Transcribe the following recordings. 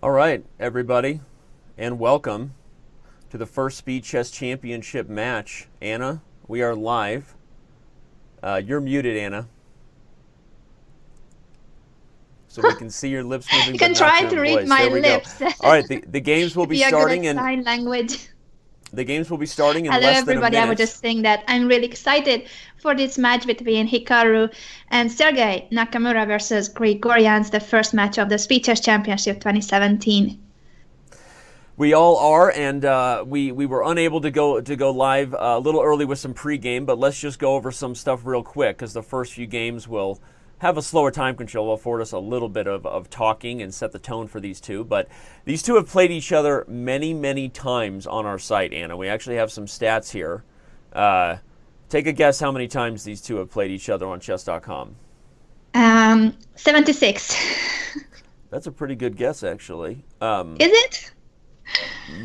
All right, everybody, and welcome to the first Speed Chess Championship match. Anna, we are live. You're muted, Anna. So we can see your lips moving, You but can not try your to read voice. my There we go. lips. All right, the games will If be you're good starting at in sign language. less Hello, than a everybody. I was minute. just saying that I'm really excited for this match between Hikaru and Sergey Nakamura versus Grigorians, the first match of the Speeches Championship 2017. We all are, and we were unable to go live a little early with some pregame, but let's just go over some stuff real quick because the first few games will have a slower time control, will afford us a little bit of talking and set the tone for these two. But these two have played each other many times on our site, Anna. We actually have some stats here. Take a guess how many times these two have played each other on Chess.com. 76. That's a pretty good guess, actually. Is it?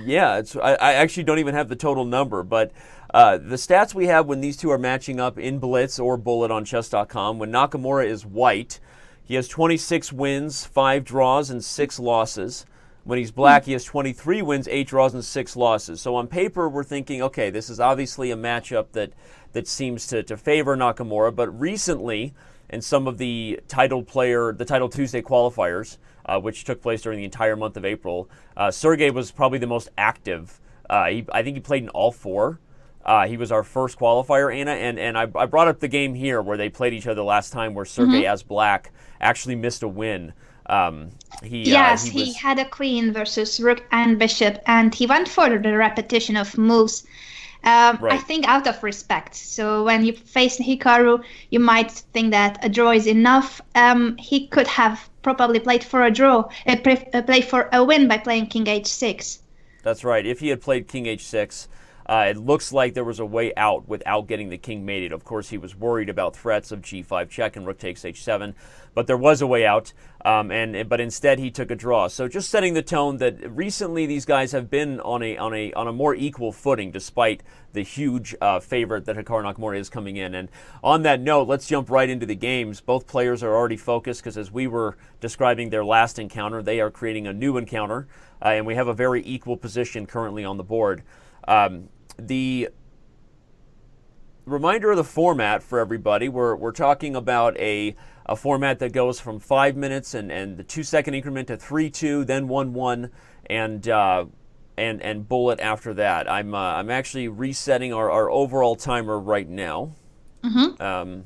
Yeah, I actually don't even have the total number, but the stats we have when these two are matching up in Blitz or Bullet on Chess.com, when Nakamura is white, he has 26 wins, 5 draws, and 6 losses. When he's black, he has 23 wins, 8 draws, and 6 losses. So on paper, we're thinking, okay, this is obviously a matchup that seems to favor Nakamura, but recently, in some of the Title Tuesday qualifiers, which took place during the entire month of April, Sergey was probably the most active. I think he played in all 4. He was our first qualifier, Anna, and I brought up the game here where they played each other last time, where Sergey, as black, actually missed a win. He had a queen versus rook and bishop, and he went for the repetition of moves. Right. I think out of respect. So when you face Hikaru, you might think that a draw is enough. He could have probably played for a draw, played for a win by playing king h6. That's right. If he had played king h6, it looks like there was a way out without getting the king mated. Of course, he was worried about threats of g5 check and rook takes h7, but there was a way out. But instead he took a draw. So just setting the tone that recently these guys have been on a more equal footing, despite the huge favorite that Hikaru Nakamura is coming in. And on that note, let's jump right into the games. Both players are already focused because as we were describing their last encounter, they are creating a new encounter, and we have a very equal position currently on the board. The reminder of the format for everybody, we're talking about a format that goes from 5 minutes and the 2-second increment to 3-2, then 1-1, and bullet after that. I'm actually resetting our overall timer right now. Mm-hmm.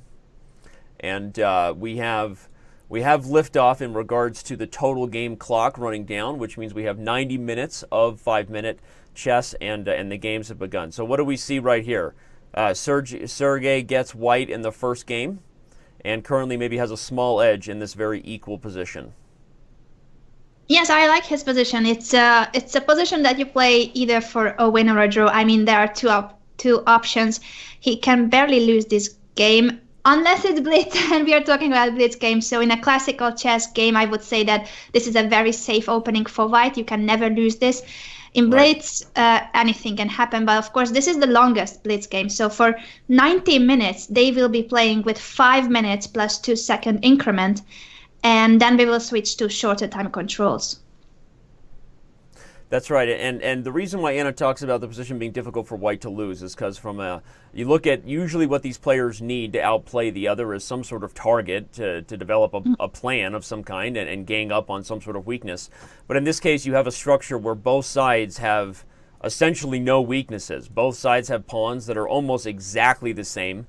We have liftoff in regards to the total game clock running down, which means we have 90 minutes of 5-minute chess, and the games have begun. So what do we see right here? Sergey gets white in the first game, and currently maybe has a small edge in this very equal position. Yes, I like his position. It's a position that you play either for a win or a draw. I mean, there are two options. He can barely lose this game unless it's blitz, and we are talking about blitz games. So in a classical chess game, I would say that this is a very safe opening for white. You can never lose this. In blitz, anything can happen, but of course this is the longest blitz game. So for 90 minutes, they will be playing with 5 minutes plus 2-second increment, and then we will switch to shorter time controls. That's right, and the reason why Anna talks about the position being difficult for white to lose is because you look at usually what these players need to outplay the other is some sort of target to develop a plan of some kind and gang up on some sort of weakness. But in this case, you have a structure where both sides have essentially no weaknesses. Both sides have pawns that are almost exactly the same,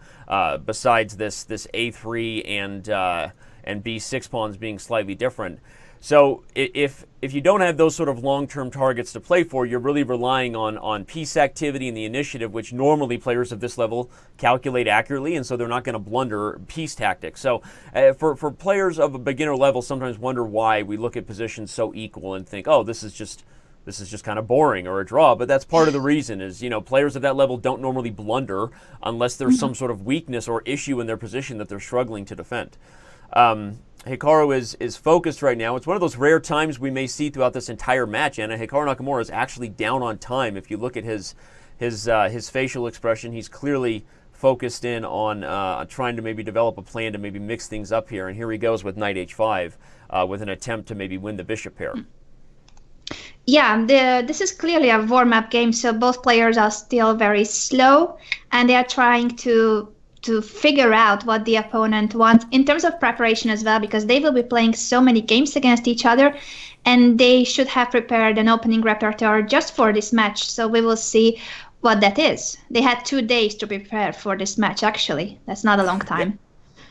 besides this a3 and b6 pawns being slightly different. So if you don't have those sort of long-term targets to play for, you're really relying on piece activity and the initiative, which normally players of this level calculate accurately, and so they're not going to blunder piece tactics. So for players of a beginner level, sometimes wonder why we look at positions so equal and think, oh, this is just kind of boring or a draw. But that's part of the reason is, players of that level don't normally blunder unless there's some sort of weakness or issue in their position that they're struggling to defend. Hikaru is focused right now. It's one of those rare times we may see throughout this entire match, and Hikaru Nakamura is actually down on time. If you look at his facial expression, he's clearly focused in on trying to maybe develop a plan to maybe mix things up here. And here he goes with knight h5 with an attempt to maybe win the bishop pair. Yeah, this is clearly a warm-up game, so both players are still very slow, and they are trying to figure out what the opponent wants in terms of preparation as well, because they will be playing so many games against each other, and they should have prepared an opening repertoire just for this match. So we will see what that is. They had 2 days to prepare for this match, actually. That's not a long Yeah. time.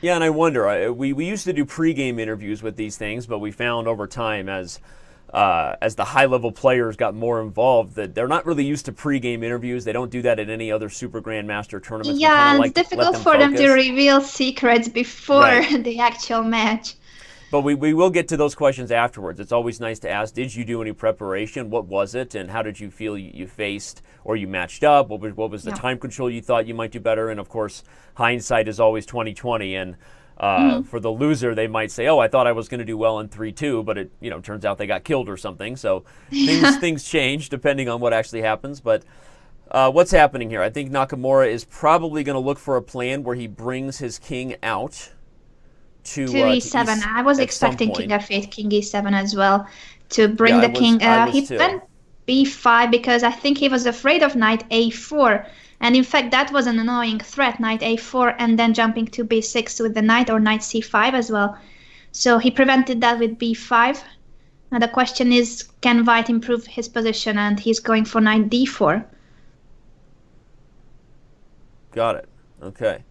Yeah, and I wonder. We used to do pregame interviews with these things, but we found over time as the high-level players got more involved that they're not really used to pregame interviews. They don't do that at any other Super Grandmaster tournaments. We kind Yeah, of and it's like to let difficult them for them to focus. reveal secrets before Right. the actual match. But we will get to those questions afterwards. It's always nice to ask, did you do any preparation? What was it? And how did you feel you faced or you matched up? What was the Yeah. time control you thought you might do better? And, of course, hindsight is always 20/20. And Mhm. for the loser, they might say, oh, I thought I was going to do well in 3-2, but it turns out they got killed or something. So things change depending on what actually happens. But what's happening here? I think Nakamura is probably going to look for a plan where he brings his king out to To e7. I was at some expecting king point. f8, king e7 as well to Yeah, bring the king. I was He too. went b5 because I think he was afraid of knight a4. And in fact, that was an annoying threat, knight a4, and then jumping to b6 with the knight or knight c5 as well. So he prevented that with b5. Now the question is, can white improve his position? And he's going for knight d4. Got it. Okay.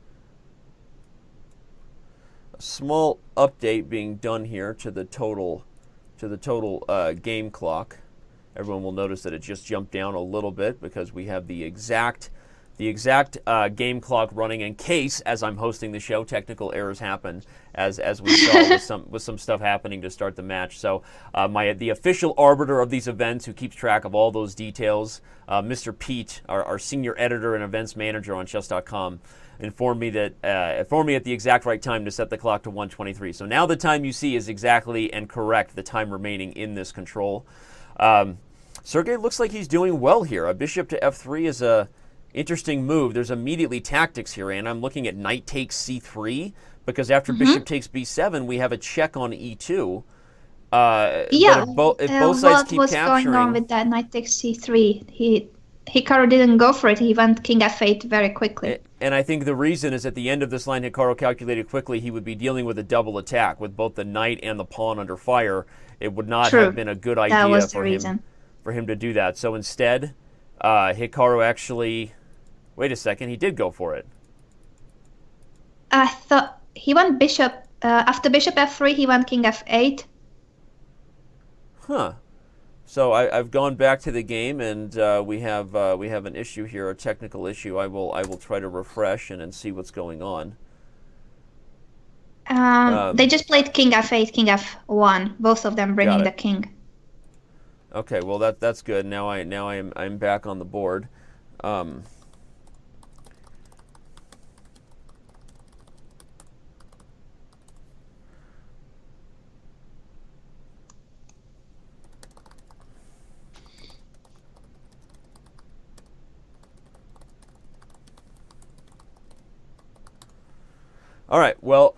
A small update being done here to the total game clock. Everyone will notice that it just jumped down a little bit because we have the exact game clock running in case, as I'm hosting the show, technical errors happen, as we saw with some stuff happening to start the match. So the official arbiter of these events, who keeps track of all those details, Mr. Pete, our senior editor and events manager on Chess.com, informed me at the exact right time to set the clock to 1:23. So now the time you see is exactly and correct the time remaining in this control. Sergey looks like he's doing well here. A bishop to f3 is a interesting move. There's immediately tactics here, and I'm looking at knight takes c3 because after bishop takes b7, we have a check on e2. Yeah, But if both sides what keep was going on capturing, with that knight takes c3? Hikaru didn't go for it. He went king f8 very quickly. and I think the reason is at the end of this line, Hikaru calculated quickly he would be dealing with a double attack with both the knight and the pawn under fire. It would not True. have been a good That idea was the for reason. him to do that. So instead, Hikaru actually, wait a second, he did go for it. I thought he went bishop after bishop f3. He went king f8. Huh. So I've gone back to the game, and we have an issue here, a technical issue. I will try to refresh and see what's going on. They just played king f8, king f1, both of them bringing Got the it. king. Okay, well that's good. Now I'm back on the board. All right. Well,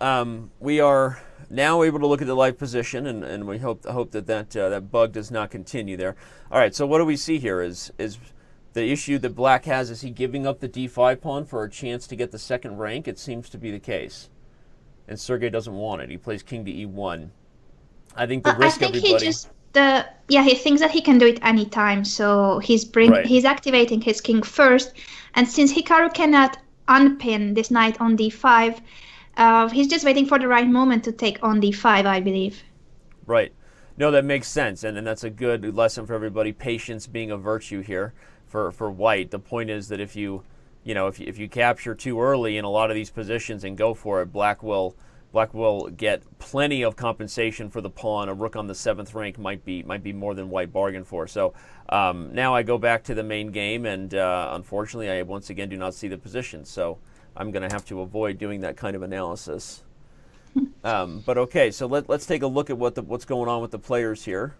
we are now able to look at the live position, and we hope that bug does not continue there. All right. So what do we see here? Is the issue that Black has? Is he giving up the d5 pawn for a chance to get the second rank? It seems to be the case, and Sergey doesn't want it. He plays king to e1. I think the I risk think everybody. he thinks that he can do it anytime. So Right. he's activating his king first, and since Hikaru cannot unpin this knight on d5. He's just waiting for the right moment to take on d5, I believe. Right. No, that makes sense, and that's a good lesson for everybody. Patience being a virtue here for white. The point is that if you capture too early in a lot of these positions and go for it, black will get plenty of compensation for the pawn. A rook on the 7th rank might be more than white bargained for. So now I go back to the main game, and unfortunately, I once again do not see the position. So I'm going to have to avoid doing that kind of analysis. But okay, so let's take a look at what's going on with the players here.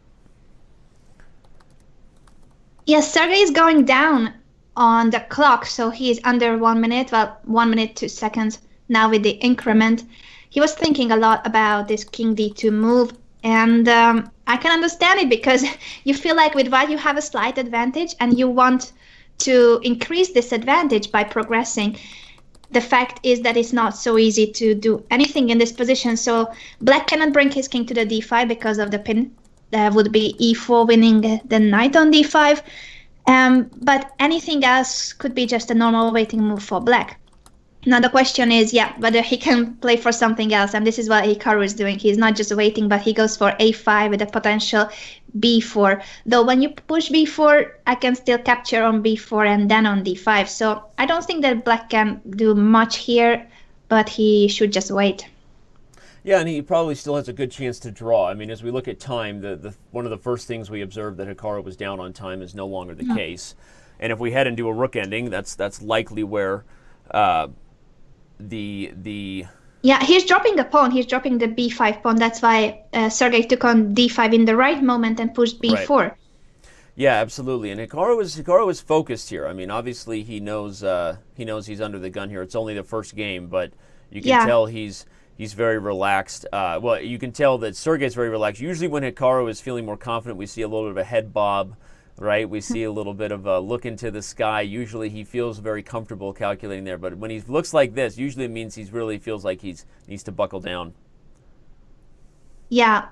Yes, Sergey is going down on the clock, so he is under 1 minute, well, 1 minute 2 seconds now with the increment. He was thinking a lot about this king d2 move, And I can understand it because you feel like with white you have a slight advantage and you want to increase this advantage by progressing. The fact is that it's not so easy to do anything in this position. So black cannot bring his king to the d5 because of the pin. That would be e4 winning the knight on d5. But anything else could be just a normal waiting move for black. Now the question is, whether he can play for something else, and this is what Hikaru is doing. He's not just waiting, but he goes for a5 with a potential b4. Though when you push b4, I can still capture on b4 and then on d5. So I don't think that black can do much here, but he should just wait. Yeah, and he probably still has a good chance to draw. I mean, as we look at time, one of the first things we observed that Hikaru was down on time is no longer the case. And if we head into a rook ending, that's likely where he's dropping a pawn. He's dropping the b5 pawn. That's why Sergey took on d5 in the right moment and pushed b4. Right. Yeah, absolutely. And Hikaru is focused here. I mean, obviously he knows he's under the gun here. It's only the first game, but you can tell he's very relaxed. Well, you can tell that Sergey's very relaxed. Usually when Hikaru is feeling more confident, we see a little bit of a head bob, right? We see a little bit of a look into the sky. Usually he feels very comfortable calculating there. But when he looks like this, usually it means he really feels like he needs to buckle down. Yeah.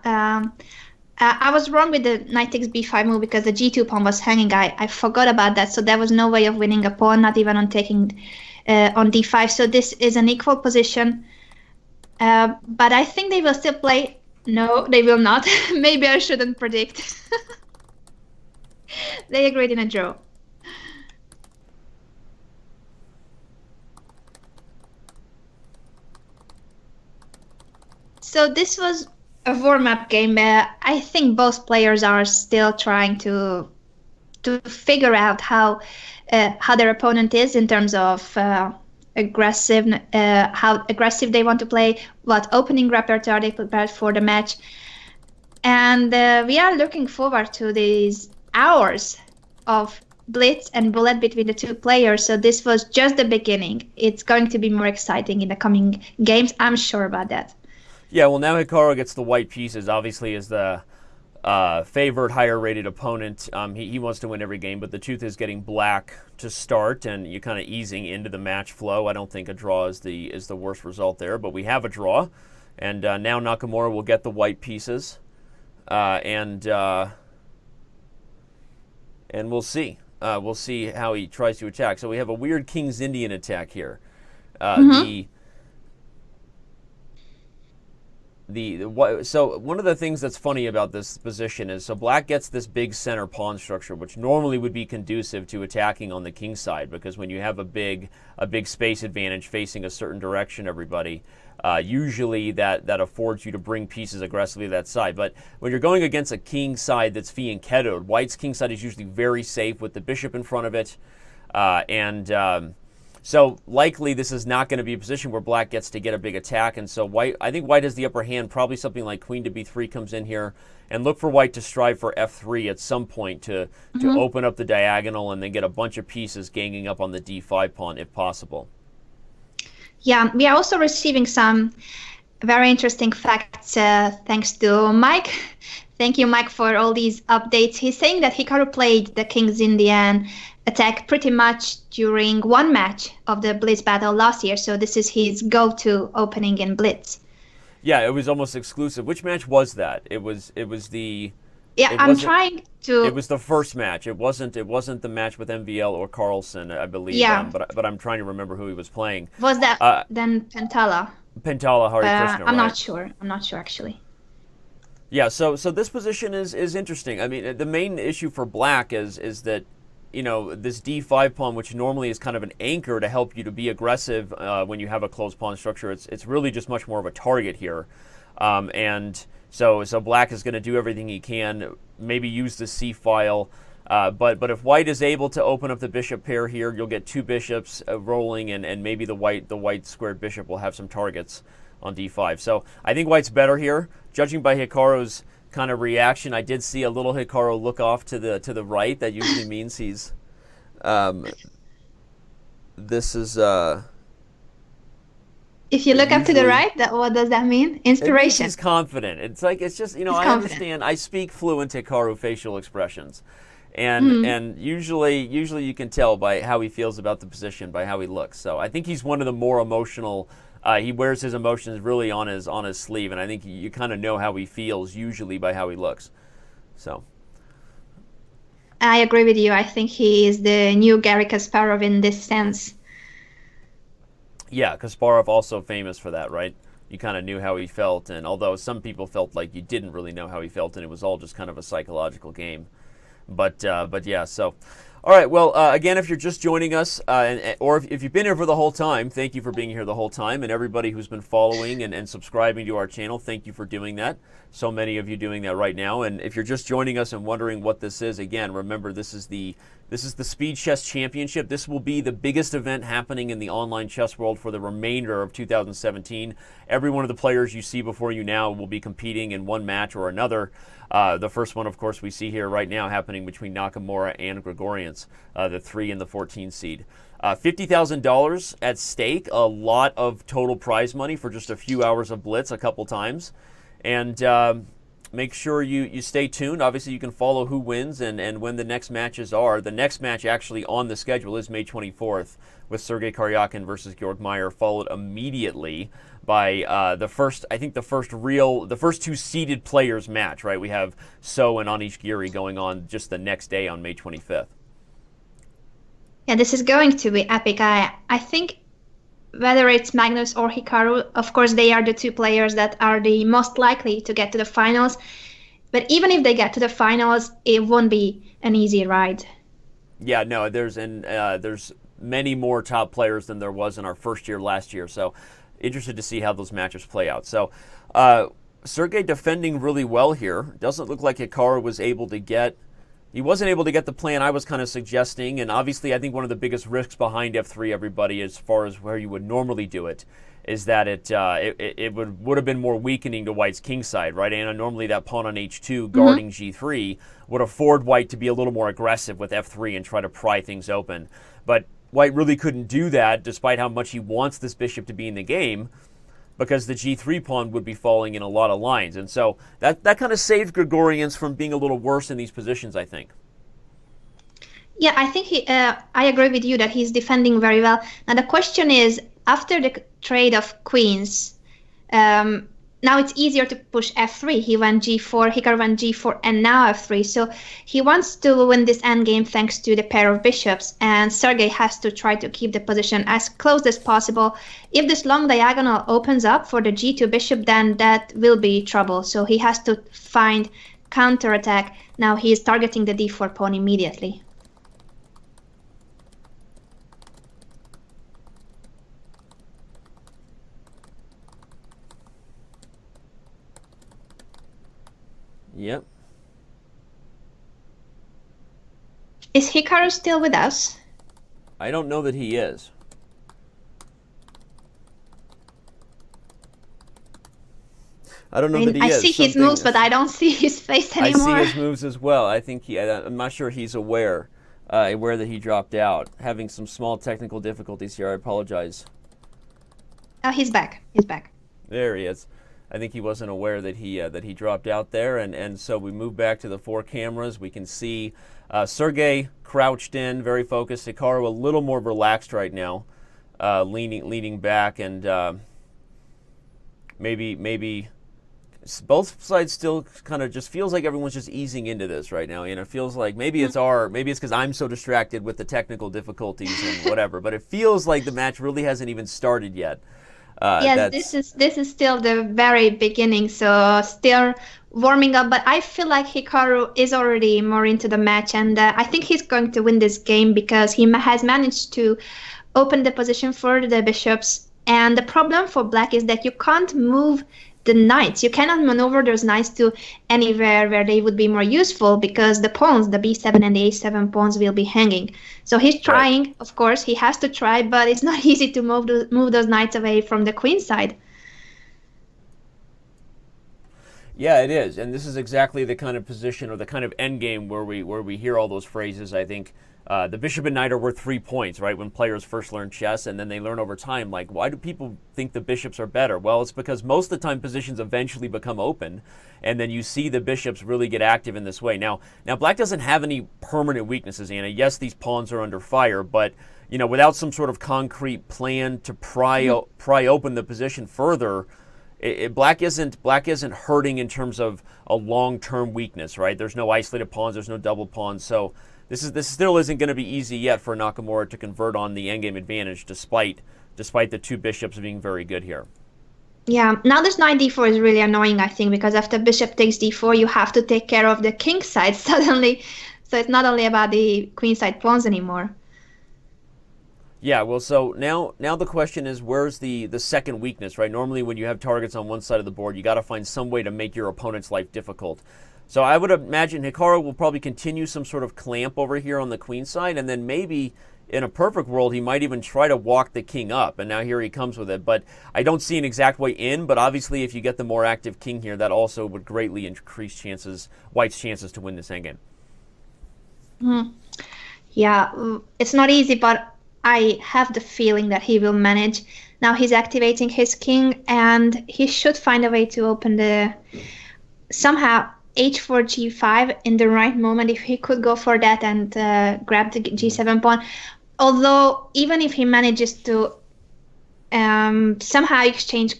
I was wrong with the knight takes b5 move because the g2 pawn was hanging. I forgot about that. So there was no way of winning a pawn, not even on taking on d5. So this is an equal position. But I think they will still play. No, they will not. Maybe I shouldn't predict. They agreed in a draw. So this was a warm-up game. I think both players are still trying to figure out how their opponent is in terms of aggressive, how aggressive they want to play, what opening repertoire they prepared for the match. And we are looking forward to these hours of blitz and bullet between the two players. So this was just the beginning. It's going to be more exciting in the coming games. I'm sure about that. Yeah, well, now Hikaru gets the white pieces, obviously, as the favored, higher-rated opponent. He wants to win every game, but the truth is getting black to start, and you're kind of easing into the match flow. I don't think a draw is the worst result there, but we have a draw, and now Nakamura will get the white pieces, and we'll see. We'll see how he tries to attack. So we have a weird King's Indian attack here. So one of the things that's funny about this position is, so black gets this big center pawn structure, which normally would be conducive to attacking on the king side, because when you have a big space advantage facing a certain direction, everybody, usually that affords you to bring pieces aggressively to that side. But when you're going against a king side that's fianchettoed, white's king side is usually very safe with the bishop in front of it, so likely this is not going to be a position where black gets to get a big attack, and so I think white has the upper hand. Probably something like queen to b3 comes in here, and look for white to strive for f3 at some point to open up the diagonal and then get a bunch of pieces ganging up on the d5 pawn if possible. Yeah, we are also receiving some very interesting facts thanks to Mike. Thank you, Mike, for all these updates. He's saying that Hikaru played the King's Indian attack pretty much during one match of the Blitz battle last year, so this is his go-to opening in Blitz. Yeah, it was almost exclusive. Which match was that? It was the. Yeah, I'm trying to. It was the first match. It wasn't the match with MVL or Carlsen, I believe. Yeah. But I'm trying to remember who he was playing. Was that then Pentala? Pentala Hari Krishna. I'm right. not sure. I'm not sure actually. Yeah. So this position is interesting. I mean, the main issue for black is that, this d5 pawn, which normally is kind of an anchor to help you to be aggressive when you have a closed pawn structure, it's really just much more of a target here. And so black is going to do everything he can, maybe use the c file. But if white is able to open up the bishop pair here, you'll get two bishops rolling, and maybe the white squared bishop will have some targets on d5. So I think white's better here. Judging by Hikaru's kind of reaction, I did see a little Hikaru look off to the right. That usually means he's If you But look up to the usually, right, what does that mean? it means Inspiration. he's confident. It's just, He's I confident. understand. I speak fluent Hikaru facial expressions. And Mm. and usually you can tell by how he feels about the position, by how he looks. So I think he's one of the more emotional. He wears his emotions really on his sleeve, and I think you kind of know how he feels usually by how he looks. So I agree with you. I think he is the new Garry Kasparov in this sense. yeah, Kasparov also famous for that, right? You kind of knew how he felt, and although some people felt like you didn't really know how he felt, and it was all just kind of a psychological game. But yeah, so. All right, well, again, if you're just joining us, or if you've been here for the whole time, thank you for being here the whole time. And everybody who's been following and subscribing to our channel, thank you for doing that. So many of you doing that right now. And if you're just joining us and wondering what this is, again, remember this is the Speed Chess Championship. This will be the biggest event happening in the online chess world for the remainder of 2017. Every one of the players you see before you now will be competing in one match or another. The first one, of course, we see here right now happening between Nakamura and Grigoriants, the 3 and the 14 seed. $50,000 at stake, a lot of total prize money for just a few hours of blitz a couple times. And make sure you stay tuned. Obviously, you can follow who wins and when the next matches are. The next match actually on the schedule is May 24th with Sergey Karyakin versus Georg Meyer, followed immediately by the first two seeded players match, right? We have So and Anish Giri going on just the next day on May 25th. Yeah, this is going to be epic. I think whether it's Magnus or Hikaru, of course, they are the two players that are the most likely to get to the finals. But even if they get to the finals, it won't be an easy ride. Yeah, no, there's many more top players than there was in our first year last year. So interested to see how those matches play out. So Sergey defending really well here. Doesn't look like Hikaru was able to get. He wasn't able to get the plan I was kind of suggesting, and obviously I think one of the biggest risks behind F3, everybody, as far as where you would normally do it, is that it would have been more weakening to White's king side, right, Anna? Normally that pawn on H2 guarding G3 would afford White to be a little more aggressive with F3 and try to pry things open. But White really couldn't do that despite how much he wants this bishop to be in the game, because the G3 pawn would be falling in a lot of lines. And so that kind of saved Grigorians from being a little worse in these positions, I think. Yeah, I think I agree with you that he's defending very well. Now the question is, after the trade of queens, now it's easier to push F3. He went G4, Hikaru went G4, and now F3. So he wants to win this endgame thanks to the pair of bishops, and Sergey has to try to keep the position as close as possible. If this long diagonal opens up for the G2 bishop, then that will be trouble. So he has to find counterattack. Now he is targeting the D4 pawn immediately. Yep. Is Hikaru still with us? I don't know that he is. I don't know that he I is. see his moves, but I don't see his face anymore. I see his moves as well. I think I'm not sure he's aware that he dropped out. Having some small technical difficulties here. I apologize. Oh, he's back. He's back. There he is. I think he wasn't aware that he dropped out there, and so we move back to the 4 cameras. We can see Sergey crouched in, very focused. Hikaru a little more relaxed right now, leaning back, and maybe both sides still kind of just feels like everyone's just easing into this right now. You know, it feels like maybe it's because I'm so distracted with the technical difficulties and whatever, but it feels like the match really hasn't even started yet. Yes, this is still the very beginning, so still warming up. But I feel like Hikaru is already more into the match, and I think he's going to win this game because he has managed to open the position for the bishops. And the problem for Black is that you can't move the knights. You cannot maneuver those knights to anywhere where they would be more useful because the pawns, the b7 and the a7 pawns, will be hanging. So he's trying, right. Of course, he has to try, but it's not easy to move those knights away from the queen side. Yeah, it is, and this is exactly the kind of position or the kind of end game where we hear all those phrases. I think the bishop and knight are worth 3 points, right? When players first learn chess, and then they learn over time, like, why do people think the bishops are better? Well, it's because most of the time positions eventually become open, and then you see the bishops really get active in this way. Now, black doesn't have any permanent weaknesses, Anna. Yes, these pawns are under fire, but without some sort of concrete plan to pry open the position further. Black isn't hurting in terms of a long-term weakness, right? There's no isolated pawns, there's no double pawns, so this still isn't going to be easy yet for Nakamura to convert on the endgame advantage, despite the two bishops being very good here. Yeah, now this knight d4 is really annoying, I think, because after bishop takes d4, you have to take care of the king side suddenly, so it's not only about the queen side pawns anymore. Yeah, well, so now the question is, where's the second weakness, right? Normally when you have targets on one side of the board, you got to find some way to make your opponent's life difficult. So I would imagine Hikaru will probably continue some sort of clamp over here on the queen side, and then maybe in a perfect world he might even try to walk the king up, and now here he comes with it. But I don't see an exact way in, but obviously if you get the more active king here, that also would greatly increase White's chances to win this endgame. Yeah, it's not easy, but I have the feeling that he will manage. Now he's activating his king, and he should find a way to open somehow h4 g5 in the right moment, if he could go for that and grab the g7 pawn. Although even if he manages to somehow exchange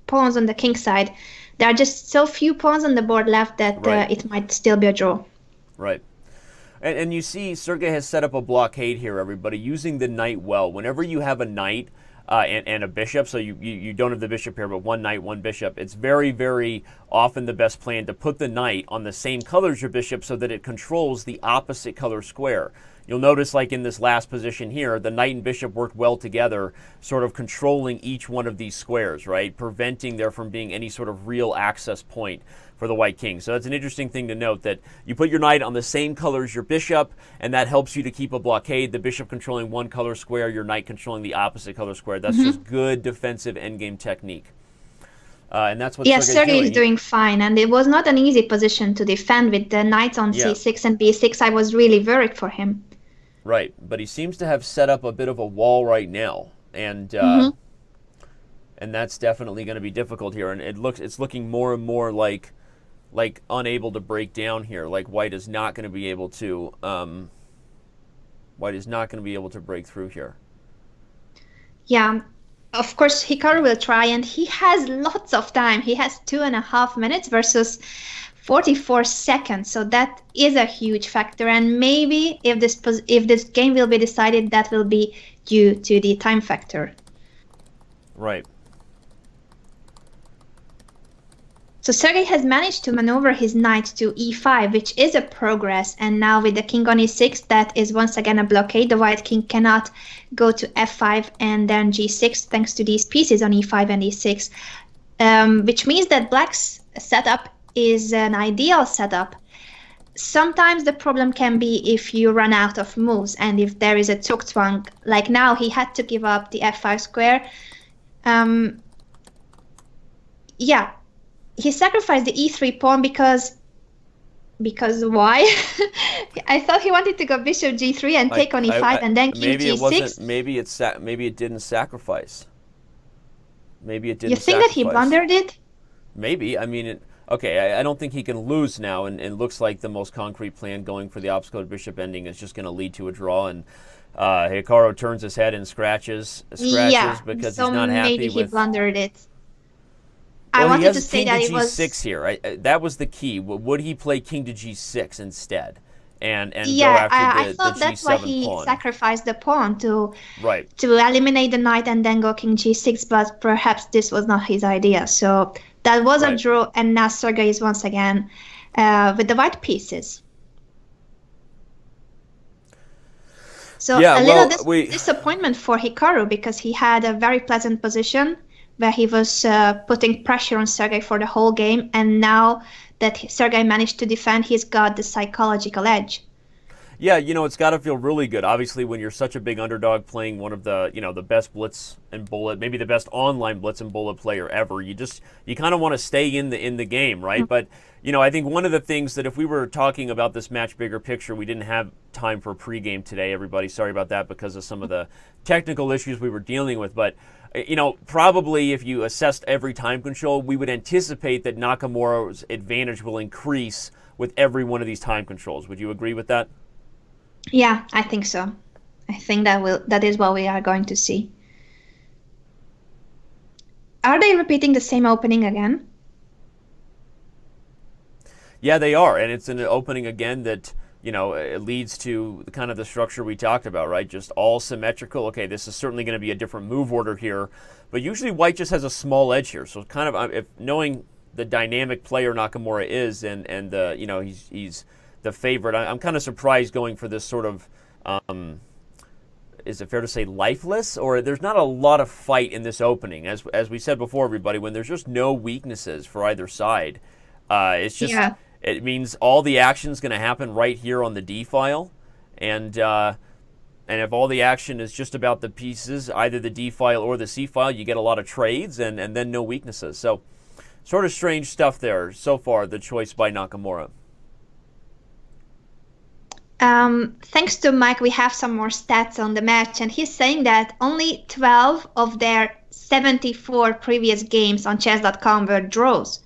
pawns on the king side, there are just so few pawns on the board left that it might still be a draw. Right. And you see Sergey has set up a blockade here, everybody, using the knight well. Whenever you have a knight and a bishop, so you don't have the bishop here, but one knight, one bishop, it's very, very often the best plan to put the knight on the same color as your bishop so that it controls the opposite color square. You'll notice, like in this last position here, the knight and bishop worked well together, sort of controlling each one of these squares, right? Preventing there from being any sort of real access point for the white king. So that's an interesting thing to note, that you put your knight on the same color as your bishop, and that helps you to keep a blockade. The bishop controlling one color square, your knight controlling the opposite color square. That's just good defensive endgame technique. And that's what Sergey is doing fine, and it was not an easy position to defend with the knights on c6 and b6. I was really worried for him. Right, but he seems to have set up a bit of a wall right now, and that's definitely going to be difficult here. And it's looking more and more like unable to break down here. Like White is not going to be able to break through here. Yeah. Of course, Hikaru will try, and he has lots of time. He has 2.5 minutes versus 44 seconds, so that is a huge factor. And maybe if this game will be decided, that will be due to the time factor. Right. So Sergey has managed to maneuver his knight to e5, which is a progress, and now with the king on e6, that is once again a blockade. The white king cannot go to f5 and then g6 thanks to these pieces on e5 and e6, which means that black's setup is an ideal setup. Sometimes the problem can be if you run out of moves and if there is a Zugzwang. Like now, he had to give up the f5 square. He sacrificed the e3 pawn because why? I thought he wanted to go bishop g3 and take on e5 and then king g6. Maybe it didn't sacrifice. Maybe it didn't. You think that he blundered it? Maybe. I mean, I don't think he can lose now, and it looks like the most concrete plan going for the obstacle bishop ending is just going to lead to a draw. And Hikaru turns his head and scratches because he's not happy maybe with. He blundered it. Well, I wanted to say that it was king to g6 here. That was the key. Would he play king to g6 instead, and go I after the thought g7 that's why he pawn? sacrificed the pawn to eliminate the knight and then go king g6. But perhaps this was not his idea. So that was a draw, and now Sergey is once again with the white pieces. So disappointment for Hikaru, because he had a very pleasant position where he was putting pressure on Sergey for the whole game, and now that Sergey managed to defend, he's got the psychological edge. Yeah, it's got to feel really good. Obviously, when you're such a big underdog playing one of the, the best blitz and bullet, maybe the best online blitz and bullet player ever, you kind of want to stay in the game, right? But, I think one of the things that if we were talking about this match bigger picture, we didn't have time for pregame today, everybody. Sorry about that because of some of the technical issues we were dealing with, but probably if you assessed every time control, we would anticipate that Nakamura's advantage will increase with every one of these time controls. Would you agree with that? Yeah, I think so. I think that is what we are going to see. Are they repeating the same opening again? Yeah, they are, and it's an opening again that it leads to kind of the structure we talked about, right? Just all symmetrical. Okay, this is certainly going to be a different move order here, but usually White just has a small edge here. So kind of if knowing the dynamic player Nakamura is, and he's the favorite, I'm kind of surprised going for this sort of. Is it fair to say lifeless, or there's not a lot of fight in this opening? As we said before, everybody, when there's just no weaknesses for either side, it's just. Yeah. It means all the action is going to happen right here on the D file, and if all the action is just about the pieces, either the D file or the C file, you get a lot of trades and then no weaknesses. So, sort of strange stuff there so far. The choice by Nakamura. Thanks to Mike, we have some more stats on the match, and he's saying that only 12 of their 74 previous games on Chess.com were draws.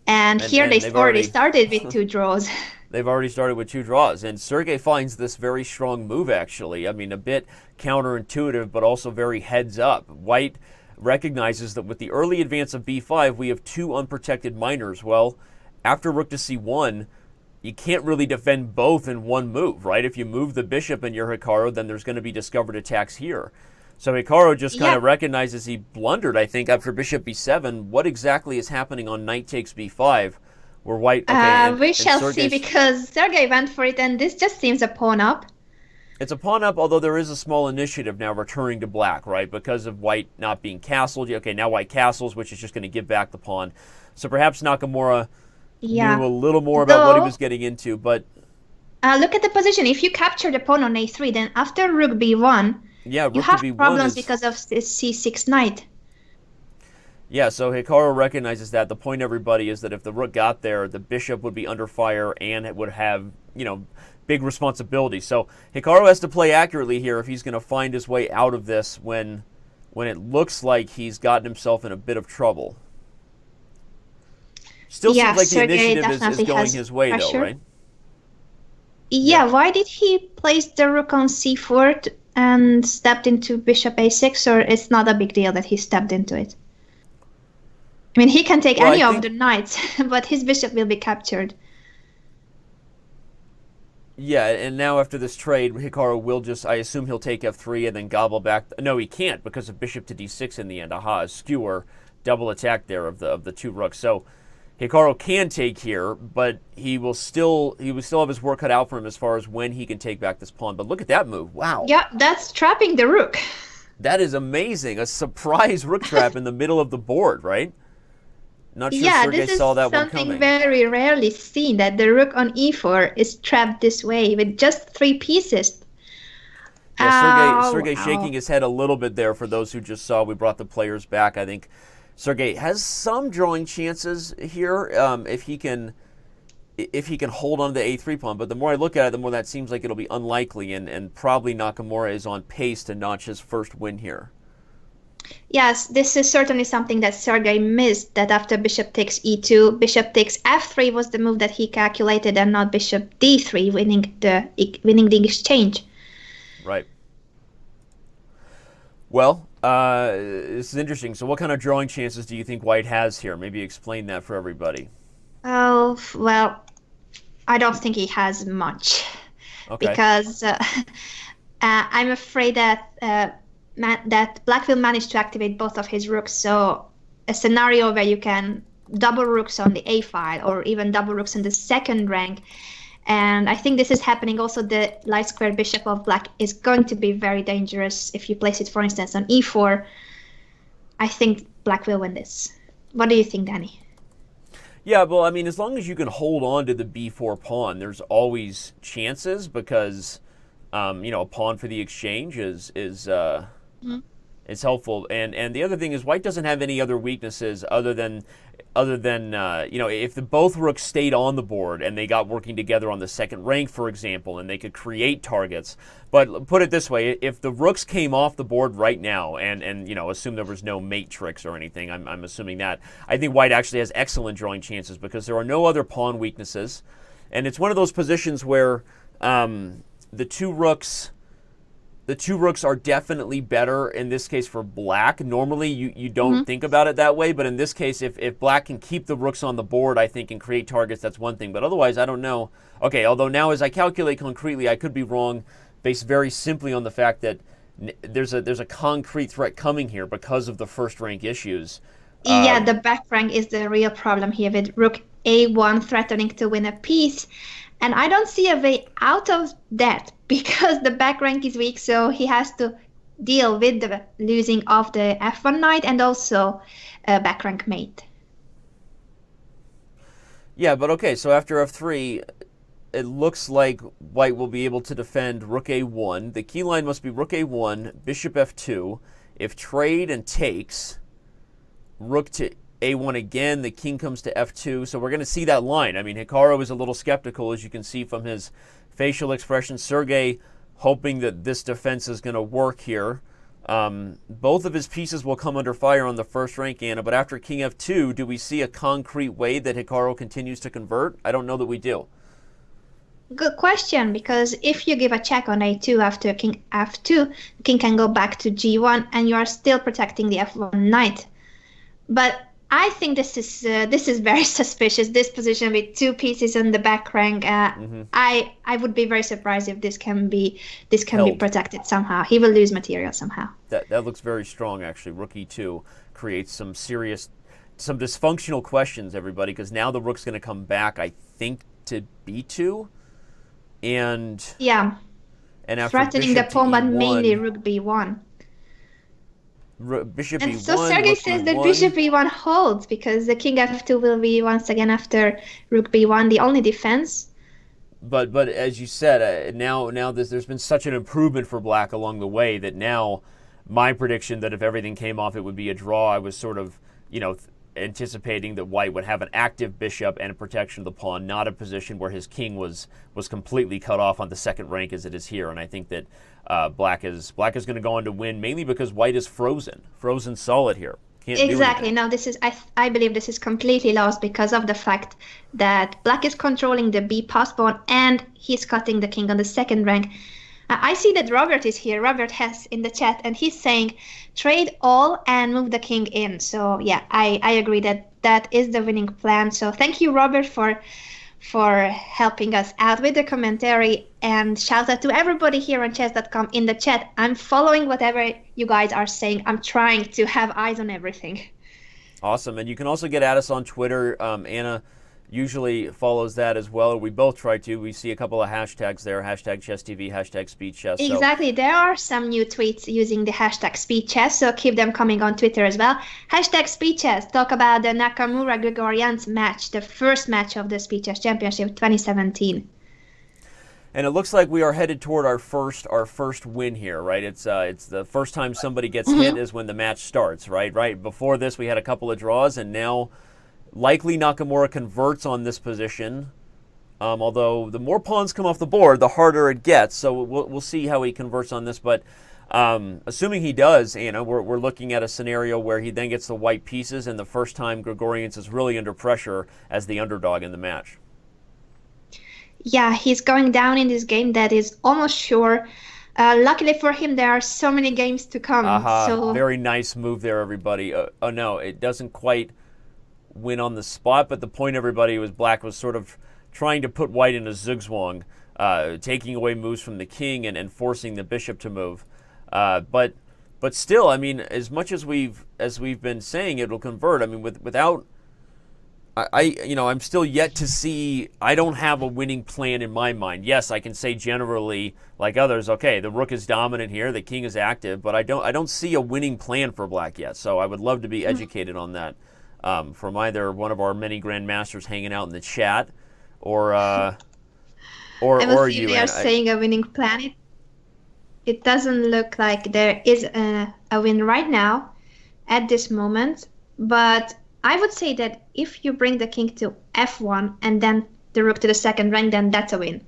And here they've already started with 2 draws. They've already started with 2 draws. And Sergey finds this very strong move, actually. I mean, a bit counterintuitive, but also very heads up. White recognizes that with the early advance of b5, we have 2 unprotected minors. Well, after rook to c1, you can't really defend both in one move, right? If you move the bishop in your Hikaru, then there's going to be discovered attacks here. So Hikaru just kind of recognizes he blundered, I think, after bishop b7. What exactly is happening on knight takes b5? Where White... Okay, we shall see, because Sergey went for it, and this just seems a pawn up. It's a pawn up, although there is a small initiative now returning to black, right? Because of White not being castled. Okay, now White castles, which is just going to give back the pawn. So perhaps Nakamura knew a little more about what he was getting into, but... look at the position. If you capture the pawn on a3, then after rook b1... Yeah, rook you have b1 problems because of the c6 knight. Yeah, so Hikaru recognizes that. The point, everybody, is that if the rook got there, the bishop would be under fire and it would have, big responsibility. So Hikaru has to play accurately here if he's going to find his way out of this when it looks like he's gotten himself in a bit of trouble. Still seems like the initiative is going his way, though, right? Yeah, why did he place the rook on c4 and stepped into bishop a6, or it's not a big deal that he stepped into it? I mean, he can take any of the knights, but his bishop will be captured. Yeah, and now after this trade, Hikaru will just, I assume he'll take f3 and then gobble back. No, he can't because of bishop to d6 in the end. Aha, a skewer, double attack there of the 2 rooks. So Hikaru can take here, but he will still have his work cut out for him as far as when he can take back this pawn. But look at that move. Wow. Yeah, that's trapping the rook. That is amazing. A surprise rook trap in the middle of the board, right? Not sure Sergey saw that one coming. This is something very rarely seen, that the rook on e4 is trapped this way with just 3 pieces. Yeah, Sergey shaking his head a little bit there for those who just saw. We brought the players back. I think Sergey has some drawing chances here if he can hold on to the a3 pawn. But the more I look at it, the more that seems like it'll be unlikely, and probably Nakamura is on pace to notch his first win here. Yes, this is certainly something that Sergey missed, that after bishop takes e2, bishop takes f3 was the move that he calculated, and not bishop d3, winning the exchange. Right. Well, this is interesting. So what kind of drawing chances do you think White has here? Maybe explain that for everybody. Oh, well, I don't think he has much. Okay. Because I'm afraid that that Black will manage to activate both of his rooks. So a scenario where you can double rooks on the a file, or even double rooks in the second rank. And I think this is happening also. The light square bishop of Black is going to be very dangerous if you place it, for instance, on e4. I think Black will win this. What do you think, Danny? Yeah, well, I mean, as long as you can hold on to the b4 pawn, there's always chances because, a pawn for the exchange is helpful. And the other thing is, white doesn't have any other weaknesses other than if the both rooks stayed on the board and they got working together on the second rank, for example, and they could create targets. But put it this way, if the rooks came off the board right now and assume there was no mate tricks or anything, I'm assuming that, I think white actually has excellent drawing chances because there are no other pawn weaknesses. And it's one of those positions where the two rooks are definitely better in this case for black. Normally, you don't think about it that way, but in this case, if black can keep the rooks on the board, I think, and create targets, that's one thing. But otherwise, I don't know. Okay, although now as I calculate concretely, I could be wrong based very simply on the fact that there's a concrete threat coming here because of the first rank issues. Yeah, the back rank is the real problem here with rook a1 threatening to win a piece. And I don't see a way out of that because the back rank is weak, so he has to deal with the losing of the f1 knight and also a back rank mate. Yeah, but okay, so after f3, it looks like white will be able to defend rook a1. The key line must be rook a1, bishop f2. If trade and takes, rook to a1 again, the king comes to f2, so we're going to see that line. I mean, Hikaru is a little skeptical, as you can see from his facial expression. Sergey hoping that this defense is going to work here. Both of his pieces will come under fire on the first rank, Anna, but after king f2, do we see a concrete way that Hikaru continues to convert? I don't know that we do. Good question, because if you give a check on a2 after king f2, the king can go back to g1, and you are still protecting the f1 knight. But I think this is very suspicious. This position with two pieces on the back rank. I would be very surprised if this can be protected somehow. He will lose material somehow. That looks very strong, actually. Rook e2 creates some dysfunctional questions, everybody, because now the rook's going to come back, I think, to b2, and after threatening the pawn, but mainly rook b1. Bishop and e1. So Sergey says that bishop e1 holds because the king f2 will be once again after rook b1 the only defense. But as you said, now there's been such an improvement for black along the way that now my prediction that if everything came off it would be a draw. I was sort of anticipating that white would have an active bishop and a protection of the pawn, not a position where his king was completely cut off on the second rank as it is here. And I think that black is going to go on to win mainly because white is frozen solid here. Exactly. No, this is I believe this is completely lost because of the fact that black is controlling the b pawn and he's cutting the king on the second rank. I see that Robert is here. Robert has in the chat, and he's saying trade all and move the king in. So yeah, I agree that is the winning plan. So thank you, Robert, for helping us out with the commentary, and shout out to everybody here on Chess.com in the chat. I'm following whatever you guys are saying. I'm trying to have eyes on everything. Awesome, and you can also get at us on Twitter. Anna usually follows that as well. We both try to. We see a couple of hashtags there, hashtag ChessTV, hashtag SpeedChess. Exactly. There are some new tweets using the hashtag SpeedChess, so keep them coming on Twitter as well. Hashtag SpeedChess. Talk about the Nakamura Grigoriants match, the first match of the SpeedChess Championship 2017. And it looks like we are headed toward our first win here, right? It's the first time somebody gets hit is when the match starts, right? Right. Before this, we had a couple of draws, and now likely Nakamura converts on this position, although the more pawns come off the board, the harder it gets. So we'll see how he converts on this. But assuming he does, we're looking at a scenario where he then gets the white pieces, and the first time Grigorians is really under pressure as the underdog in the match. Yeah, he's going down in this game that is almost sure. Luckily for him, there are so many games to come. So very nice move there, everybody. Oh no, it doesn't quite win on the spot, but the point, everybody, was black was sort of trying to put white in a zugzwang, taking away moves from the king and forcing the bishop to move. But still, I mean, as much as we've been saying it'll convert, I mean, without I'm still yet to see. I don't have a winning plan in my mind. Yes, I can say generally, like others, okay, the rook is dominant here, the king is active, but I don't see a winning plan for black yet. So I would love to be educated on that. from either one of our many grandmasters hanging out in the chat, or I will see if you. they are saying a winning plan. It doesn't look like there is a win right now at this moment, but I would say that if you bring the king to f1 and then the rook to the second rank, then that's a win.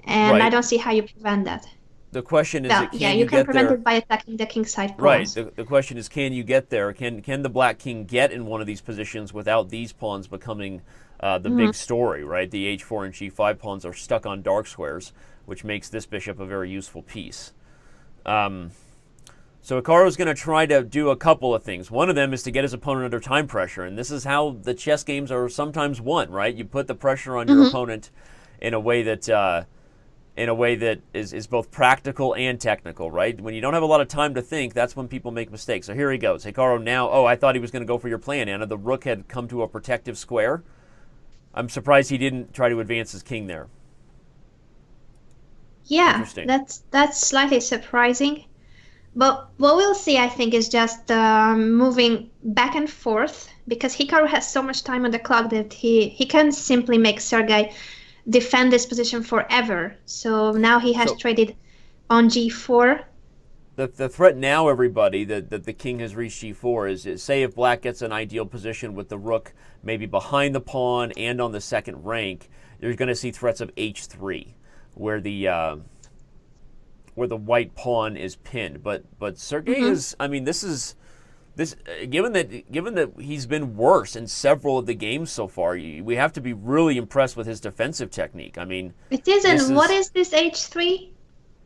And Right. I don't see how you prevent that. The question is, Well, can you you can get prevent there? it by attacking the king side Right. pawns. The question is, can you get there? Can the black king get in one of these positions without these pawns becoming the big story? Right. The h4 and g5 pawns are stuck on dark squares, which makes this bishop a very useful piece. So Hikaru's going to try to do a couple of things. One of them is to get his opponent under time pressure, and this is how the chess games are sometimes won. Right. You put the pressure on your opponent in a way that. Is both practical and technical, right? When you don't have a lot of time to think, that's when people make mistakes. So here he goes. Hikaru now, I thought he was going to go for your plan, Anna. The rook had come to a protective square. I'm surprised he didn't try to advance his king there. Yeah, that's slightly surprising. But what we'll see, I think, is just moving back and forth, because Hikaru has so much time on the clock that he can simply make Sergey defend this position forever. So now he has traded on g4. The threat now, everybody, that the king has reached g4 is say if black gets an ideal position with the rook maybe behind the pawn and on the second rank, you're going to see threats of h3, where the white pawn is pinned. But Sergey is, I mean, this given that he's been worse in several of the games so far, we have to be really impressed with his defensive technique. I mean, it isn't. What is this h3?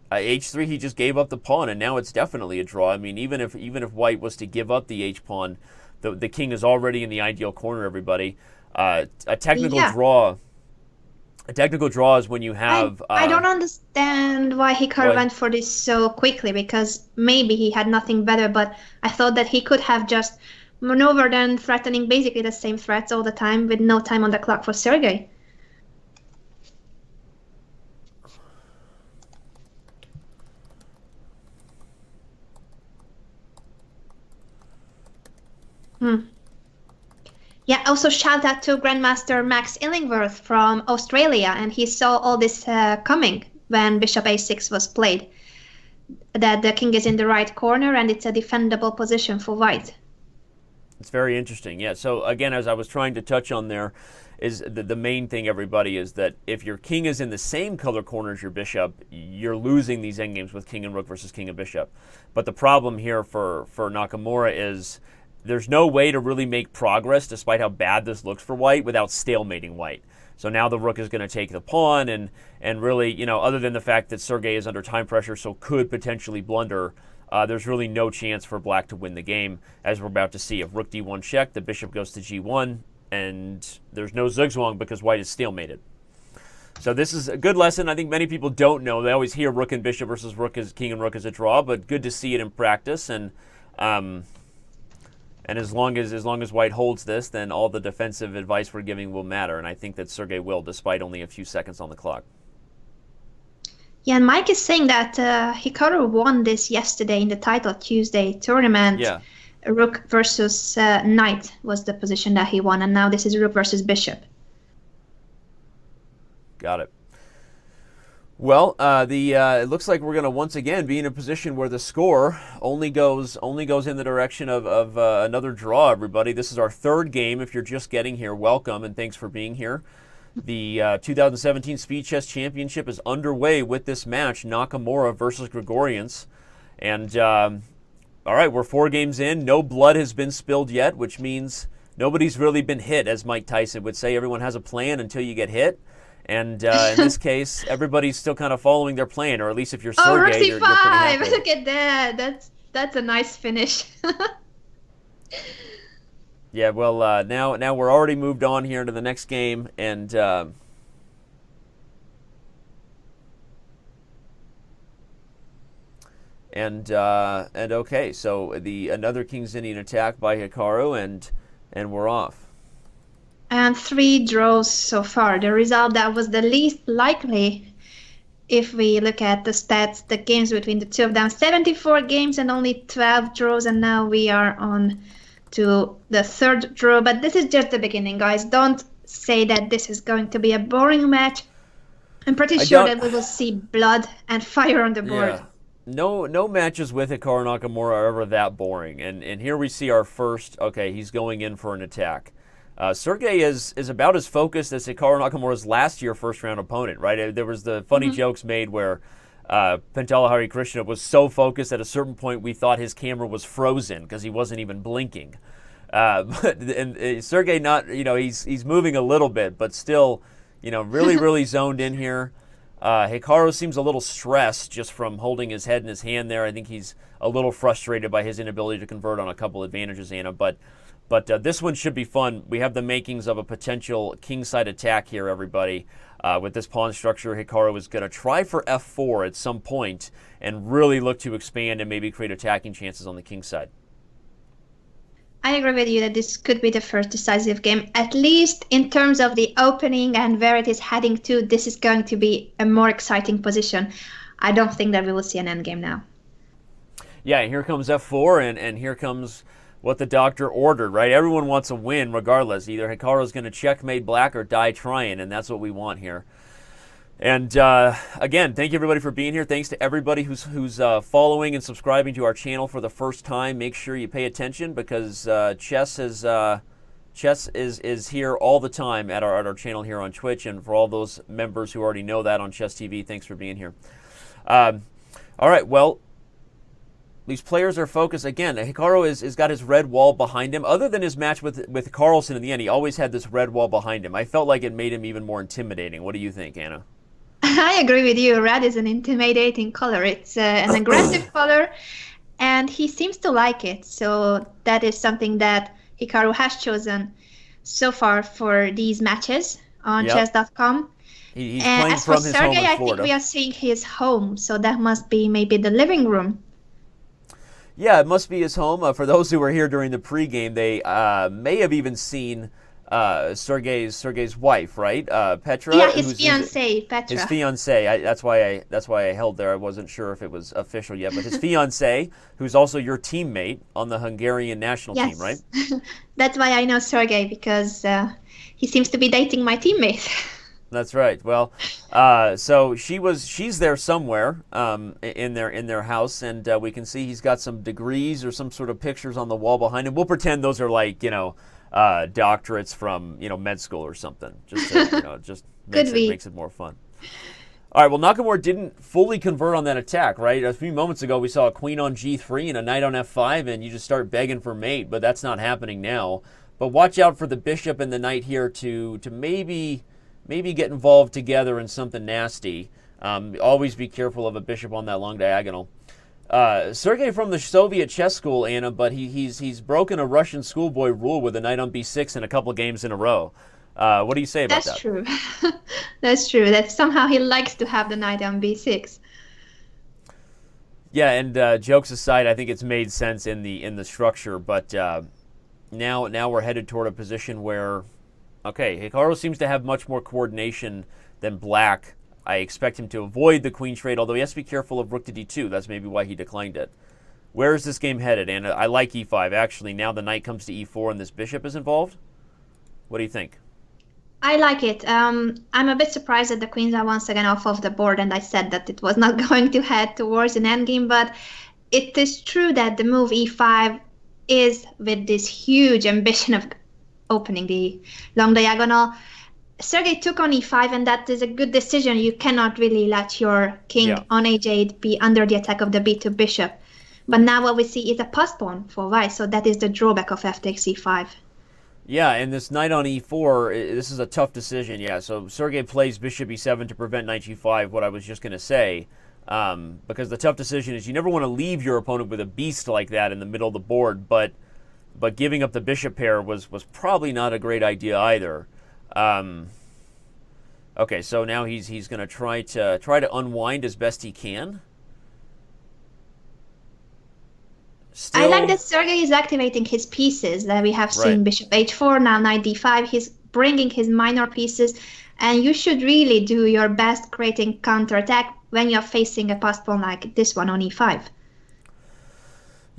H3, he just gave up the pawn, and now it's definitely a draw. I mean, even if white was to give up the h pawn, the king is already in the ideal corner. Everybody, a technical draw. A technical draw is when you have. I don't understand why Hikaru went for this so quickly, because maybe he had nothing better, but I thought that he could have just maneuvered and threatening basically the same threats all the time with no time on the clock for Sergey. Yeah, also shout out to Grandmaster Max Illingworth from Australia, and he saw all this coming when Bishop a6 was played. That the king is in the right corner and it's a defendable position for white. It's very interesting, yeah. So again, as I was trying to touch on there, is the main thing, everybody, is that if your king is in the same color corner as your bishop, you're losing these endgames with king and rook versus king and bishop. But the problem here for Nakamura is there's no way to really make progress, despite how bad this looks for white, without stalemating white. So now the rook is going to take the pawn, and really, you know, other than the fact that Sergey is under time pressure, so could potentially blunder, there's really no chance for black to win the game, as we're about to see. If rook d1 check, the bishop goes to g1, and there's no zugzwang because white is stalemated. So this is a good lesson. I think many people don't know. They always hear rook and bishop versus rook as king and rook as a draw, but good to see it in practice. And as long as white holds this, then all the defensive advice we're giving will matter. And I think that Sergey will, despite only a few seconds on the clock. Yeah, and Mike is saying that Hikaru won this yesterday in the Title Tuesday tournament. Yeah. Rook versus knight was the position that he won, and now this is rook versus bishop. Got it. Well, it looks like we're going to once again be in a position where the score only goes in the direction of another draw. Everybody, this is our third game. If you're just getting here, welcome and thanks for being here. The 2017 Speed Chess Championship is underway with this match, Nakamura versus Grigoriants, and all right, we're 4 games in. No blood has been spilled yet, which means nobody's really been hit, as Mike Tyson would say. Everyone has a plan until you get hit. And in this case, everybody's still kind of following their plan, or at least if you're Sergey, you're pretty happy. Look at that. That's a nice finish. Yeah, well, now we're already moved on here to the next game, and okay, so another King's Indian attack by Hikaru, and we're off. And 3 draws so far. The result that was the least likely, if we look at the stats, the games between the two of them, 74 games and only 12 draws, and now we are on to the third draw, but this is just the beginning, guys. Don't say that this is going to be a boring match. I'm pretty sure that we will see blood and fire on the board. Yeah. No matches with Hikaru Nakamura are ever that boring. And here we see our first, okay, he's going in for an attack. Sergey is about as focused as Hikaru Nakamura's last year first-round opponent, right? There was the funny jokes made where Pentala Hari Krishna was so focused at a certain point we thought his camera was frozen because he wasn't even blinking. And Sergey not, he's moving a little bit, but still, really zoned in here. Hikaru seems a little stressed just from holding his head in his hand there. I think he's a little frustrated by his inability to convert on a couple advantages, Anna. But this one should be fun. We have the makings of a potential kingside attack here, everybody. With this pawn structure, Hikaru is going to try for f4 at some point and really look to expand and maybe create attacking chances on the kingside. I agree with you that this could be the first decisive game. At least in terms of the opening and where it is heading to, this is going to be a more exciting position. I don't think that we will see an endgame now. Yeah, and here comes f4, and here comes what the doctor ordered, right? Everyone wants a win regardless. Either Hikaru's going to checkmate black or die trying, and that's what we want here. And again, thank you everybody for being here. Thanks to everybody who's following and subscribing to our channel for the first time. Make sure you pay attention because Chess is here all the time at our channel here on Twitch. And for all those members who already know that on Chess TV, thanks for being here. All right, well, these players are focused. Again, Hikaru is got his red wall behind him. Other than his match with Carlsen in the end, he always had this red wall behind him. I felt like it made him even more intimidating. What do you think, Anna? I agree with you. Red is an intimidating color. It's an aggressive color, and he seems to like it. So that is something that Hikaru has chosen so far for these matches on Chess.com. He's and playing as for from his home Sergey, in I think Florida. we are seeing his home, so that must be maybe the living room. Yeah, it must be his home. For those who were here during the pregame, they may have even seen Sergey's wife, right? Petra. Yeah, his fiancée, Petra. His fiancée. That's why I held there. I wasn't sure if it was official yet, but his fiancée, who's also your teammate on the Hungarian national team, right? That's why I know Sergey, because he seems to be dating my teammate. That's right. Well, so she's there somewhere in their house, and we can see he's got some degrees or some sort of pictures on the wall behind him. We'll pretend those are like doctorates from med school or something, just to, just makes it more fun. All right. Well, Nakamura didn't fully convert on that attack, right? A few moments ago, we saw a queen on g3 and a knight on f5, and you just start begging for mate, but that's not happening now. But watch out for the bishop and the knight here to maybe get involved together in something nasty. Always be careful of a bishop on that long diagonal. Sergey from the Soviet chess school, Anna, but he's broken a Russian schoolboy rule with a knight on b6 in a couple games in a row. What do you say about that? That's true. That's true. That somehow he likes to have the knight on b6. Yeah, and jokes aside, I think it's made sense in the structure, but now we're headed toward a position where, okay, Hikaru seems to have much more coordination than black. I expect him to avoid the queen trade, although he has to be careful of rook to d2. That's maybe why he declined it. Where is this game headed, Anna? I like e5. Actually, now the knight comes to e4 and this bishop is involved. What do you think? I like it. I'm a bit surprised that the queens are once again off of the board, and I said that it was not going to head towards an endgame, but it is true that the move e5 is with this huge ambition of opening the long diagonal. Sergey took on e5, and that is a good decision. You cannot really let your king on h8 be under the attack of the b2 bishop. But now what we see is a pass pawn for white, so that is the drawback of f takes e5. Yeah, and this knight on e4, this is a tough decision. Yeah, so Sergey plays bishop e7 to prevent knight g5, what I was just going to say. Because the tough decision is you never want to leave your opponent with a beast like that in the middle of the board, but giving up the bishop pair was probably not a great idea either. Okay, so now he's going to try to unwind as best he can. Still, I like that Sergey is activating his pieces that we have seen bishop h4, now knight d5. He's bringing his minor pieces, and you should really do your best creating counterattack when you're facing a pass pawn like this one on e5.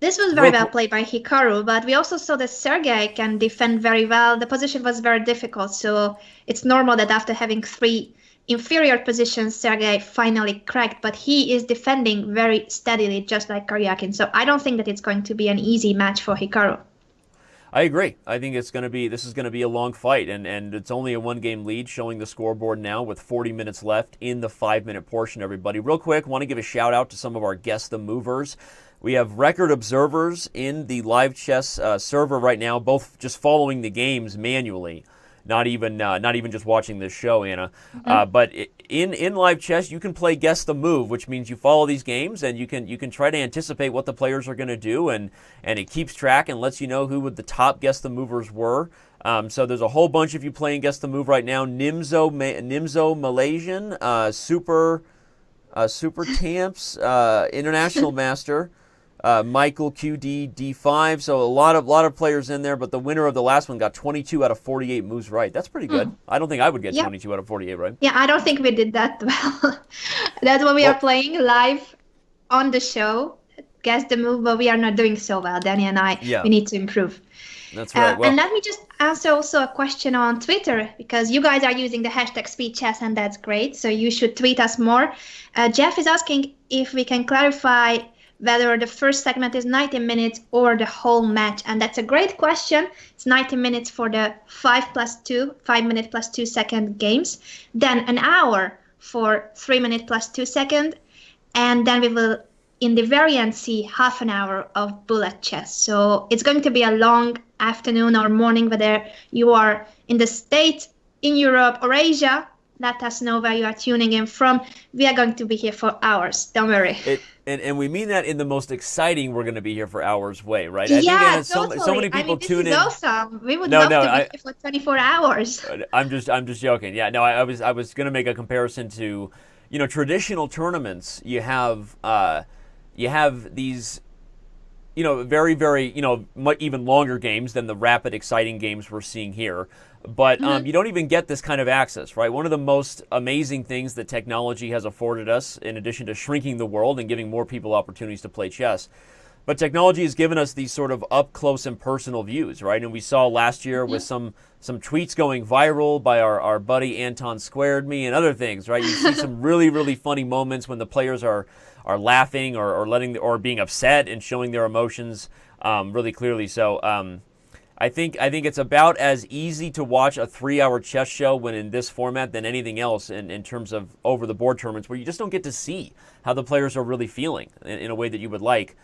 This was very well played by Hikaru, but we also saw that Sergey can defend very well. The position was very difficult, so it's normal that after having 3 inferior positions, Sergey finally cracked, but he is defending very steadily, just like Karyakin. So I don't think that it's going to be an easy match for Hikaru. I agree. I think this is going to be a long fight, and it's only a 1-game lead, showing the scoreboard now with 40 minutes left in the 5-minute portion, everybody. Real quick, want to give a shout out to some of our Guess the Movers. We have record observers in the live chess server right now, both just following the games manually, not even just watching this show, Anna. But in live chess, you can play Guess the Move, which means you follow these games and you can try to anticipate what the players are going to do, and it keeps track and lets you know who the top Guess the Movers were. So there's a whole bunch of you playing Guess the Move right now. Nimzo Malaysian, Super Tamps, International Master. Michael QD D5, so a lot of players in there, but the winner of the last one got 22 out of 48 moves right. That's pretty good. I don't think I would get 22 out of 48 right. Yeah, I don't think we did that well. That's what we are playing live on the show. Guess the Move, but we are not doing so well. Danny and I, we need to improve. That's right. And let me just answer also a question on Twitter, because you guys are using the hashtag #SpeedChess, and that's great. So you should tweet us more. Jeff is asking if we can clarify whether the first segment is 90 minutes or the whole match. And that's a great question. It's 90 minutes for the 5 minute plus 2 second games, then an hour for 3 minute plus 2 second, and then we will, in the very end, see half an hour of bullet chess. So it's going to be a long afternoon or morning, whether you are in the States, in Europe, or Asia. Let us know where you are tuning in from. We are going to be here for hours. Don't worry. And we mean that in the most exciting "we're going to be here for hours" way, right? Yeah, totally. So many people tune in. This is awesome. We would love to be here for 24 hours. I'm just joking. Yeah, no, I was going to make a comparison to, traditional tournaments. You have these, very, very, even longer games than the rapid, exciting games we're seeing here. But you don't even get this kind of access, right? One of the most amazing things that technology has afforded us, in addition to shrinking the world and giving more people opportunities to play chess, but technology has given us these sort of up close and personal views, right? And we saw last year with some tweets going viral by our buddy Anton Squared Me and other things, right? You see some really, really funny moments when the players are laughing or being upset and showing their emotions really clearly. So I think it's about as easy to watch a 3-hour chess show when in this format than anything else in terms of over-the-board tournaments, where you just don't get to see how the players are really feeling in a way that you would like.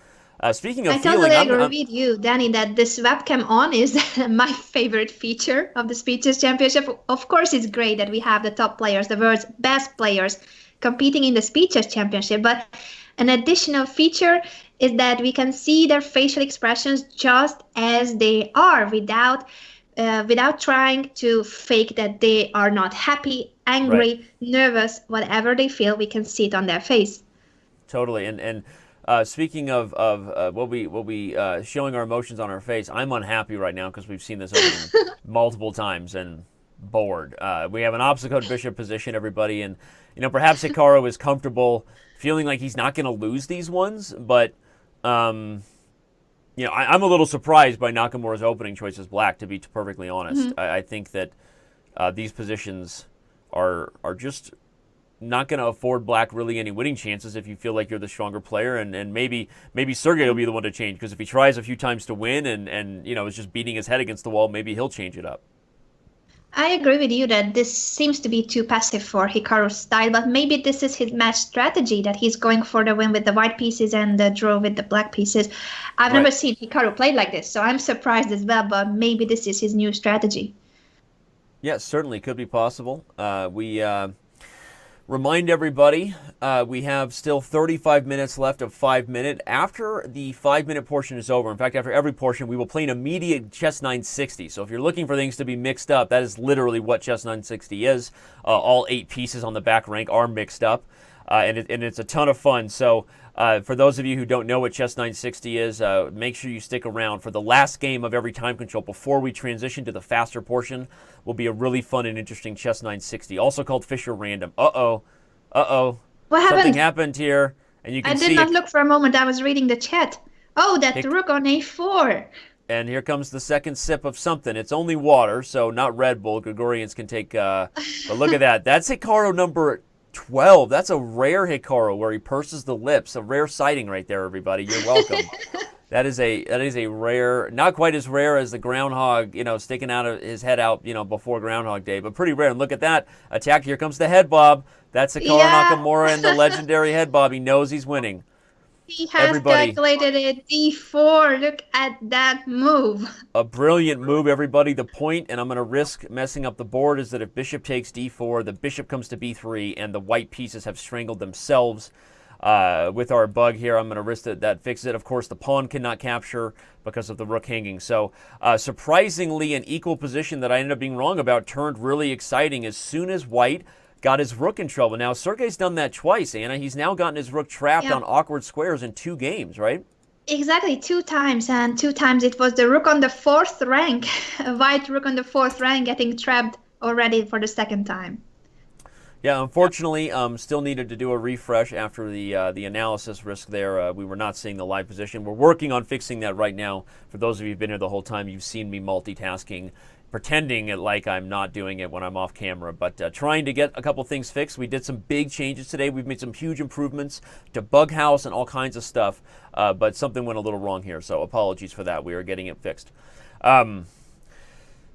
Speaking of feeling, I totally agree with you, Danny, that this webcam on is my favorite feature of the Speed Chess Championship. Of course, it's great that we have the top players, the world's best players, competing in the Speed Chess Championship, but an additional feature is that we can see their facial expressions just as they are, without trying to fake that they are not happy, angry, nervous, whatever they feel. We can see it on their face. Totally, and speaking of what we showing our emotions on our face, I'm unhappy right now because we've seen this opening multiple times and bored. We have an obstacle bishop position, everybody, and perhaps Hikaru is comfortable feeling like he's not going to lose these ones, but I'm a little surprised by Nakamura's opening choice as black, to be perfectly honest. I think that these positions are just not going to afford black really any winning chances if you feel like you're the stronger player, and maybe Sergey will be the one to change, because if he tries a few times to win and is just beating his head against the wall, maybe he'll change it up. I agree with you that this seems to be too passive for Hikaru's style, but maybe this is his match strategy, that he's going for the win with the white pieces and the draw with the black pieces. I've never seen Hikaru play like this, so I'm surprised as well, but maybe this is his new strategy. Yes, certainly could be possible. We remind everybody we have still 35 minutes left of 5 minute. After the 5 minute portion is over, in fact, after every portion, we will play an immediate Chess 960. So if you're looking for things to be mixed up, that is literally what Chess 960 is. All 8 pieces on the back rank are mixed up, and it's a ton of fun. So for those of you who don't know what Chess 960 is, make sure you stick around for the last game of every time control before we transition to the faster portion. Will be a really fun and interesting Chess 960, also called Fisher Random. What happened? Something happened here, and you can see. I did not look for a moment. I was reading the chat. Oh, that rook on a4. And here comes the second sip of something. It's only water, so not Red Bull. Grigorians can take. But look at that. That's Hikaru number 12. That's a rare Hikaru where he purses the lips. A rare sighting right there, everybody. You're welcome. That is a rare, not quite as rare as the groundhog, sticking out of his head out, before Groundhog Day, but pretty rare. And look at that attack. Here comes the head bob. That's Hikaru Nakamura and the legendary head bob. He knows he's winning. He has calculated it d4. Look at that move. A brilliant move, everybody. The point, and I'm going to risk messing up the board, is that if bishop takes d4, the bishop comes to b3, and the white pieces have strangled themselves. With our bug here, I'm going to risk that fixes it. Of course, the pawn cannot capture because of the rook hanging. So surprisingly, an equal position that I ended up being wrong about turned really exciting as soon as white got his rook in trouble. Now, Sergey's done that twice, Anna. He's now gotten his rook trapped on awkward squares in 2 games, right? Exactly, 2 times, and 2 times it was the rook on the 4th rank, a white rook on the 4th rank getting trapped already for the 2nd time. Yeah, unfortunately, still needed to do a refresh after the analysis risk there. We were not seeing the live position. We're working on fixing that right now. For those of you who've been here the whole time, you've seen me multitasking, pretending like I'm not doing it when I'm off camera, but trying to get a couple things fixed. We did some big changes today. We've made some huge improvements to Bug House and all kinds of stuff, but something went a little wrong here, so apologies for that. We are getting it fixed.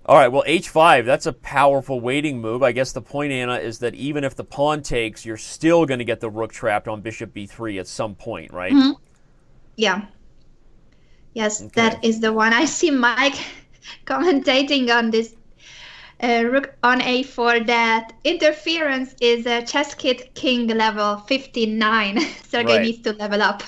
All right, well, h5, that's a powerful waiting move. I guess the point, Anna, is that even if the pawn takes, you're still going to get the rook trapped on bishop b3 at some point, right? Mm-hmm. Yeah. Yes, okay. That is the one. I see Mike commentating on this rook on a4 that interference is a chess kit king level 59. Sergey needs to level up.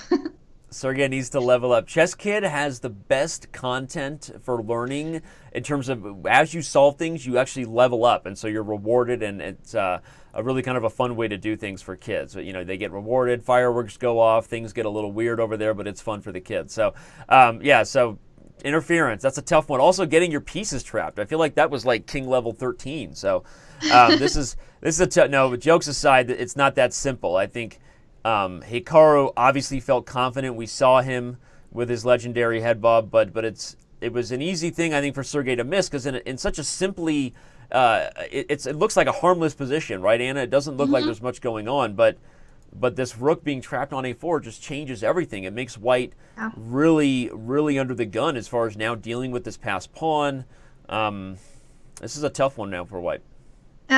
Sergey needs to level up. Chess Kid has the best content for learning in terms of as you solve things, you actually level up, and so you're rewarded, and it's a really kind of a fun way to do things for kids. They get rewarded, fireworks go off, things get a little weird over there, but it's fun for the kids. So, so interference, that's a tough one. Also, getting your pieces trapped. I feel like that was like king level 13. So, this is no. Jokes aside, it's not that simple. I think. Hikaru obviously felt confident. We saw him with his legendary head bob, but it was an easy thing, I think, for Sergey to miss, because in such a simply, it looks like a harmless position, right, Anna? It doesn't look like there's much going on, but this rook being trapped on a4 just changes everything. It makes white really, really under the gun as far as now dealing with this passed pawn. This is a tough one now for white.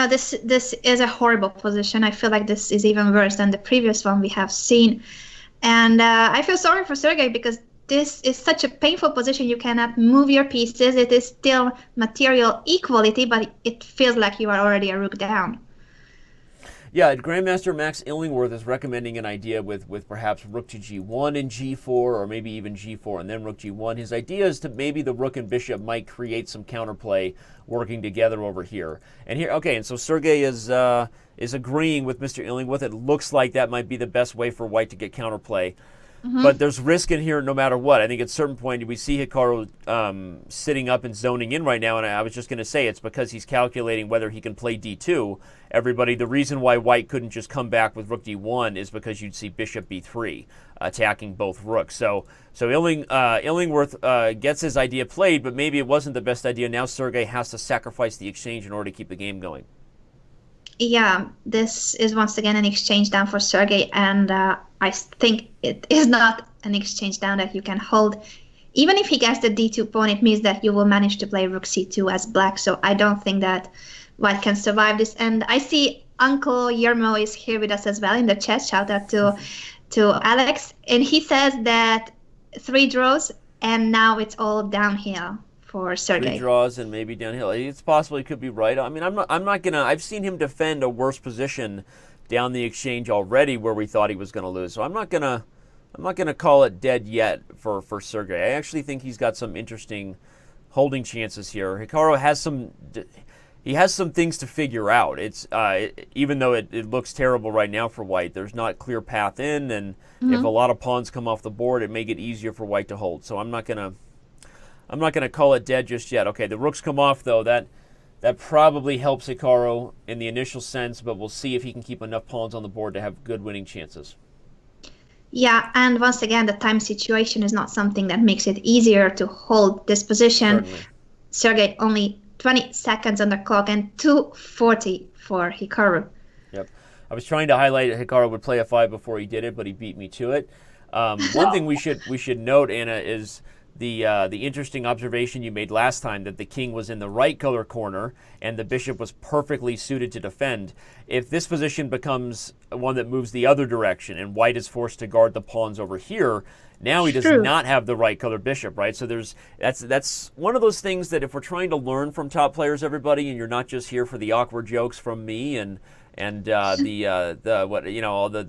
This is a horrible position. I feel like this is even worse than the previous one we have seen. And I feel sorry for Sergey, because this is such a painful position. You cannot move your pieces. It is still material equality, but it feels like you are already a rook down. Yeah, Grandmaster Max Illingworth is recommending an idea with perhaps rook to g1 and g4, or maybe even g4 and then rook g1. His idea is to maybe the rook and bishop might create some counterplay working together over here. And here, okay, and so Sergey is agreeing with Mr. Illingworth. It looks like that might be the best way for white to get counterplay. But there's risk in here no matter what. I think at a certain point we see Hikaru sitting up and zoning in right now, and I was just going to say it's because he's calculating whether he can play d2. Everybody, the reason why white couldn't just come back with rook d1 is because you'd see bishop b3 attacking both rooks. So Illingworth gets his idea played, but maybe it wasn't the best idea. Now Sergey has to sacrifice the exchange in order to keep the game going. Yeah, this is once again an exchange down for Sergey, and I think it is not an exchange down that you can hold. Even if he gets the d2 pawn, it means that you will manage to play rook c2 as black, so I don't think that white can survive this. And I see Uncle Yermo is here with us as well in the chat. Shout out to Alex, and he says that 3 draws, and now it's all downhill for Sergey. 3 draws and maybe downhill. It's possible he could be right. I mean, I'm not gonna. I've seen him defend a worse position down the exchange already where we thought he was gonna lose. So I'm not gonna call it dead yet for Sergey. I actually think he's got some interesting holding chances here. Hikaru has some things to figure out. It's even though it looks terrible right now for white, there's not a clear path in, and if a lot of pawns come off the board, it may get easier for white to hold. So I'm not gonna call it dead just yet. Okay, the rooks come off though. That probably helps Hikaru in the initial sense, but we'll see if he can keep enough pawns on the board to have good winning chances. Yeah, and once again, the time situation is not something that makes it easier to hold this position. Certainly. Sergey only 20 seconds on the clock and 2:40 for Hikaru. Yep. I was trying to highlight Hikaru would play a 5 before he did it, but he beat me to it. One thing we should note, Anna, is the interesting observation you made last time that the king was in the right color corner and the bishop was perfectly suited to defend. If this position becomes one that moves the other direction and white is forced to guard the pawns over here, now he does not have the right color bishop, right? So that's one of those things that if we're trying to learn from top players, everybody, and you're not just here for the awkward jokes from me and the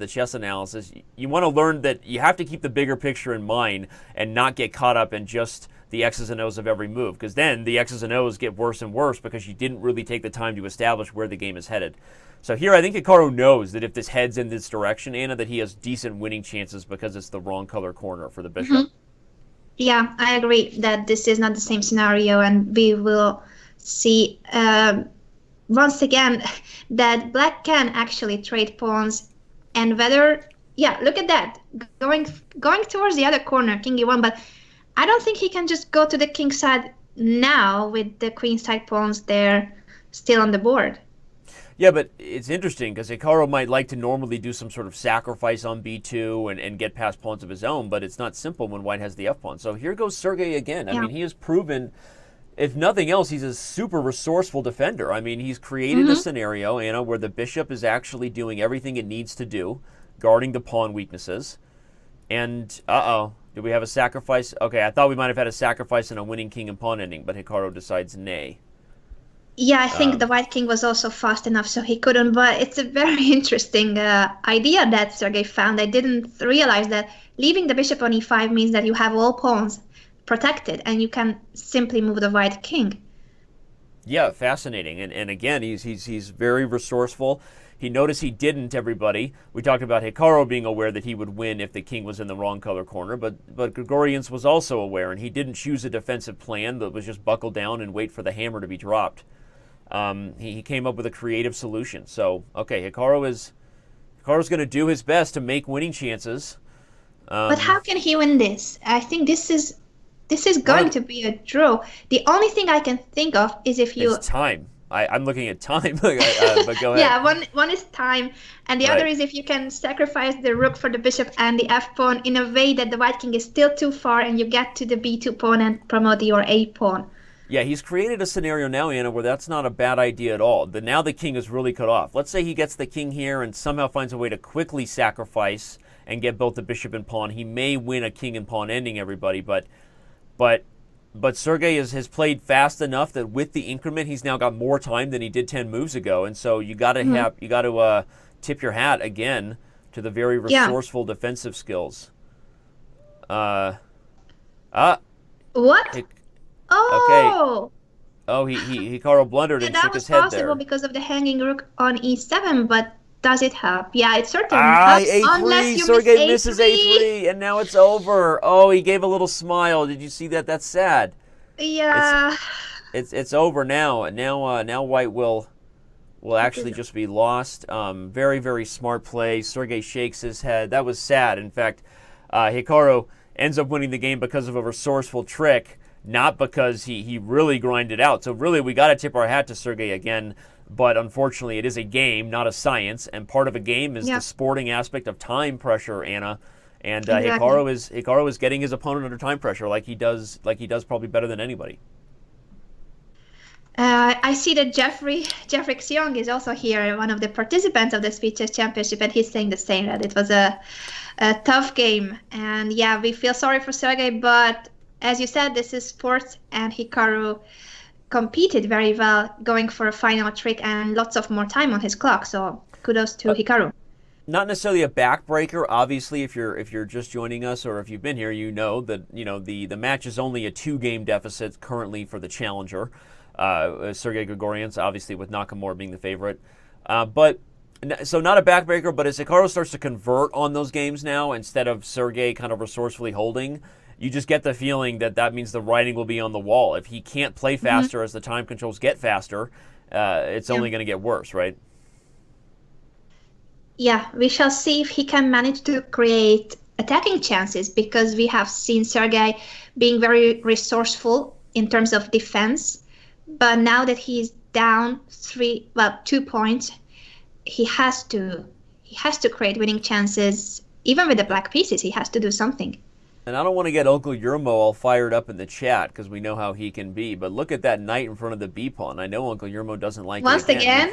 chess analysis, you want to learn that you have to keep the bigger picture in mind and not get caught up in just the X's and O's of every move, because then the X's and O's get worse and worse because you didn't really take the time to establish where the game is headed. So here I think Hikaru knows that if this heads in this direction, Anna, that he has decent winning chances because it's the wrong color corner for the bishop. Mm-hmm. Yeah, I agree that this is not the same scenario, and we will see once again that black can actually trade pawns, and whether, yeah, look at that, going towards the other corner, king e1, but I don't think he can just go to the king side now with the queen side pawns there still on the board. Yeah, but it's interesting because Hikaru might like to normally do some sort of sacrifice on b2 and get past pawns of his own, but it's not simple when white has the f-pawn. So here goes Sergey again. I mean, he has proven, if nothing else, he's a super resourceful defender. I mean, he's created a scenario, Anna, where the bishop is actually doing everything it needs to do, guarding the pawn weaknesses. And, did we have a sacrifice? Okay, I thought we might have had a sacrifice and a winning king and pawn ending, but Hikaru decides nay. Yeah, I think the white king was also fast enough, so he couldn't. But it's a very interesting idea that Sergey found. I didn't realize that leaving the bishop on e5 means that you have all pawns protected, and you can simply move the white king. Yeah, fascinating. And again, he's very resourceful. He noticed he didn't, everybody. We talked about Hikaru being aware that he would win if the king was in the wrong color corner, but Grigorians was also aware, and he didn't choose a defensive plan that was just buckle down and wait for the hammer to be dropped. He came up with a creative solution. So, okay, Hikaru's going to do his best to make winning chances. But how can he win this? I think this is going to be a draw. The only thing I can think of is if you... It's time. I'm looking at time, but go ahead. Yeah, one is time, and the other is if you can sacrifice the rook for the bishop and the f-pawn in a way that the white king is still too far and you get to the b2 pawn and promote your a-pawn. Yeah, he's created a scenario now, Anna, where that's not a bad idea at all. Now the king is really cut off. Let's say he gets the king here and somehow finds a way to quickly sacrifice and get both the bishop and pawn. He may win a king and pawn ending, everybody, but Sergey has played fast enough that with the increment, he's now got more time than he did 10 moves ago, and so you got to tip your hat again to the very resourceful defensive skills. What? Okay. Oh, Hikaru blundered and shook his head there. That was possible because of the hanging rook on e7, but does it help? Yeah, it certainly helps. A3. Sergey misses a3, and now it's over. Oh, he gave a little smile. Did you see that? That's sad. Yeah. It's over now. Now white will actually just be lost. Very, very smart play. Sergey shakes his head. That was sad. In fact, Hikaru ends up winning the game because of a resourceful trick, not because he really grinded out. So really, we got to tip our hat to Sergey again. But unfortunately, it is a game, not a science. And part of a game is the sporting aspect of time pressure, Anna. And exactly. Hikaru is getting his opponent under time pressure, like he does probably better than anybody. I see that Jeffrey Xiong is also here, one of the participants of the Speed Chess Championship, and he's saying the same, that it was a tough game. And yeah, we feel sorry for Sergey, but as you said, this is sports, and Hikaru competed very well, going for a final trick and lots of more time on his clock. So kudos to Hikaru. Not necessarily a backbreaker. Obviously, if you're just joining us, or if you've been here, you know that the match is only a 2-game deficit currently for the challenger. Sergey Grigorians, obviously, with Nakamura being the favorite. So not a backbreaker, but as Hikaru starts to convert on those games now, instead of Sergey kind of resourcefully holding, you just get the feeling that means the writing will be on the wall. If he can't play faster as the time controls get faster, it's only going to get worse, right? Yeah, we shall see if he can manage to create attacking chances, because we have seen Sergey being very resourceful in terms of defense. But now that he's down 2 points, he has to create winning chances. Even with the black pieces, he has to do something. And I don't want to get Uncle Yermo all fired up in the chat because we know how he can be. But look at that knight in front of the B pawn. I know Uncle Yermo doesn't like Once it again.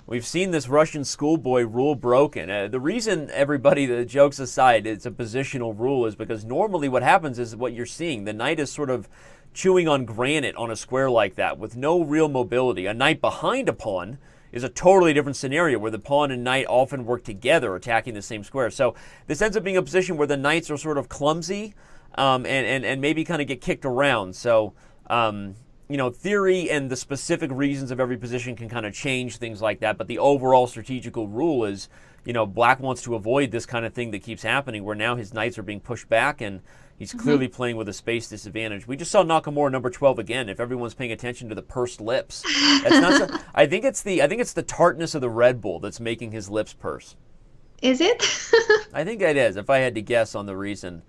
We've seen this Russian schoolboy rule broken. The reason, everybody, the jokes aside, it's a positional rule is because normally what happens is what you're seeing. The knight is sort of chewing on granite on a square like that with no real mobility. A knight behind a pawn is a totally different scenario where the pawn and knight often work together attacking the same square. So this ends up being a position where the knights are sort of clumsy and maybe kind of get kicked around. So, theory and the specific reasons of every position can kind of change things like that. But the overall strategical rule is, Black wants to avoid this kind of thing that keeps happening where now his knights are being pushed back and he's clearly playing with a space disadvantage. We just saw Nakamura number 12 again. If everyone's paying attention to the pursed lips, that's not. I think it's the tartness of the Red Bull that's making his lips purse. Is it? I think it is. If I had to guess on the reason.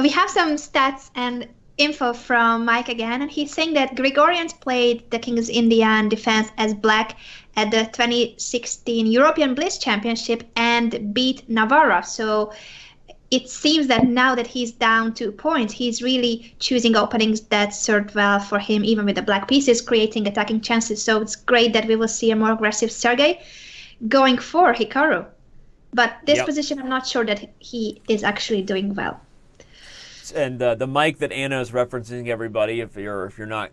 We have some stats and info from Mike again, and he's saying that Grigorians played the King's Indian defense as Black at the 2016 European Blitz Championship and beat Navarra. So it seems that now that he's down 2 points, he's really choosing openings that served well for him, even with the black pieces, creating attacking chances. So it's great that we will see a more aggressive Sergey going for Hikaru. But this position, I'm not sure that he is actually doing well. And the Mike that Anna is referencing, everybody, if you're not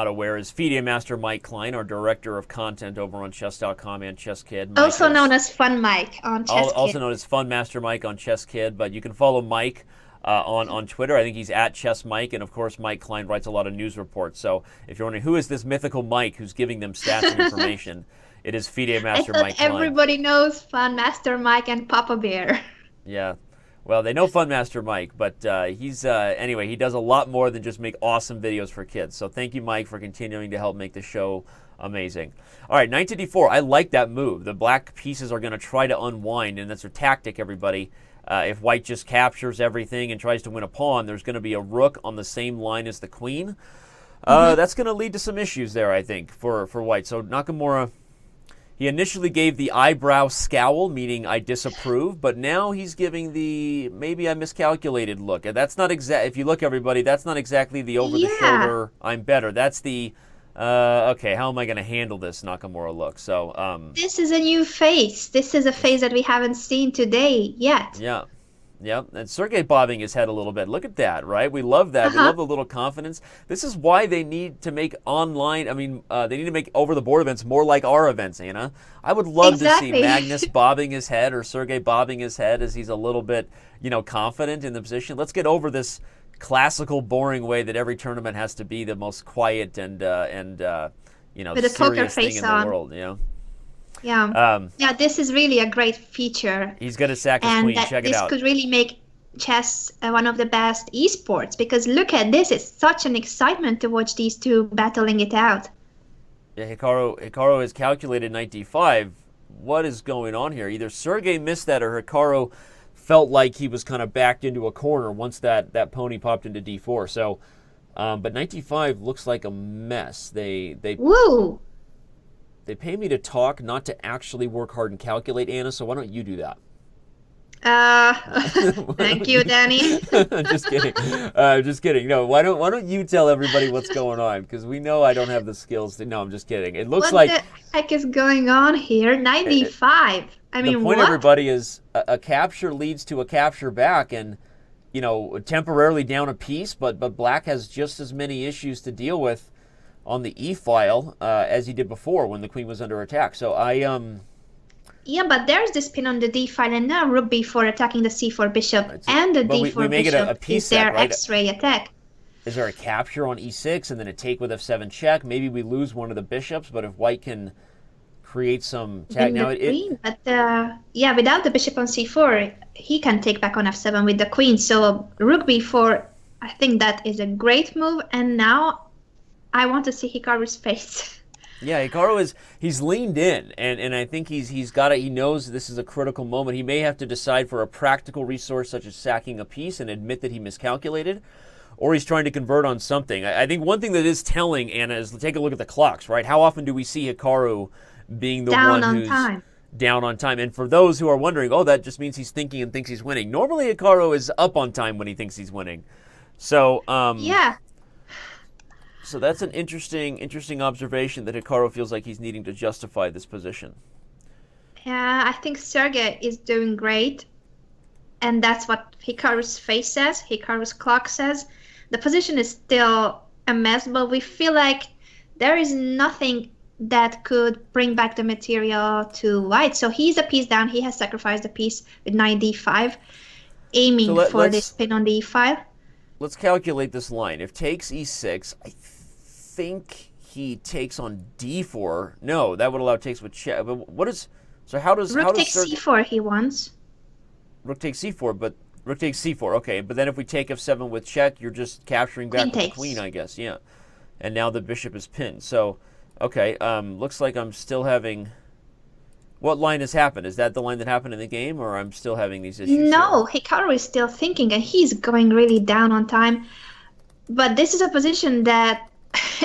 aware, is FIDE Master Mike Klein, our director of content over on Chess.com and Chess Kid. Also known as Fun Mike on Chess Kid. Also known as Fun Master Mike on Chess Kid. But you can follow Mike on Twitter. I think he's at Chess Mike. And, of course, Mike Klein writes a lot of news reports. So if you're wondering who is this mythical Mike who's giving them stats and information, it is FIDE Master Mike Klein. Everybody knows Fun Master Mike and Papa Bear. Yeah. Well, they know Fun Master Mike, but he's anyway, he does a lot more than just make awesome videos for kids. So thank you, Mike, for continuing to help make the show amazing. All right, knight to d4. I like that move. The black pieces are going to try to unwind, and that's their tactic, everybody. If white just captures everything and tries to win a pawn, there's going to be a rook on the same line as the queen. That's going to lead to some issues there, I think, for white. So Nakamura, he initially gave the eyebrow scowl, meaning I disapprove, but now he's giving the maybe I miscalculated look. And that's not if you look, everybody, that's not exactly the over-the-shoulder I'm better. That's the, okay, how am I going to handle this Nakamura look? So this is a new phase. This is a phase that we haven't seen today yet. Yeah. Yep, and Sergey bobbing his head a little bit. Look at that, right? We love that. We love the little confidence. This is why they need to make online, they need to make over-the-board events more like our events, Anna. I would love to see Magnus bobbing his head or Sergey bobbing his head as he's a little bit, confident in the position. Let's get over this classical, boring way that every tournament has to be the most quiet and serious thing in the world, Yeah, this is really a great feature. He's going to sack his queen. Check it out. This could really make chess one of the best esports, because look at this. It's such an excitement to watch these two battling it out. Yeah, Hikaru has calculated knight d5. What is going on here? Either Sergey missed that or Hikaru felt like he was kind of backed into a corner once that pony popped into d4. So, but knight d5 looks like a mess. Woo! They pay me to talk, not to actually work hard and calculate, Anna, so why don't you do that? Thank you, Danny. Just kidding. Just kidding. No, why don't you tell everybody what's going on? Because we know I don't have the skills to... No, I'm just kidding. It looks what the heck is going on here? 95. The point, everybody, is a capture leads to a capture back, and, temporarily down a piece, but black has just as many issues to deal with on the e-file as he did before when the queen was under attack. So Yeah, but there's this pin on the d-file, and now rook b4 attacking the c4 bishop, and the d4 we make bishop it a piece is their set, right? X-ray attack. Is there a capture on e6 and then a take with f7 check? Maybe we lose one of the bishops, but if white can create some tag now, without the bishop on c4, he can take back on f7 with the queen. So rook b4, I think that is a great move, and now I want to see Hikaru's face. Yeah, he's leaned in, and I think he knows this is a critical moment. He may have to decide for a practical resource such as sacking a piece and admit that he miscalculated, or he's trying to convert on something. I think one thing that is telling, Anna, is take a look at the clocks, right? How often do we see Hikaru being the one who's down on time? And for those who are wondering, oh, that just means he's thinking and thinks he's winning. Normally Hikaru is up on time when he thinks he's winning. So, yeah. So that's an interesting observation that Hikaru feels like he's needing to justify this position. Yeah, I think Sergey is doing great. And that's what Hikaru's face says, Hikaru's clock says. The position is still a mess, but we feel like there is nothing that could bring back the material to white. So he's a piece down. He has sacrificed a piece with knight d5, aiming for this pin on the e5. Let's calculate this line. If takes e6, I think he takes on d4. No, that would allow takes with check. But how does Rook takes c4 he wants. Rook takes c4, but rook takes c4. Okay, but then if we take f7 with check, you're just capturing back with the queen, I guess. Yeah. And now the bishop is pinned. So, okay, looks like I'm still having... What line has happened? Is that the line that happened in the game, or I'm still having these issues? No, Hikaru is still thinking, and he's going really down on time. But this is a position that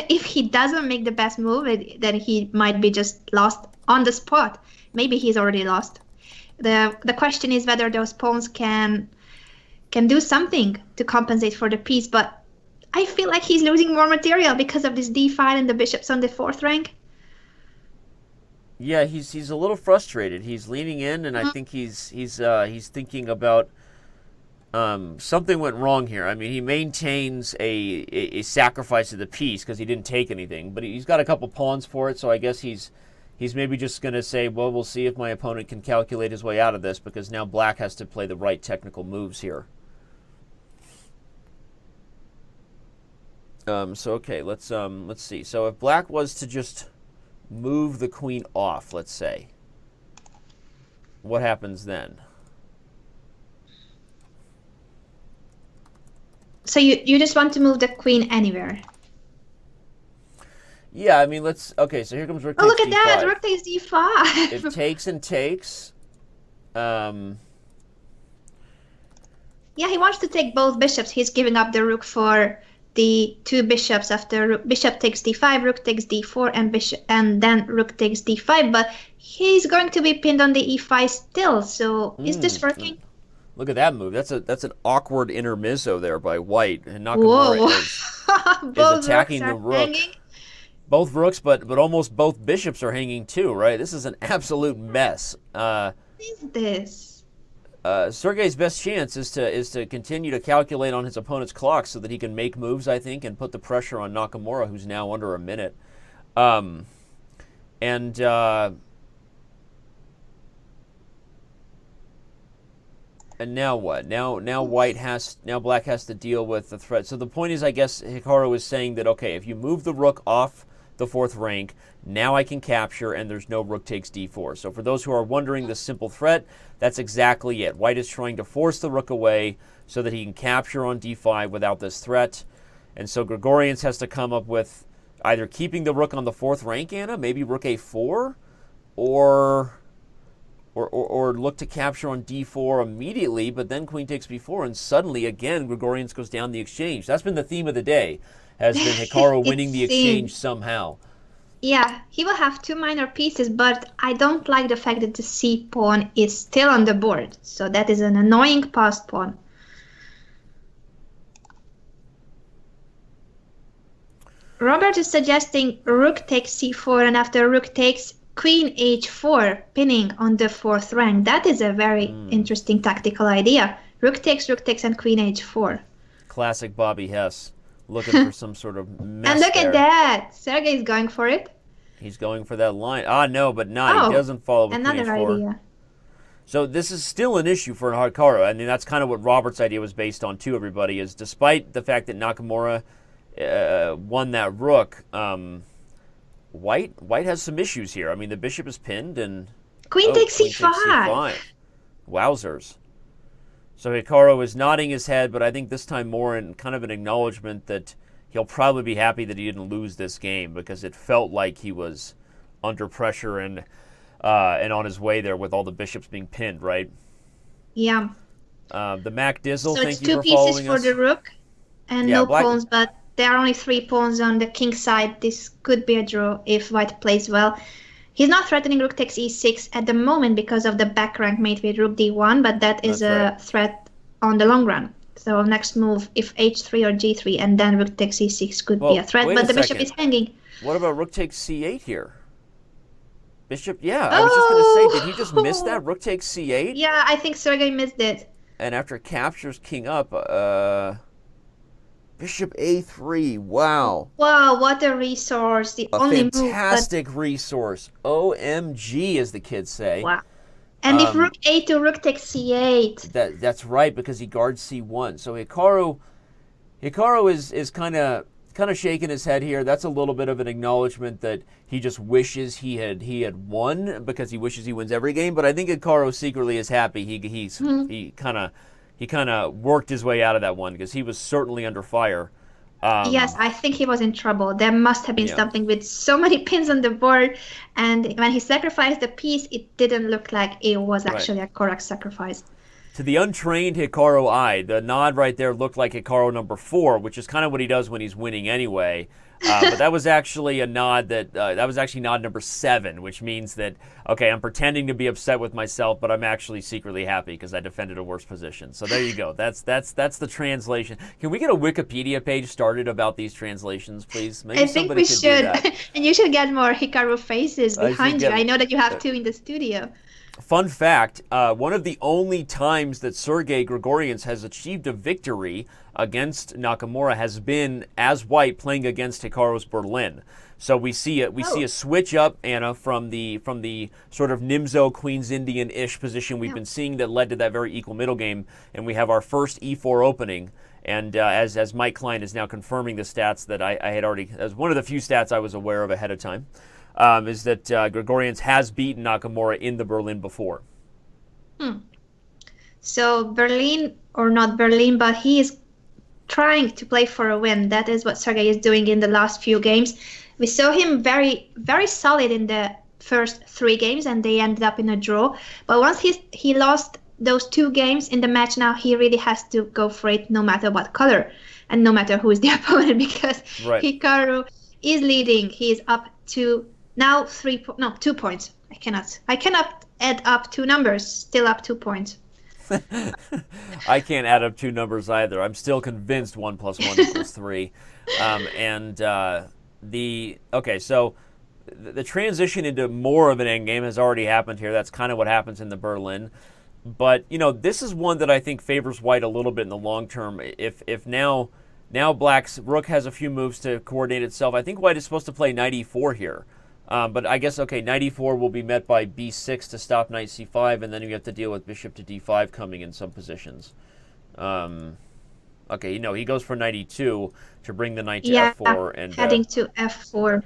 if he doesn't make the best move, then he might be just lost on the spot. Maybe he's already lost. The question is whether those pawns can do something to compensate for the piece. But I feel like he's losing more material because of this d5 and the bishop's on the 4th rank. Yeah, he's a little frustrated. He's leaning in, and I think he's thinking about something went wrong here. I mean, he maintains a sacrifice of the piece because he didn't take anything, but he's got a couple pawns for it. So I guess he's maybe just going to say, well, we'll see if my opponent can calculate his way out of this, because now Black has to play the right technical moves here. So okay, let's see. So if Black was to just move the queen off, let's say, what happens then? So you just want to move the queen anywhere? Yeah, I mean, okay, so here comes rook takes look at d5. that, rook takes d5. It takes and takes. Yeah, he wants to take both bishops. He's giving up the rook for the 2 bishops after bishop takes d5, rook takes d4, and then rook takes d5. But he's going to be pinned on the e5 still. So is this working? Look at that move. That's an awkward intermezzo there by White, and Nakamura is attacking the rook. Hanging. Both rooks, but almost both bishops are hanging too, right? This is an absolute mess. What is this? Sergey's best chance is to continue to calculate on his opponent's clock so that he can make moves, I think, and put the pressure on Nakamura, who's now under a minute. And now what? Now Black has to deal with the threat. So the point is, I guess Hikaru is saying that, okay, if you move the rook off the 4th rank, now I can capture, and there's no rook takes d4. So for those who are wondering the simple threat, that's exactly it. White is trying to force the rook away so that he can capture on d5 without this threat. And so Grigorians has to come up with either keeping the rook on the 4th rank, Anna, maybe rook a4, or look to capture on d4 immediately, but then queen takes b4, and suddenly, again, Grigorians goes down the exchange. That's been the theme of the day, has been Hikaru winning the exchange somehow. Yeah, he will have 2 minor pieces, but I don't like the fact that the c pawn is still on the board. So that is an annoying passed pawn. Robert is suggesting rook takes c4, and after rook takes, queen h4, pinning on the 4th rank. That is a very interesting tactical idea. Rook takes, and queen h4. Classic Bobby Hess, looking for some sort of mess. And look at that. Sergey is going for it. He's going for that line. No, but not. He doesn't follow with another queen h4. Idea. So this is still an issue for Hikaru. I mean, that's kind of what Robert's idea was based on too, everybody, is despite the fact that Nakamura won that rook, White has some issues here. I mean, the bishop is pinned, and queen takes c5. Wowzers. So Hikaru is nodding his head, but I think this time more in kind of an acknowledgement that he'll probably be happy that he didn't lose this game because it felt like he was under pressure and on his way there with all the bishops being pinned, right? Yeah. The Mac Dizzle, So it's thank you two for following pieces for us. the rook and Yeah, no black- pawns, but there are only 3 pawns on the king side. This could be a draw if white plays well. He's not threatening rook takes e6 at the moment because of the back rank mate with rook d1, but that is That's a threat on the long run. So next move, if h3 or g3 and then rook takes e6 could be a threat, but the bishop is hanging. What about rook takes c8 here? Bishop, yeah, I was just going to say, did he just miss that? Rook takes c8? Yeah, I think Sergey missed it. And after captures king up, bishop a3, wow. Wow, what a resource. The only move. Fantastic resource. OMG, as the kids say. Wow. And if rook a2, rook takes c8. That's right, because he guards c1. So Hikaru is kind of shaking his head here. That's a little bit of an acknowledgement that he just wishes he had won because he wishes he wins every game. But I think Hikaru secretly is happy. He kind of worked his way out of that one because he was certainly under fire. Yes, I think he was in trouble. There must have been something with so many pins on the board, and when he sacrificed the piece, it didn't look like it was actually a correct sacrifice. To the untrained Hikaru eye, the nod right there looked like Hikaru number 4, which is kind of what he does when he's winning anyway. But that was actually a nod that was actually nod number 7, which means that, okay, I'm pretending to be upset with myself, but I'm actually secretly happy because I defended a worse position. So there you go. That's the translation. Can we get a Wikipedia page started about these translations, please? Maybe I think we should. And you should get more Hikaru faces behind you. I know that you have 2 in the studio. Fun fact, one of the only times that Sergey Grigorians has achieved a victory against Nakamura has been as white playing against Hikaru's Berlin. So we see a switch up, Anna, from the sort of Nimzo Queen's Indian-ish position we've been seeing that led to that very equal middle game, and we have our first e4 opening. And as Mike Klein is now confirming the stats that I had already, as one of the few stats I was aware of ahead of time. Is that Grigorians has beaten Nakamura in the Berlin before. So Berlin, or not Berlin, but he is trying to play for a win. That is what Sergey is doing in the last few games. We saw him very, very solid in the first 3 games, and they ended up in a draw. But once he lost those 2 games in the match, now he really has to go for it no matter what color and no matter who is the opponent, because Hikaru is leading. He is up to now 2 points. I cannot add up 2 numbers. Still up 2 points. I can't add up 2 numbers either. I'm still convinced 1 + 1 = 3. So the transition into more of an endgame has already happened here. That's kind of what happens in the Berlin. But this is one that I think favors white a little bit in the long term. If now black's rook has a few moves to coordinate itself, I think white is supposed to play knight e4 here. But I guess, knight e4 will be met by b6 to stop knight c5, and then you have to deal with bishop to d5 coming in some positions. He goes for knight e2 to bring the knight to f4. And heading to f4.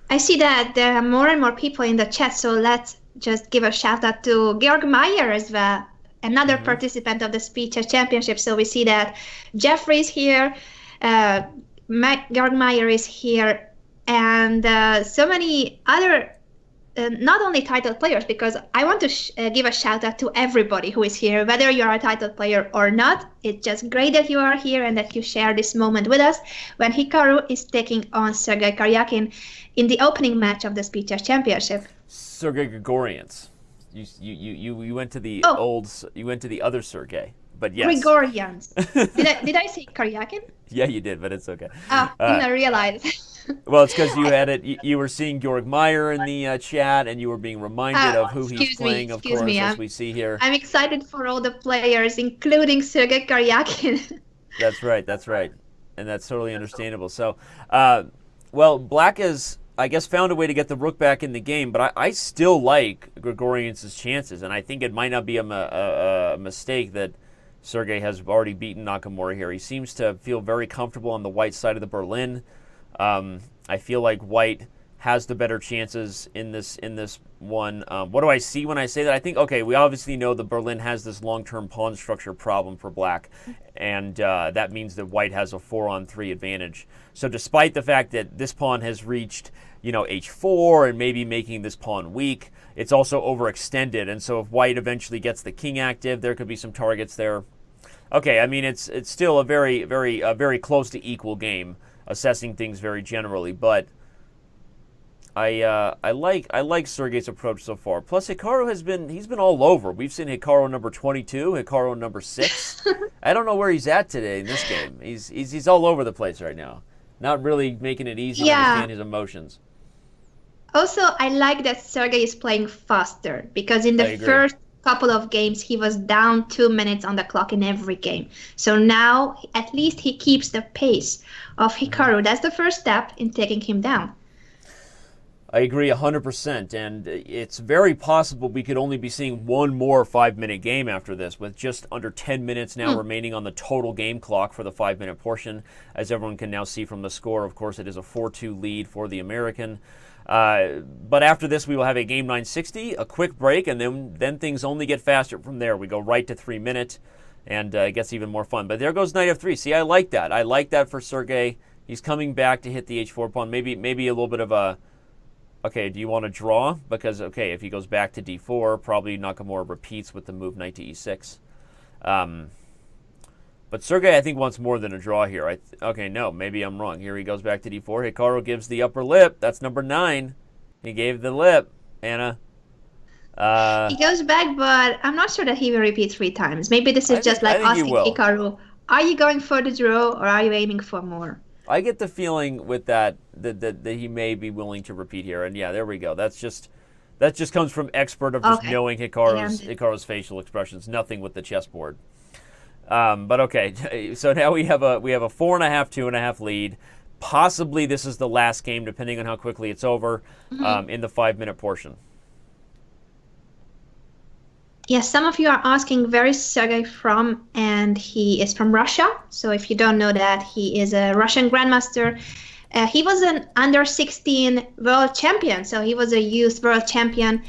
I see that there are more and more people in the chat, so let's just give a shout out to Georg Meyer as well, another participant of the Speed Chess Championship. So we see that Jeffrey is here, Georg Meyer is here, and so many other, not only titled players, because I want to give a shout out to everybody who is here, whether you're a titled player or not. It's just great that you are here and that you share this moment with us when Hikaru is taking on Sergey Karyakin in the opening match of the Speed Chess Championship. Sergey Grigorians. You went to the you went to the other Sergey, but yes. Grigorians. did I say Karyakin? Yeah, you did, but it's okay. Didn't realize. Well, it's because you had it. You were seeing Georg Meyer in the chat, and you were being reminded of who he's playing. Of course, as we see here. I'm excited for all the players, including Sergey Karyakin. That's right, and that's totally understandable. So, black has, I guess, found a way to get the rook back in the game, but I still like Grigorians' chances, and I think it might not be a mistake that Sergey has already beaten Nakamura here. He seems to feel very comfortable on the white side of the Berlin. I feel like white has the better chances in this one. What do I see when I say that? I think, okay, we obviously know that Berlin has this long-term pawn structure problem for black, and that means that white has a 4-on-3 advantage. So despite the fact that this pawn has reached, h4 and maybe making this pawn weak, it's also overextended, and so if white eventually gets the king active, there could be some targets there. Okay, I mean, it's still a very close to equal game, assessing things very generally, but I like Sergey's approach so far. Plus, Hikaru he's been all over. We've seen Hikaru number 22, Hikaru number 6. I don't know where he's at today in this game. He's all over the place right now. Not really making it easy to understand his emotions. Also, I like that Sergey is playing faster, because in the first couple of games he was down 2 minutes on the clock in every game. So now at least he keeps the pace of Hikaru. That's the first step in taking him down. I agree 100%, and it's very possible we could only be seeing one more 5-minute game after this, with just under 10 minutes now remaining on the total game clock for the 5-minute portion. As everyone can now see from the score, of course, it is a 4-2 lead for the American. But after this, we will have a game 960, a quick break, and then things only get faster from there. We go right to 3 minutes, and it gets even more fun. But there goes knight f3. See, I like that. I like that for Sergey. He's coming back to hit the h4 pawn. Maybe a little bit of a... Okay, do you want to draw? Because, okay, if he goes back to d4, probably Nakamura repeats with the move knight to e6. But Sergey, I think, wants more than a draw here. Okay, no, maybe I'm wrong. Here he goes back to d4. Hikaru gives the upper lip. That's number 9. He gave the lip, Anna. He goes back, but I'm not sure that he will repeat 3 times. Maybe this is just like asking Hikaru, are you going for the draw or are you aiming for more? I get the feeling with that he may be willing to repeat here, and yeah, there we go. That just comes from expert of just knowing Hikaru's facial expressions. Nothing with the chessboard. But okay, so now we have a 4.5, 2.5 lead. Possibly this is the last game, depending on how quickly it's over, in the 5-minute portion. Yes, some of you are asking where is Sergey from, and he is from Russia. So if you don't know that, he is a Russian grandmaster. He was an under-16 world champion, so he was a youth world champion.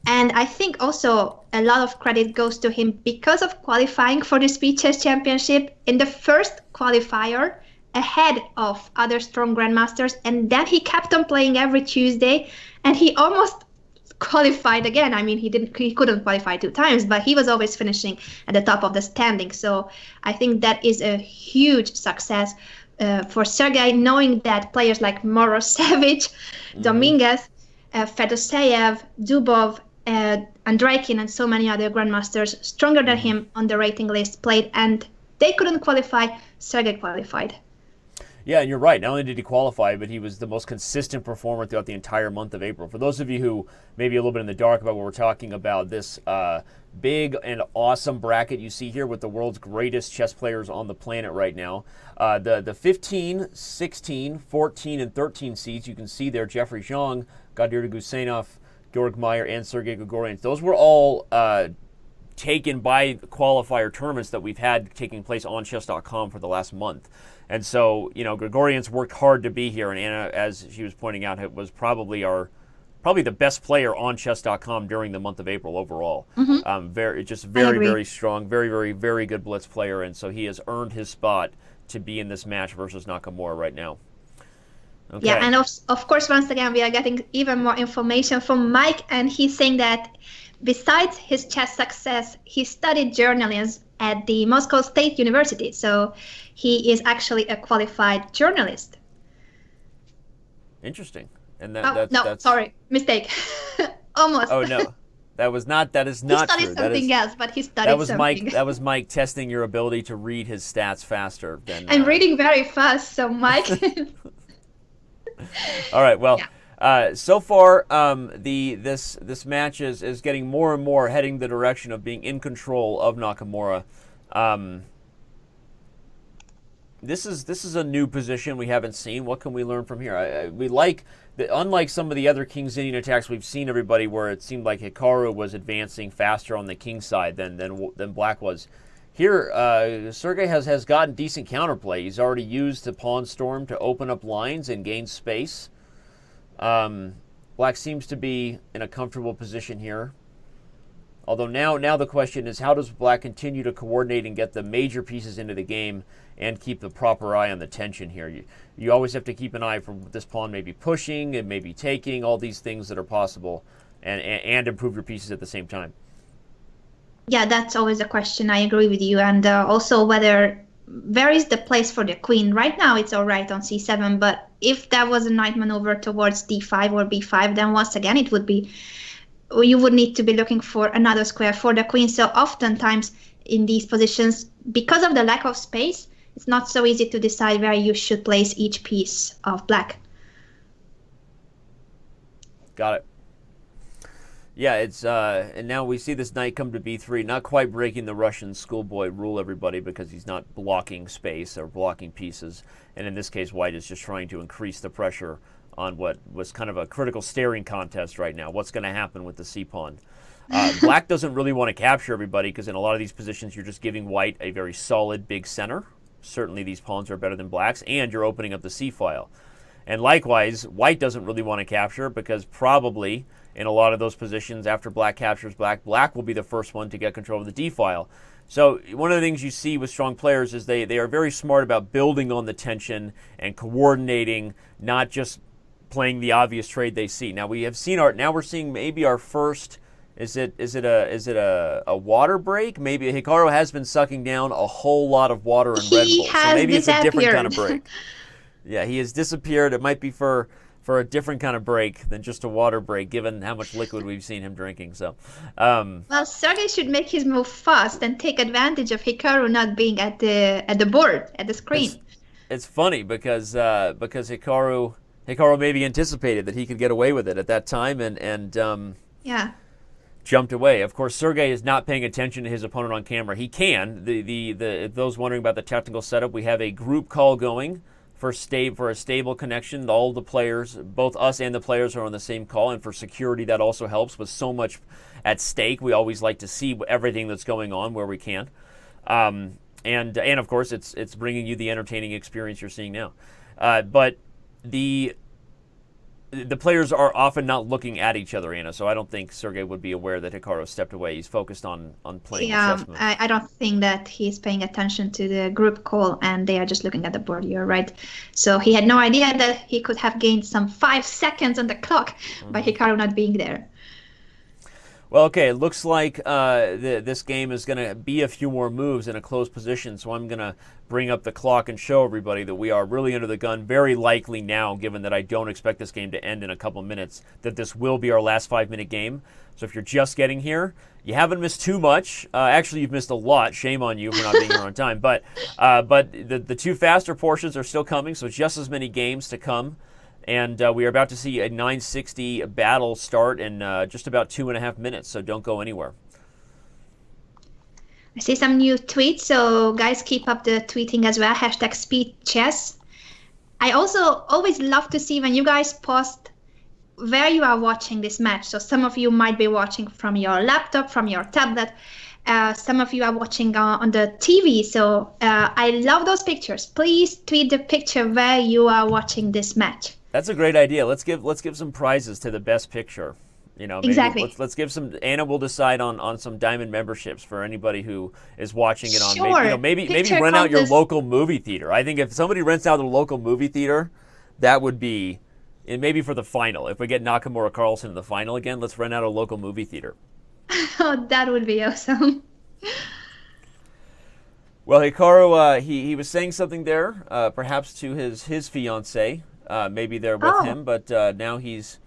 And I think also a lot of credit goes to him because of qualifying for the Speed Chess Championship in the first qualifier ahead of other strong grandmasters. And then he kept on playing every Tuesday, and he almost qualified again. I mean, he couldn't qualify 2 times, but he was always finishing at the top of the standing. So I think that is a huge success for Sergey, knowing that players like Morosevic, Dominguez, Fedoseev, Dubov, Andreikin, and so many other grandmasters stronger than him on the rating list played, and they couldn't qualify. Sergey qualified. Yeah, and you're right. Not only did he qualify, but he was the most consistent performer throughout the entire month of April. For those of you who may be a little bit in the dark about what we're talking about, this big and awesome bracket you see here with the world's greatest chess players on the planet right now. The 15, 16, 14, and 13 seeds, you can see there, Jeffrey Zhang, Gadir Gusenov, Georg Meyer, and Sergey Grigorians. Those were all taken by qualifier tournaments that we've had taking place on Chess.com for the last month. And so, Grigorians worked hard to be here, and Anna, as she was pointing out, it was probably the best player on Chess.com during the month of April overall. Very strong, very good blitz player, and so he has earned his spot to be in this match versus Nakamura right now. Okay. Yeah, and of course, once again, we are getting even more information from Mike, and he's saying that besides his chess success, he studied journalism at the Moscow State University. So he is actually a qualified journalist. Interesting. And sorry, mistake. Almost. Oh no, that is not true. He studied something else, but he studied something. That was Mike testing your ability to read his stats faster than. I'm reading very fast, so Mike. All right. Well. Yeah. So far, this match is getting more and more heading the direction of being in control of Nakamura. This is a new position we haven't seen. What can we learn from here? We like that, unlike some of the other King's Indian attacks we've seen, everybody, where it seemed like Hikaru was advancing faster on the king side than Black was. Here, Sergey has gotten decent counterplay. He's already used the pawn storm to open up lines and gain space. Black seems to be in a comfortable position here. Although now the question is, how does Black continue to coordinate and get the major pieces into the game and keep the proper eye on the tension here? You always have to keep an eye for this pawn maybe pushing and maybe taking, all these things that are possible, and improve your pieces at the same time. Yeah, that's always a question. I agree with you. And also where is the place for the queen? Right now it's all right on c7, but if there was a knight maneuver towards d5 or b5, then once again you would need to be looking for another square for the queen. So oftentimes in these positions, because of the lack of space, it's not so easy to decide where you should place each piece of Black. Got it. Yeah, it's and now we see this knight come to b3, not quite breaking the Russian schoolboy rule, everybody, because he's not blocking space or blocking pieces. And in this case, White is just trying to increase the pressure on what was kind of a critical staring contest right now. What's going to happen with the c-pawn? Black doesn't really want to capture everybody, because in a lot of these positions, you're just giving White a very solid big center. Certainly these pawns are better than Black's, and you're opening up the c-file. And likewise, White doesn't really want to capture, because probably in a lot of those positions, after Black captures Black will be the first one to get control of the d-file. So one of the things you see with strong players is they are very smart about building on the tension and coordinating, not just playing the obvious trade they see. Now we're seeing maybe our first, is it a water break? Maybe Hikaru has been sucking down a whole lot of water and Red Bull. So maybe it's a different kind of break. Yeah, he has disappeared. It might be for a different kind of break than just a water break, given how much liquid we've seen him drinking. So, well, Sergey should make his move fast and take advantage of Hikaru not being at the board, at the screen. It's funny because Hikaru maybe anticipated that he could get away with it at that time and yeah, jumped away. Of course, Sergey is not paying attention to his opponent on camera. He can. Those wondering about the technical setup, we have a group call going for a stable connection. All the players, both us and the players, are on the same call, and for security that also helps. With so much at stake, we always like to see everything that's going on where we can. And of course, it's bringing you the entertaining experience you're seeing now. But the players are often not looking at each other, Anna, so I don't think Sergey would be aware that Hikaru stepped away. He's focused on playing chess moves. I don't think that he's paying attention to the group call, and they are just looking at the board. You're right. So he had no idea that he could have gained some 5 seconds on the clock by Hikaru not being there. Well, okay, it looks like this game is going to be a few more moves in a closed position, so I'm going to bring up the clock and show everybody that we are really under the gun. Very likely now, given that I don't expect this game to end in a couple minutes, that this will be our last 5-minute game. So if you're just getting here, you haven't missed too much. Actually, you've missed a lot. Shame on you for not being here on time. But the two faster portions are still coming, so just as many games to come. And we are about to see a 960 battle start in just about 2.5 minutes, so don't go anywhere. I see some new tweets, so guys, keep up the tweeting as well. #SpeedChess. I also always love to see when you guys post where you are watching this match. So some of you might be watching from your laptop, from your tablet. Some of you are watching on the TV. So I love those pictures. Please tweet the picture where you are watching this match. That's a great idea. Let's give some prizes to the best picture. You know, maybe exactly. Let's give some. Anna will decide on some diamond memberships for anybody who is watching it on. Sure. Maybe rent out your local movie theater. I think if somebody rents out the local movie theater, that would be, and maybe for the final. If we get Nakamura Carlsen in the final again, let's rent out a local movie theater. Oh, that would be awesome. Well, Hikaru, he was saying something there, perhaps to his fiancée. Maybe they're with him, but now he's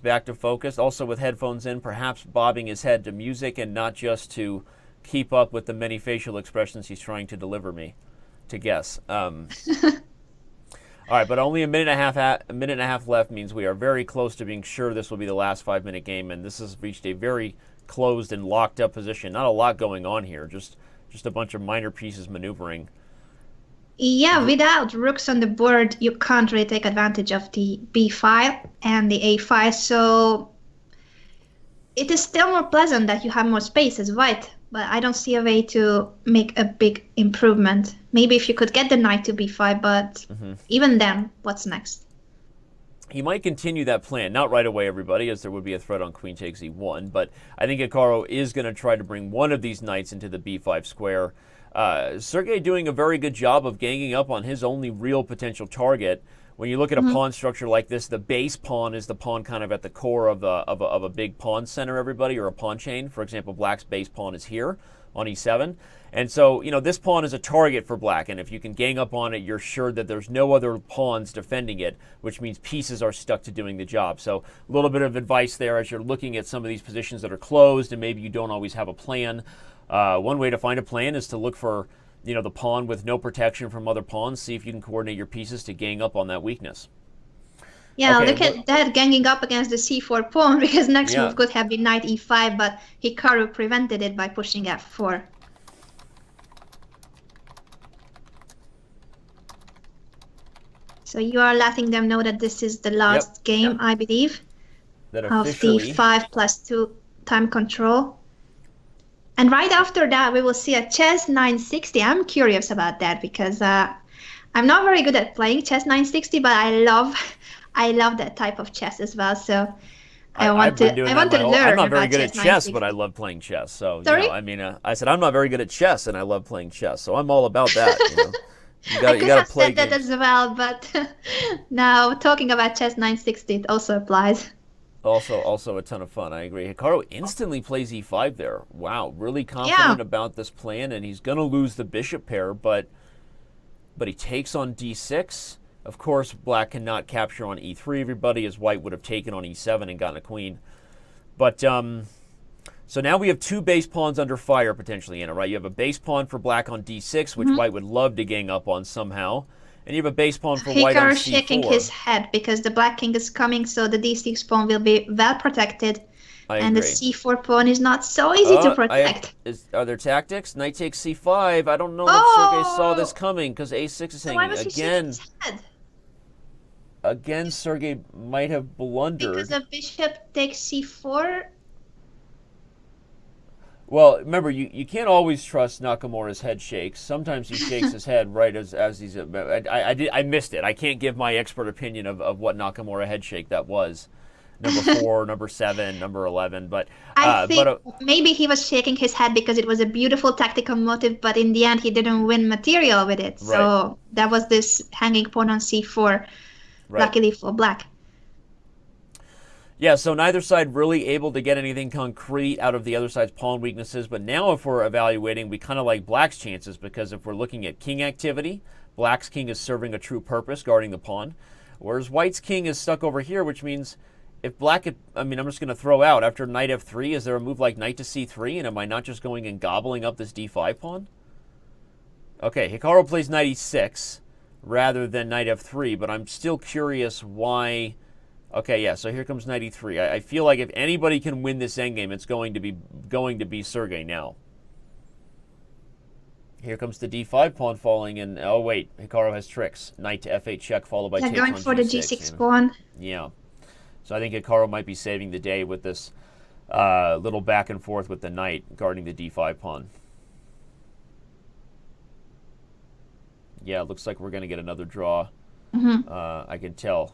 back to focus. Also with headphones in, perhaps bobbing his head to music and not just to keep up with the many facial expressions he's trying to deliver me to guess. All right, but only a minute and a half left means we are very close to being sure this will be the last 5-minute game, and this has reached a very closed and locked up position. Not a lot going on here, just a bunch of minor pieces maneuvering. Yeah, without rooks on the board, you can't really take advantage of the b file and the a file. So it is still more pleasant that you have more space as white, but I don't see a way to make a big improvement. Maybe if you could get the knight to b5, but even then, what's next? He might continue that plan, not right away, everybody, as there would be a threat on queen takes e1, but I think Hikaru is going to try to bring one of these knights into the b5 square. Sergey doing a very good job of ganging up on his only real potential target. When you look at a pawn structure like this, the base pawn is the pawn kind of at the core of a big pawn center, everybody, or a pawn chain. For example, black's base pawn is here on e7. And so, this pawn is a target for black, and if you can gang up on it, you're sure that there's no other pawns defending it, which means pieces are stuck to doing the job. So a little bit of advice there as you're looking at some of these positions that are closed and maybe you don't always have a plan. One way to find a plan is to look for, the pawn with no protection from other pawns, see if you can coordinate your pieces to gang up on that weakness. Yeah, okay, look at that, ganging up against the c4 pawn, because next move could have been knight e5, but Hikaru prevented it by pushing f4. So you are letting them know that this is the last game, I believe, of the 5+2 time control. And right after that, we will see a chess 960. I'm curious about that because I'm not very good at playing chess 960, but I love that type of chess as well. So I want to learn. I'm not very good at chess, but I love playing chess. So sorry? I said I'm not very good at chess, and I love playing chess. So I'm all about that. You got to play that as well, but now talking about chess 960, it also applies. Also a ton of fun. I agree. Hikaru instantly plays e5 there. Wow, really confident about this plan, and he's going to lose the bishop pair, but he takes on d6. Of course, black cannot capture on e3, everybody, as white would have taken on e7 and gotten a queen. But so now we have two base pawns under fire, potentially, Anna, right? You have a base pawn for black on d6, which white would love to gang up on somehow. And you have a base pawn for white on c4. Hikaru shaking his head because the black king is coming, so the d6 pawn will be well protected. And the c4 pawn is not so easy to protect. Are there tactics? Knight takes c5. I don't know if Sergey saw this coming because a6 is hanging. Why was he shaking his head? Again, Sergey might have blundered. Because the bishop takes c4. Well, remember, you can't always trust Nakamura's head shakes. Sometimes he shakes his head right as he's... I missed it. I can't give my expert opinion of what Nakamura head shake that was. Number 4, number 7, number 11. But I think maybe he was shaking his head because it was a beautiful tactical motive, but in the end he didn't win material with it. Right. So that was this hanging pawn on c4, luckily for black. Yeah, so neither side really able to get anything concrete out of the other side's pawn weaknesses. But now if we're evaluating, we kind of like black's chances, because if we're looking at king activity, black's king is serving a true purpose, guarding the pawn. Whereas white's king is stuck over here, which means if black, I'm just going to throw out, after knight f3, is there a move like knight to c3? And am I not just going and gobbling up this d5 pawn? Okay, Hikaru plays knight e6 rather than knight f3, but I'm still curious why... Okay, yeah, so here comes knight e3. I feel like if anybody can win this endgame, it's going to be Sergey now. Here comes the d5 pawn falling, and oh wait, Hikaru has tricks. Knight to f8 check, followed by take on going for the g6 pawn. Yeah. So I think Hikaru might be saving the day with this little back and forth with the knight guarding the d5 pawn. Yeah, it looks like we're going to get another draw. I can tell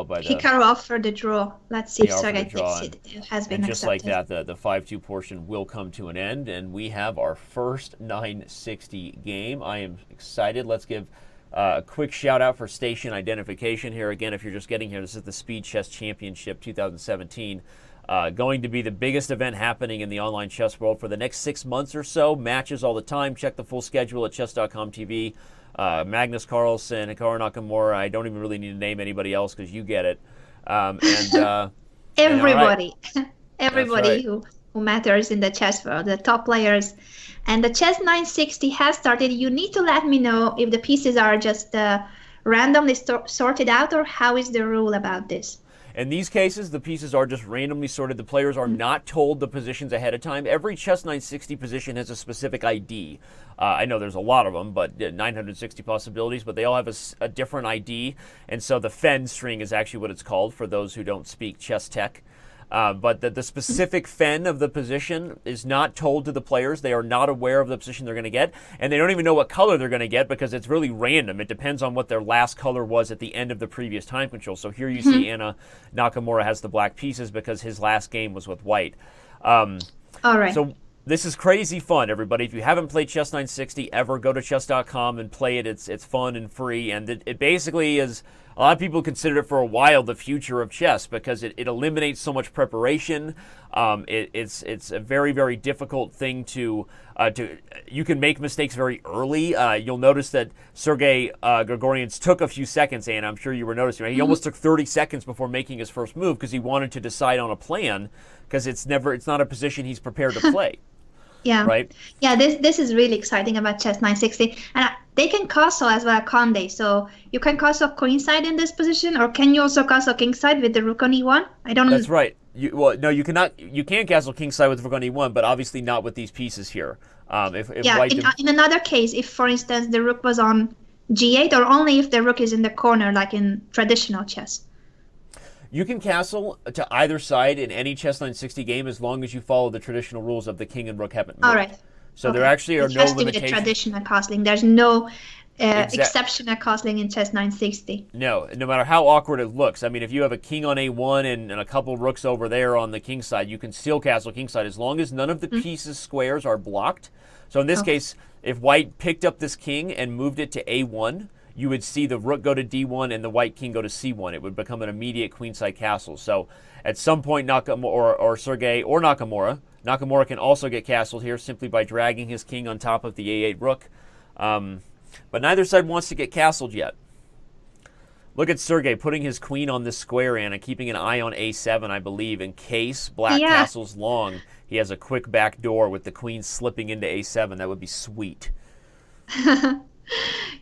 by the... Hikaru offered the draw. Let's see if Sergey takes it. It has been and just accepted. like that, the 5-2 portion will come to an end, and we have our first 960 game. I am excited. Let's give a quick shout out for station identification here. Again, if you're just getting here, this is the Speed Chess Championship 2017. Going to be the biggest event happening in the online chess world for the next 6 months or so. Matches all the time. Check the full schedule at Chess.com TV. Magnus Carlsen, Hikaru Nakamura. I don't even really need to name anybody else because you get it. Everybody, everybody who matters in the chess world, the top players. And the Chess 960 has started. You need to let me know if the pieces are just randomly sorted out, or how is the rule about this? In these cases, the pieces are just randomly sorted. The players are not told the positions ahead of time. Every Chess 960 position has a specific ID. I know there's a lot of them, but 960 possibilities, but they all have a different ID. And so the Fen string is actually what it's called for those who don't speak chess tech. But the specific fen of the position is not told to the players. They are not aware of the position they're going to get, and they don't even know what color they're going to get because it's really random. It depends on what their last color was at the end of the previous time control. So here you see Anna Nakamura has the black pieces because his last game was with white. All right. So this is crazy fun, everybody. If you haven't played Chess 960 ever, go to Chess.com and play it. It's fun and free, and it basically is. A lot of people considered it for a while the future of chess because it eliminates so much preparation. It's a very, very difficult thing to you can make mistakes very early. You'll notice that Sergey Grigorians took a few seconds, and I'm sure you were noticing. Right? He almost took 30 seconds before making his first move because he wanted to decide on a plan because it's not a position he's prepared to play. Yeah. Right. Yeah. This is really exciting about Chess 960, and they can castle as well, can't they? So you can castle queenside in this position, or can you also castle kingside with the rook on e1? I don't. That's right. No, you cannot. You can castle kingside with rook on e1, but obviously not with these pieces here. If white in another case, if for instance the rook was on g8, or only if the rook is in the corner, like in traditional chess. You can castle to either side in any Chess 960 game as long as you follow the traditional rules of the king and rook haven't moved. All right. So there actually are no limitations. It has to be the traditional castling. There's no exceptional castling in Chess 960. No matter how awkward it looks. I mean, if you have a king on a1 and a couple rooks over there on the king side, you can still castle kingside as long as none of the pieces squares are blocked. So in this case, if white picked up this king and moved it to a1, you would see the rook go to d1 and the white king go to c1. It would become an immediate queenside castle. So at some point, Nakamura or Sergey or Nakamura can also get castled here simply by dragging his king on top of the a8 rook. But neither side wants to get castled yet. Look at Sergey putting his queen on this square, Anna, keeping an eye on a7, I believe, in case black castles long. He has a quick back door with the queen slipping into a7. That would be sweet.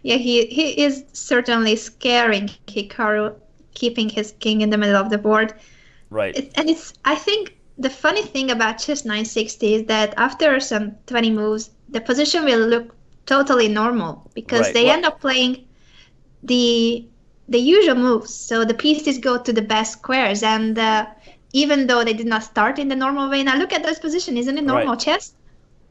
Yeah, he is certainly scaring Hikaru, keeping his king in the middle of the board. Right. I think the funny thing about Chess 960 is that after some 20 moves, the position will look totally normal because they end up playing the usual moves. So the pieces go to the best squares, and even though they did not start in the normal way, now look at this position. Isn't it normal chess?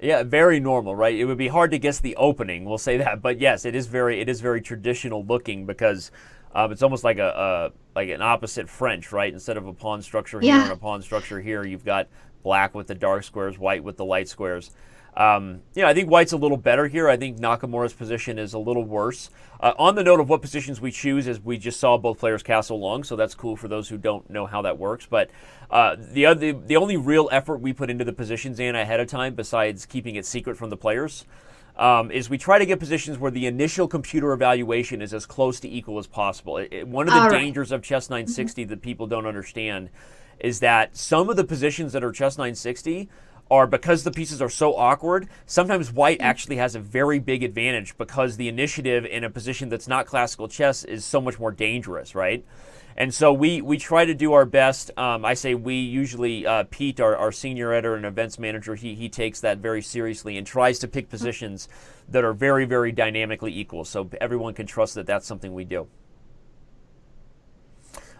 Yeah, very normal, right? It would be hard to guess the opening, we'll say that. But yes, it is very traditional looking because it's almost like an opposite French, right? Instead of a pawn structure here and a pawn structure here, you've got black with the dark squares, white with the light squares. I think white's a little better here. I think Nakamura's position is a little worse. On the note of what positions we choose, as we just saw both players castle long, so that's cool for those who don't know how that works. But the only real effort we put into the positions, Anna, ahead of time, besides keeping it secret from the players, is we try to get positions where the initial computer evaluation is as close to equal as possible. One of the dangers of Chess 960 that people don't understand is that some of the positions that are Chess 960 are, because the pieces are so awkward, sometimes white actually has a very big advantage because the initiative in a position that's not classical chess is so much more dangerous, right? And so we try to do our best. I say we, usually Pete, our senior editor and events manager, he takes that very seriously and tries to pick positions that are very, very dynamically equal so everyone can trust that that's something we do.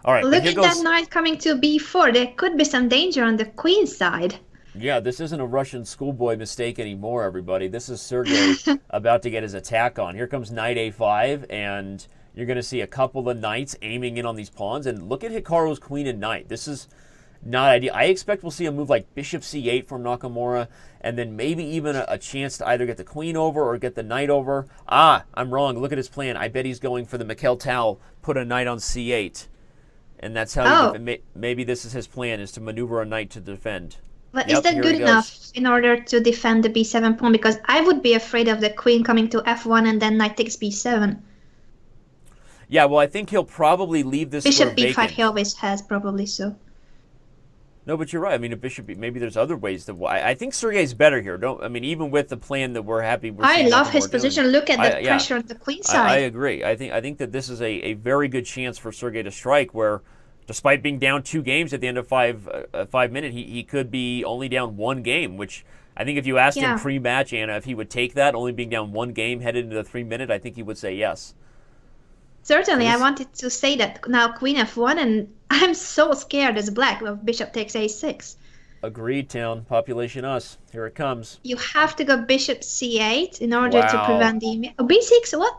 All right. Look at that knight coming to b4. There could be some danger on the queen side. Yeah, this isn't a Russian schoolboy mistake anymore, everybody. This is Sergey about to get his attack on. Here comes knight a5, and you're going to see a couple of knights aiming in on these pawns. And look at Hikaru's queen and knight. This is not ideal. I expect we'll see a move like bishop c8 from Nakamura, and then maybe even a chance to either get the queen over or get the knight over. I'm wrong. Look at his plan. I bet he's going for the Mikhail Tal, put a knight on c8. And that's how maybe this is his plan, is to maneuver a knight to defend. But is that good enough in order to defend the b7 pawn? Because I would be afraid of the queen coming to f1 and then knight takes b7. Yeah, well, I think he'll probably leave this bishop square b5 he always has, probably so. No, but you're right. I mean, a bishop, maybe there's other ways to. I think Sergey's better here. Even with the plan that we're happy with. I love his position. Look at the pressure on the queen side. I agree. I think that this is a very good chance for Sergey to strike, where, despite being down 2 games at the end of 5 minutes, he could be only down 1 game, which I think if you asked him pre-match, Anna, if he would take that, only being down 1 game headed into the 3 minute, I think he would say yes. Certainly, I wanted to say that now queen f1, and I'm so scared as black of bishop takes a6. Agreed, town. Population us. Here it comes. You have to go bishop c8 in order to Wow. prevent the... Oh, b6, what?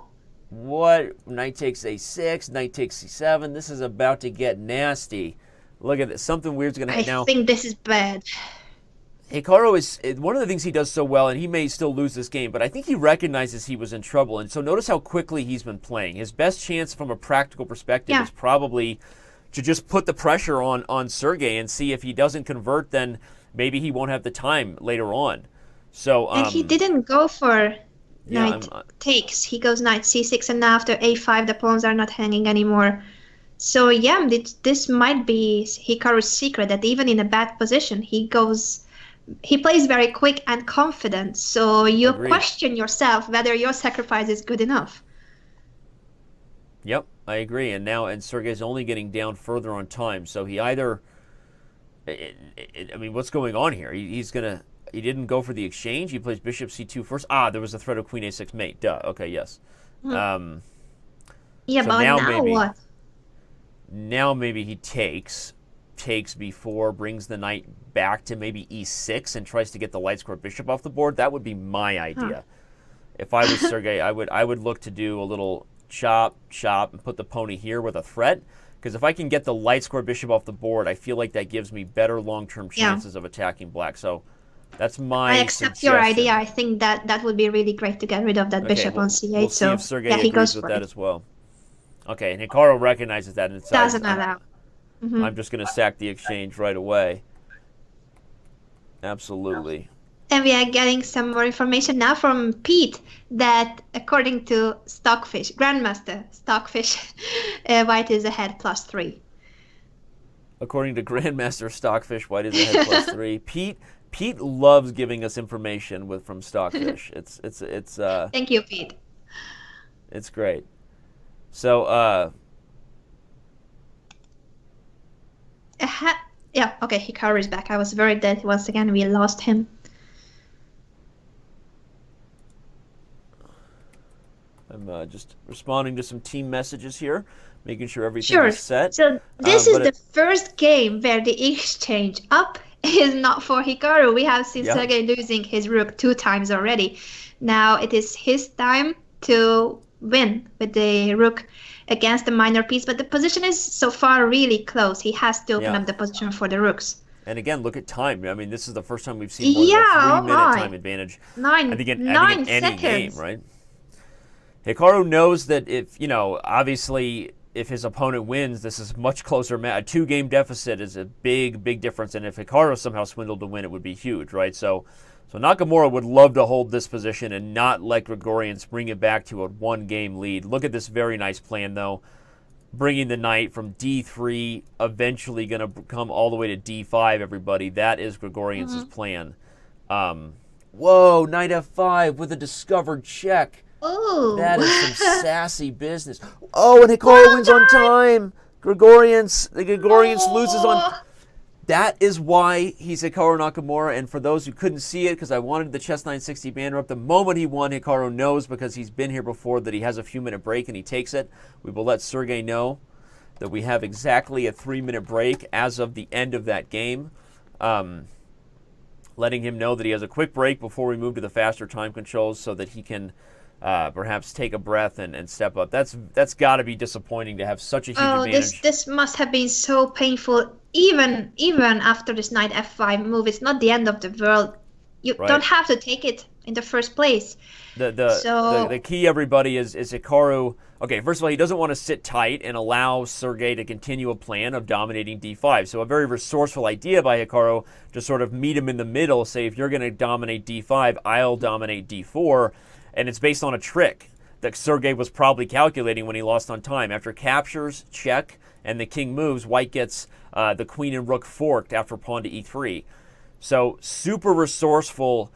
What? Knight takes a6, knight takes c7. This is about to get nasty. Look at this. Something weird's going to I happen now. think this is bad. Hikaru is one of the things he does so well, and he may still lose this game, but I think he recognizes he was in trouble. And so notice how quickly he's been playing. His best chance from a practical perspective is probably to just put the pressure on Sergey and see if he doesn't convert, then maybe he won't have the time later on. So And he didn't go for knight takes. He goes knight c6, and now after a5, the pawns are not hanging anymore. So yeah, this might be Hikaru's secret, that even in a bad position, he plays very quick and confident. So you question yourself whether your sacrifice is good enough. Yep, I agree. And Sergey's only getting down further on time. So he either, I mean, what's going on here? He didn't go for the exchange. He plays bishop c2 first. There was a threat of queen a6 mate. Duh. Okay, yes. Yeah, so but now what? Now maybe he takes b4, brings the knight back to maybe e6 and tries to get the light square bishop off the board. That would be my idea. If I was Sergey, I would look to do a little chop, and put the pony here with a threat. Because if I can get the light square bishop off the board, I feel like that gives me better long-term chances of attacking black. So that's my I accept suggestion. your idea. I think that would be really great to get rid of that bishop on c8. We'll see if Sergey agrees with that as well. Okay, and Hikaru recognizes that and decides, doesn't allow. I'm just going to sack the exchange right away. Absolutely. And we are getting some more information now from Pete that according to Stockfish, Grandmaster Stockfish, white is ahead +3. According to Grandmaster Stockfish, white is ahead +3. Pete loves giving us information from Stockfish. It's Thank you, Pete. It's great. So yeah, okay, Hikaru is back. I was worried that once again we lost him. I'm just responding to some team messages here, making sure everything is set. So this is the first game where the exchange up is not for Hikaru. We have seen Sergey losing his rook 2 times already. Now it is his time to win with the rook against the minor piece, but the position is so far really close. He has to open up the position for the rooks. And again, look at time. I mean, this is the first time we've seen more than a 3-minute time advantage. I think in any game, right? Hikaru knows that if, obviously, if his opponent wins, this is much closer. A 2-game deficit is a big, big difference. And if Hikaru somehow swindled to win, it would be huge, right? So Nakamura would love to hold this position and not let Grigorians bring it back to a 1-game lead. Look at this very nice plan, though. Bringing the knight from d3, eventually going to come all the way to d5, everybody. That is Grigorians' plan. Whoa, knight f5 with a discovered check. Ooh. That is some sassy business. Oh, and Hikaru wins on time. The Grigorians loses on... That is why he's Hikaru Nakamura, and for those who couldn't see it, because I wanted the Chess 960 banner up, the moment he won, Hikaru knows, because he's been here before, that he has a few-minute break, and he takes it. We will let Sergey know that we have exactly a 3-minute break as of the end of that game, letting him know that he has a quick break before we move to the faster time controls so that he can perhaps take a breath and step up. That's got to be disappointing to have such a huge advantage. This must have been so painful. Even after this knight f5 move, it's not the end of the world. You don't have to take it in the first place. The key, everybody, is Hikaru. Okay, first of all, he doesn't want to sit tight and allow Sergey to continue a plan of dominating d5. So a very resourceful idea by Hikaru to sort of meet him in the middle, say, if you're going to dominate d5, I'll dominate d4. And it's based on a trick that Sergey was probably calculating when he lost on time. After captures, check, and the king moves, white gets the queen and rook forked after pawn to e3. So super resourceful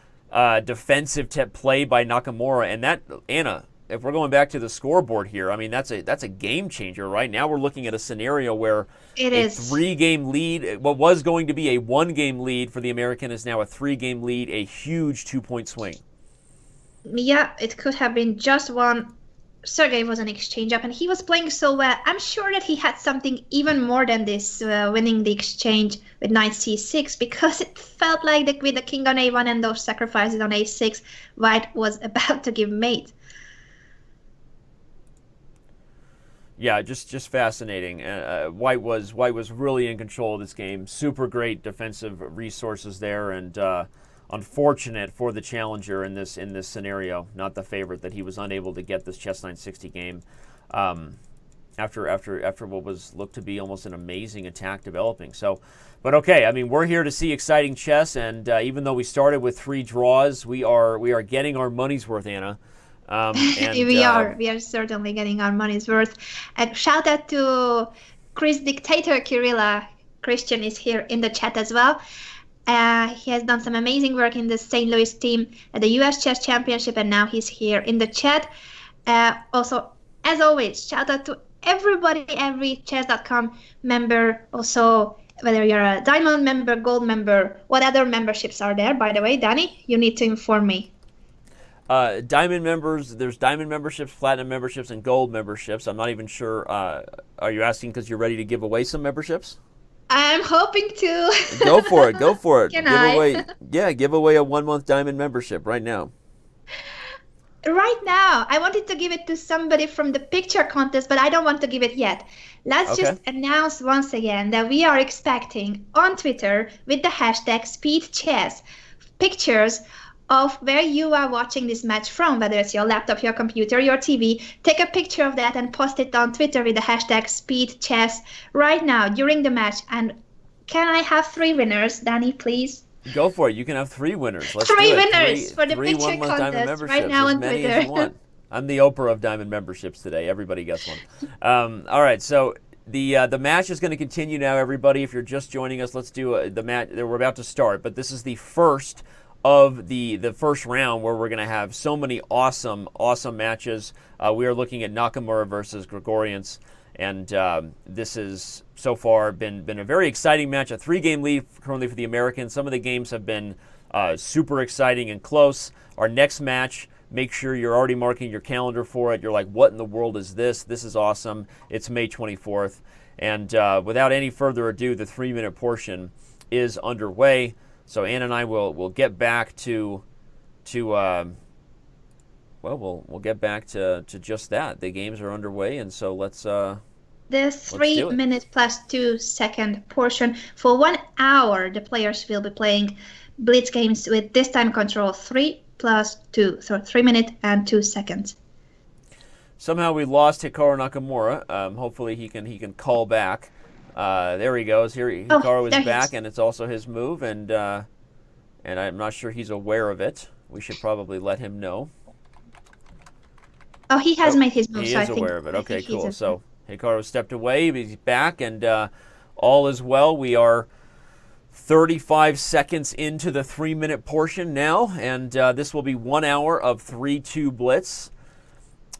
defensive play by Nakamura. And that, Anna, if we're going back to the scoreboard here, I mean, that's a game changer, right? Now we're looking at a scenario where a 3-game lead, what was going to be a 1-game lead for the American, is now a 3-game lead, a huge 2-point swing. Yeah, it could have been just one Sergey was an exchange up and he was playing so well. I'm sure that he had something even more than this, winning the exchange with knight c6, because it felt like with the king on a1 and those sacrifices on a6, white was about to give mate. Yeah, just fascinating. White was really in control of this game. Super great defensive resources there, and unfortunate for the challenger in this scenario, not the favorite, that he was unable to get this chess 960 game after what was looked to be almost an amazing attack developing. So, but okay, I mean, we're here to see exciting chess, and even though we started with 3 draws, we are getting our money's worth, Anna. And, we are certainly getting our money's worth. And shout out to Chris Dictator Kirilla. Christian is here in the chat as well. He has done some amazing work in the St. Louis team at the US Chess Championship, and now he's here in the chat. Also, as always, shout out to everybody, every Chess.com member. Also, whether you're a Diamond member, Gold member, what other memberships are there, by the way, Danny? You need to inform me. Diamond members, there's Diamond memberships, Platinum memberships, and Gold memberships. I'm not even sure. Are you asking because you're ready to give away some memberships? I'm hoping to. Go for it. Go for it. Can I? Give away a 1-month Diamond membership right now. Right now, I wanted to give it to somebody from the picture contest, but I don't want to give it yet. Let's just announce once again that we are expecting on Twitter with the hashtag SpeedChess pictures of where you are watching this match from, whether it's your laptop, your computer, your TV. Take a picture of that and post it on Twitter with the hashtag SpeedChess right now during the match. And can I have 3 winners, Danny, please? Go for it. You can have 3 winners. Let's 3 winners for the picture contest right now on Twitter. I'm the Oprah of Diamond memberships today. Everybody gets one. All right, so the match is going to continue now, everybody. If you're just joining us, let's do the match. We're about to start, but this is the first of the first round where we're going to have so many awesome matches. We are looking at Nakamura versus Grigoriants, and this has so far been a very exciting match. A 3-game lead currently for the Americans. Some of the games have been super exciting and close. Our next match, make sure you're already marking your calendar for it. You're like, what in the world is this? This is awesome. It's May 24th. And without any further ado, the 3-minute portion is underway. So Anna and I will get back to we'll get back to just that. The games are underway, and so let's the 3-minute plus 2-second portion. For 1 hour, the players will be playing blitz games with this time control 3 plus 2, so 3 minutes and 2 seconds. Somehow we lost Hikaru Nakamura. Hopefully he can call back. There he goes. Here, Hikaru is back, and it's also his move, and I'm not sure he's aware of it. We should probably let him know. Oh, he has made his move. He so is I aware of it. Okay, cool. So Hikaru stepped away, but he's back, and all is well. We are 35 seconds into the 3-minute portion now, and this will be 1 hour of 3-2 blitz.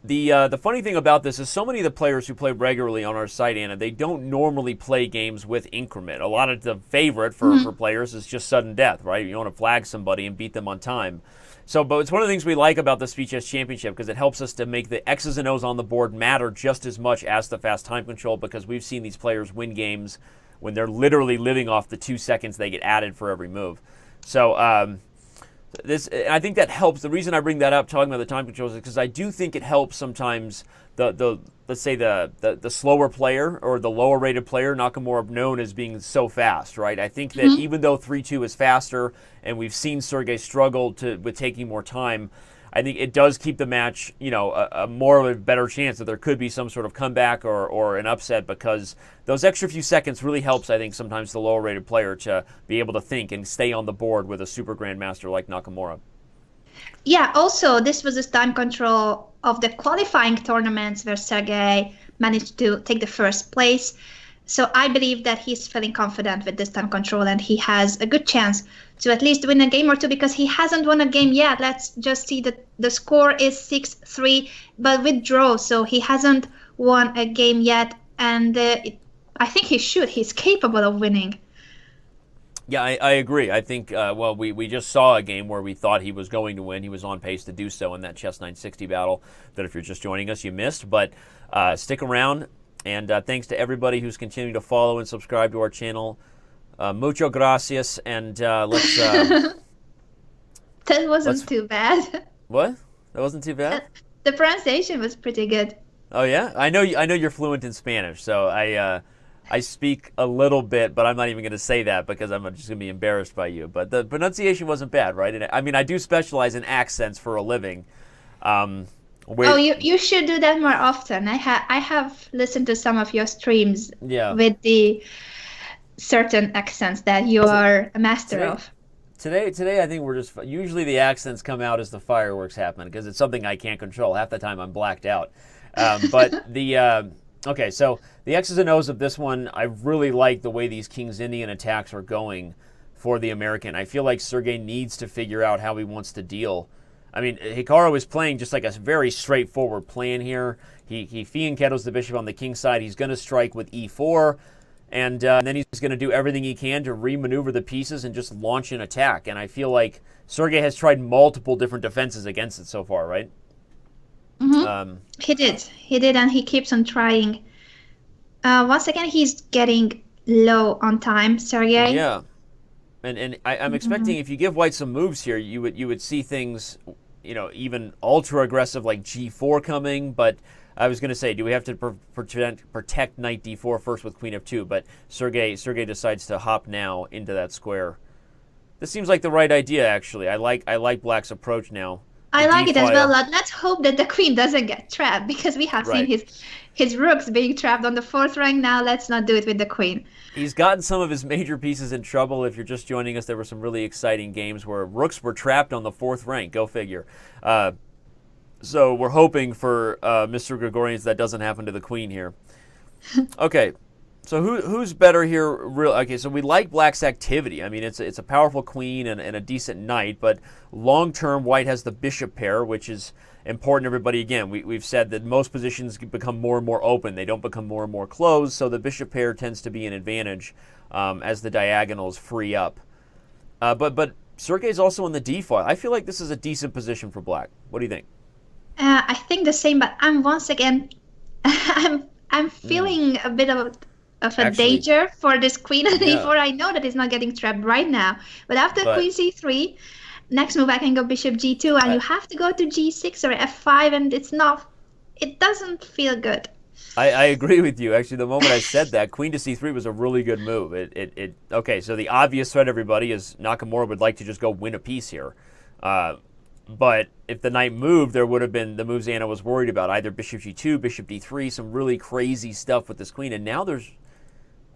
The funny thing about this is so many of the players who play regularly on our site, Anna, they don't normally play games with increment. A lot of the favorite for players is just sudden death, right? You want to flag somebody and beat them on time. So, but it's one of the things we like about the Speed Chess Championship because it helps us to make the X's and O's on the board matter just as much as the fast time control, because we've seen these players win games when they're literally living off the 2 seconds they get added for every move. So, I think that helps. The reason I bring that up, talking about the time controls, is because I do think it helps sometimes let's say the slower player or the lower rated player, Nakamura, known as being so fast, right? I think that even though 3-2 is faster and we've seen Sergey struggle with taking more time, I think it does keep the match, a more of a better chance that there could be some sort of comeback or an upset, because those extra few seconds really helps, I think, sometimes the lower rated player to be able to think and stay on the board with a super grandmaster like Nakamura. Yeah, also, this was a time control of the qualifying tournaments where Sergey managed to take the first place. So I believe that he's feeling confident with this time control, and he has a good chance to at least win a game or two, because he hasn't won a game yet. Let's just see that the score is 6-3, but with draw, so he hasn't won a game yet, and I think he should. He's capable of winning. Yeah, I agree. I think, well, we just saw a game where we thought he was going to win. He was on pace to do so in that Chess 960 battle that if you're just joining us, you missed. But stick around, and thanks to everybody who's continuing to follow and subscribe to our channel. Mucho gracias, and let's... That wasn't too bad. What? That wasn't too bad? The pronunciation was pretty good. Oh, yeah? I know you're fluent in Spanish, so I speak a little bit, but I'm not even going to say that because I'm just going to be embarrassed by you. But the pronunciation wasn't bad, right? And I mean, I do specialize in accents for a living. You should do that more often. I have listened to some of your streams with the certain accents that you are a master of. Today, I think we're just usually the accents come out as the fireworks happen because it's something I can't control. Half the time I'm blacked out. But the okay, so the X's and O's of this one, I really like the way these King's Indian attacks are going for the American. I feel like Sergey needs to figure out how he wants to deal. I mean, Hikaru is playing just like a very straightforward plan here. He fianchettos the bishop on the king side. He's going to strike with e4, and then he's going to do everything he can to remaneuver the pieces and just launch an attack. And I feel like Sergey has tried multiple different defenses against it so far, right? Mm-hmm. He did, and he keeps on trying. Once again, he's getting low on time, Sergey. Yeah, and I'm expecting if you give White some moves here, you would see things, even ultra aggressive like G4 coming. But I was going to say, do we have to protect Knight D4 first with Queen F2? But Sergey decides to hop now into that square. This seems like the right idea, actually. I like Black's approach now. I like it as well. Let's hope that the queen doesn't get trapped because we have seen his rooks being trapped on the fourth rank. Now let's not do it with the queen. He's gotten some of his major pieces in trouble. If you're just joining us, there were some really exciting games where rooks were trapped on the fourth rank. Go figure. So we're hoping for Mr. Grigorians that doesn't happen to the queen here. Okay. So who's better here? Okay, so we like Black's activity. I mean, it's a powerful queen and a decent knight, but long-term, White has the bishop pair, which is important to everybody. Again, we've said that most positions become more and more open. They don't become more and more closed, so the bishop pair tends to be an advantage as the diagonals free up. But Sergey's also in the d file. I feel like this is a decent position for Black. What do you think? I think the same, but once again, I'm feeling a bit of a danger for this queen on e4. I know that it's not getting trapped right now, but after queen c3, next move I can go bishop g2, and you have to go to g6 or f5, and it doesn't feel good. I agree with you. Actually, the moment I said that, queen to c3 was a really good move. Okay, so the obvious threat, everybody, is Nakamura would like to just go win a piece here. But if the knight moved, there would have been the moves Anna was worried about, either bishop g2, bishop d3, some really crazy stuff with this queen. And now there's...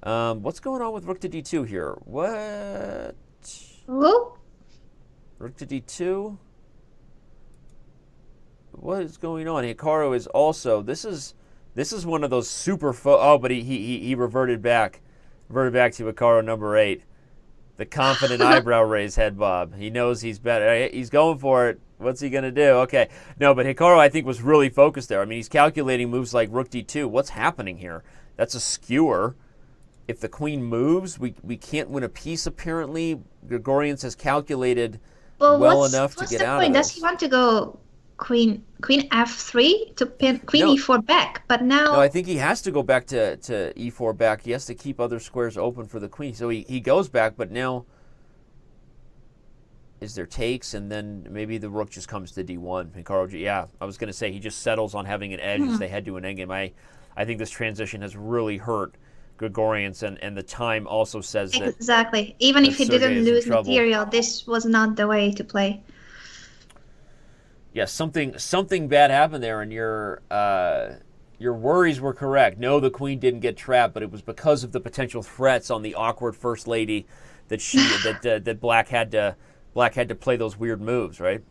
what's going on with rook to d2 here? What? Whoa. Rook to d2? What is going on? Hikaru is also... This is one of those super... but he reverted back. Reverted back to Hikaru number 8. The confident eyebrow raise head bob. He knows he's better. He's going for it. What's he going to do? Okay. No, but Hikaru, I think, was really focused there. I mean, he's calculating moves like rook d2. What's happening here? That's a skewer. If the queen moves, we can't win a piece, apparently. Grigorians has calculated well enough to get out of this. Does he want to go queen f3 to pin queen e4 back? But now... No, I think he has to go back to e4 back. He has to keep other squares open for the queen. So he goes back, but now... Is there takes, and then maybe the rook just comes to d1. Hikaru, yeah, I was going to say he just settles on having an edge as they head to an endgame. I think this transition has really hurt Grigorians, and the time also says that... Exactly. Even if he didn't lose material, this was not the way to play. Yeah, something bad happened there, and your worries were correct. No, the queen didn't get trapped, but it was because of the potential threats on the awkward first lady that that Black had to play those weird moves, right?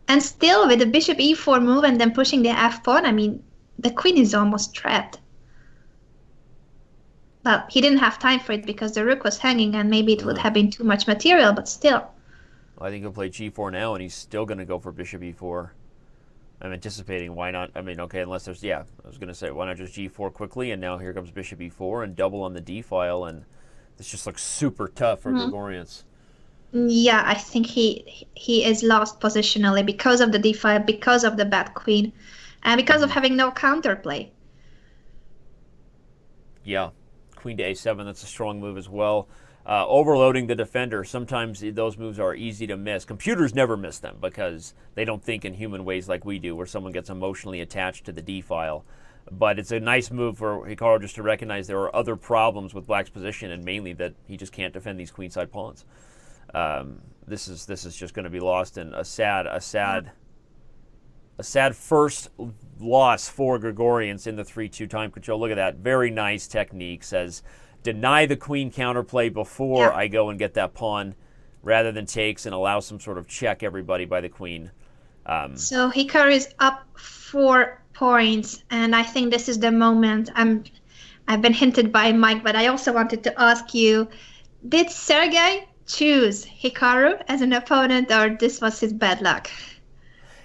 And still, with the bishop e4 move and then pushing the f pawn, I mean, the queen is almost trapped. Well, he didn't have time for it because the rook was hanging, and maybe it would have been too much material, but still. I think he'll play g4 now, and he's still going to go for bishop e4. I'm anticipating, why not? I mean, okay, unless there's, I was going to say, why not just g4 quickly, and now here comes bishop e4 and double on the d file, and This just looks super tough for Grigorians. Yeah, I think he is lost positionally because of the d5, because of the bad queen, and because of having no counterplay. Yeah, queen to a7, that's a strong move as well. Overloading the defender, sometimes those moves are easy to miss. Computers never miss them because they don't think in human ways like we do, where someone gets emotionally attached to the D file. But it's a nice move for Hikaru just to recognize there are other problems with Black's position, and mainly that he just can't defend these queenside pawns. This is just going to be lost in a sad first loss for Grigorians in the 3-2 time control. Look at that, very nice technique. Says deny the queen counterplay before I go and get that pawn, rather than takes and allow some sort of check everybody by the queen. So Hikaru is up 4 points, and I think this is the moment. I've been hinted by Mike, but I also wanted to ask you, did Sergey choose Hikaru as an opponent, or this was his bad luck?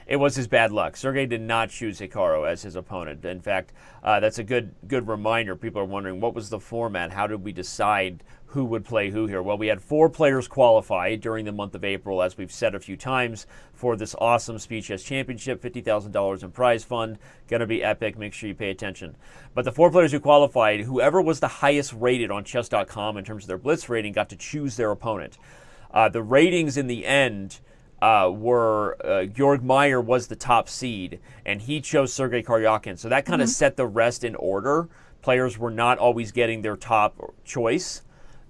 It was his bad luck. Sergey did not choose Hikaru as his opponent. In fact, that's a good reminder. People are wondering, what was the format? How did we decide who would play who here? Well, we had 4 players qualify during the month of April, as we've said a few times, for this awesome Speed Chess Championship, $50,000 in prize fund. Going to be epic. Make sure you pay attention. But the 4 players who qualified, whoever was the highest rated on Chess.com in terms of their blitz rating, got to choose their opponent. The ratings in the end were Georg Meyer was the top seed, and he chose Sergey Grigorians. So that kind of set the rest in order. Players were not always getting their top choice.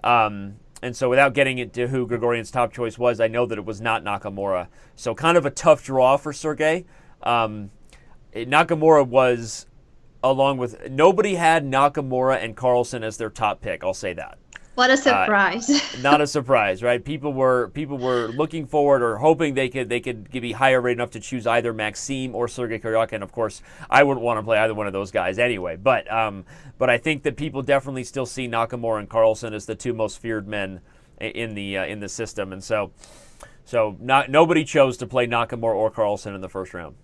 And so without getting into who Grigorian's top choice was, I know that it was not Nakamura. So kind of a tough draw for Sergey. Nakamura was, along with, nobody had Nakamura and Carlsen as their top pick, I'll say that. What a surprise. Not a surprise, right? People were looking forward or hoping they could be higher rated enough to choose either Maxime or Sergey Grigorian. Of course, I wouldn't want to play either one of those guys anyway. But I think that people definitely still see Nakamura and Carlsen as the 2 most feared men in the system, and so nobody chose to play Nakamura or Carlsen in the first round.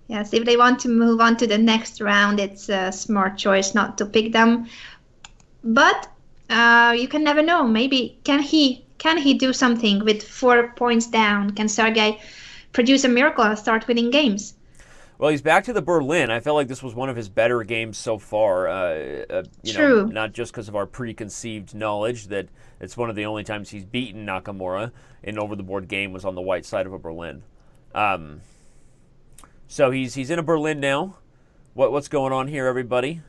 Yes, if they want to move on to the next round, it's a smart choice not to pick them. But you can never know. Maybe can he do something with 4 points down? Can Sergey produce a miracle and start winning games? Well, he's back to the Berlin. I felt like this was one of his better games so far. True. Not just because of our preconceived knowledge that it's one of the only times he's beaten Nakamura in over-the-board game was on the white side of a Berlin. So he's in a Berlin now. What's going on here, everybody?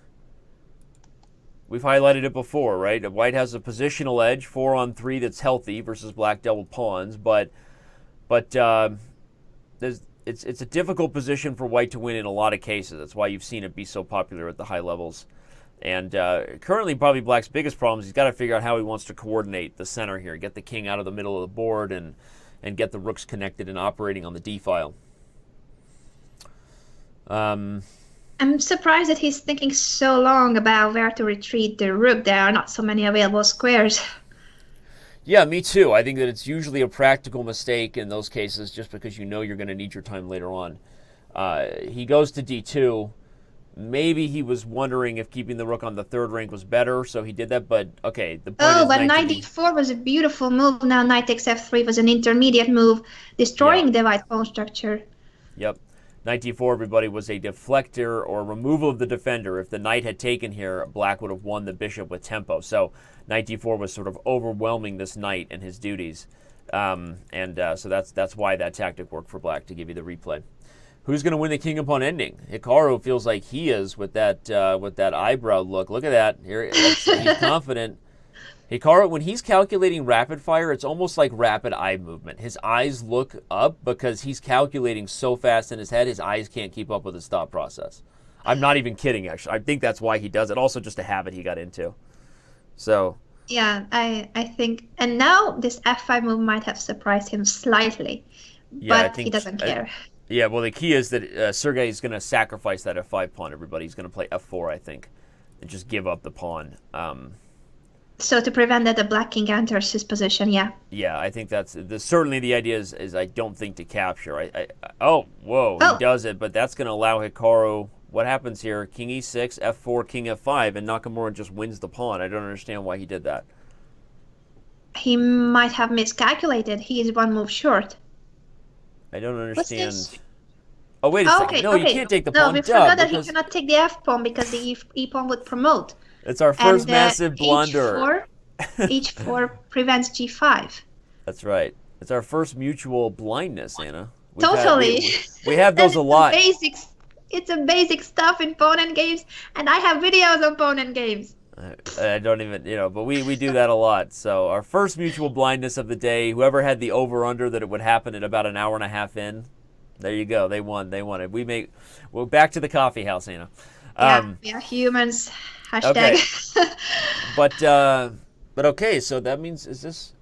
We've highlighted it before, right? White has a positional edge, 4-on-3 that's healthy versus black double pawns, but it's a difficult position for White to win in a lot of cases. That's why you've seen it be so popular at the high levels. And currently, probably Black's biggest problem is he's got to figure out how he wants to coordinate the center here, get the king out of the middle of the board, and get the rooks connected and operating on the d file. I'm surprised that he's thinking so long about where to retreat the rook. There are not so many available squares. Yeah, me too. I think that it's usually a practical mistake in those cases just because you know you're going to need your time later on. He goes to d2. Maybe he was wondering if keeping the rook on the 3rd rank was better, so he did that, but okay. The point is but knight d4 was a beautiful move. Now knight takes f3 was an intermediate move, destroying the white pawn structure. Yep. Knight d4, everybody, was a deflector or removal of the defender. If the knight had taken here, Black would have won the bishop with tempo. So knight d4 was sort of overwhelming this knight and his duties. So that's why that tactic worked for Black, to give you the replay. Who's going to win the king upon ending? Hikaru feels like he is with that eyebrow look. Look at that. He's confident. Hikaru, when he's calculating rapid fire, it's almost like rapid eye movement. His eyes look up because he's calculating so fast in his head, his eyes can't keep up with his thought process. I'm not even kidding, actually. I think that's why he does it. Also just a habit he got into. So. Yeah, I think. And now this f5 move might have surprised him slightly. Yeah, but he doesn't care. Yeah, well, the key is that Sergey is going to sacrifice that f5 pawn, everybody. He's going to play f4, I think, and just give up the pawn. So to prevent that the black king enters his position, yeah. Yeah, I think that's certainly the idea is I don't think to capture. He does it, but that's going to allow Hikaru. what happens here? King e6, f4, king f5, and Nakamura just wins the pawn. I don't understand why he did that. He might have miscalculated. He is one move short. I don't What's understand. this? Oh, wait a second. Okay, No, okay. you can't take the No, pawn. we forgot that he cannot take the f pawn because the e pawn would promote. It's our first And, massive blunder. H4 prevents g5. That's right. It's our first mutual blindness, Anna. Totally. We have those a lot. Basics. It's a basic stuff in opponent games, and I have videos of opponent games. I don't even, but we do that a lot. So our first mutual blindness of the day, whoever had the over-under that it would happen at about an hour and a half in, there you go. They won. It. We're back to the coffee house, Anna. We are humans. Hashtag. Okay. But okay, so that means is this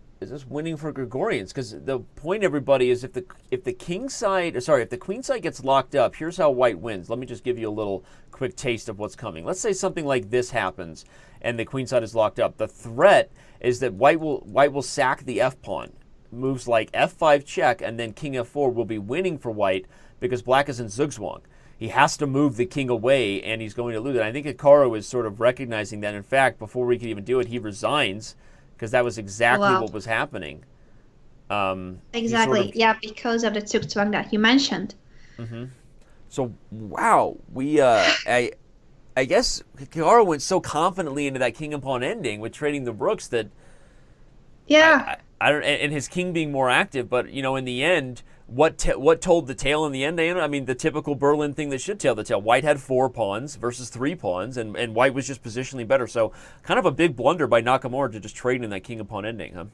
winning for Grigorians? Because the point, everybody, is if the queen side gets locked up, here's how white wins. Let me just give you a little quick taste of what's coming. Let's say something like this happens, and the queen side is locked up. The threat is that white will sack the f pawn. Moves like f5 check, and then king f4 will be winning for white because black is in zugzwang. He has to move the king away, and he's going to lose it. I think Hikaru is sort of recognizing that. In fact, before we can even do it, he resigns because that was exactly what was happening. Exactly, because of the zugzwang that you mentioned. Mm-hmm. So, wow, I guess Hikaru went so confidently into that king and pawn ending with trading the rooks that I don't, and his king being more active, but in the end, what told the tale in the end, Anna? I mean, the typical Berlin thing that should tell the tale. White had 4 pawns versus 3 pawns, and white was just positionally better. So, kind of a big blunder by Nakamura to just trade in that king and pawn ending, huh?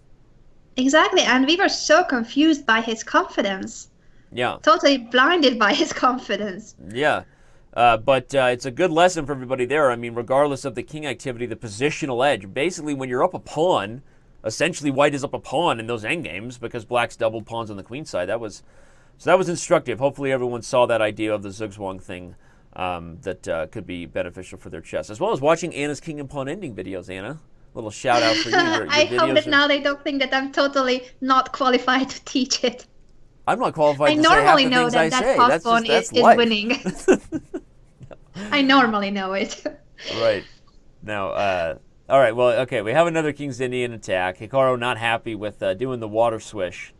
Exactly, and we were so confused by his confidence. Yeah. Totally blinded by his confidence. Yeah. But it's a good lesson for everybody there. I mean, regardless of the king activity, the positional edge. Basically, when you're up a pawn, essentially white is up a pawn in those endgames because black's doubled pawns on the queen side. That was instructive. Hopefully everyone saw that idea of the zugzwang thing that could be beneficial for their chess, as well as watching Anna's king and pawn ending videos, Anna. Little shout out for you. Your I hope that now they don't think that I'm totally not qualified to teach it. I'm not qualified to say half the things I say. I normally know that pawn is winning. I normally know it. Right. Now, all right, well, okay, we have another King's Indian attack. Hikaru not happy with doing the water swish.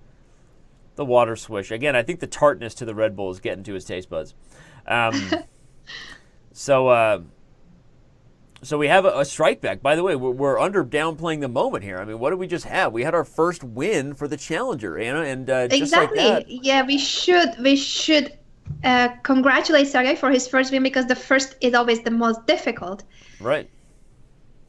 The water swish. Again, I think the tartness to the Red Bull is getting to his taste buds. So we have a strike back. By the way, we're downplaying the moment here. I mean, what did we just have? We had our first win for the challenger, Anna, and just like that. Yeah, we should congratulate Sergey for his first win because the first is always the most difficult. Right.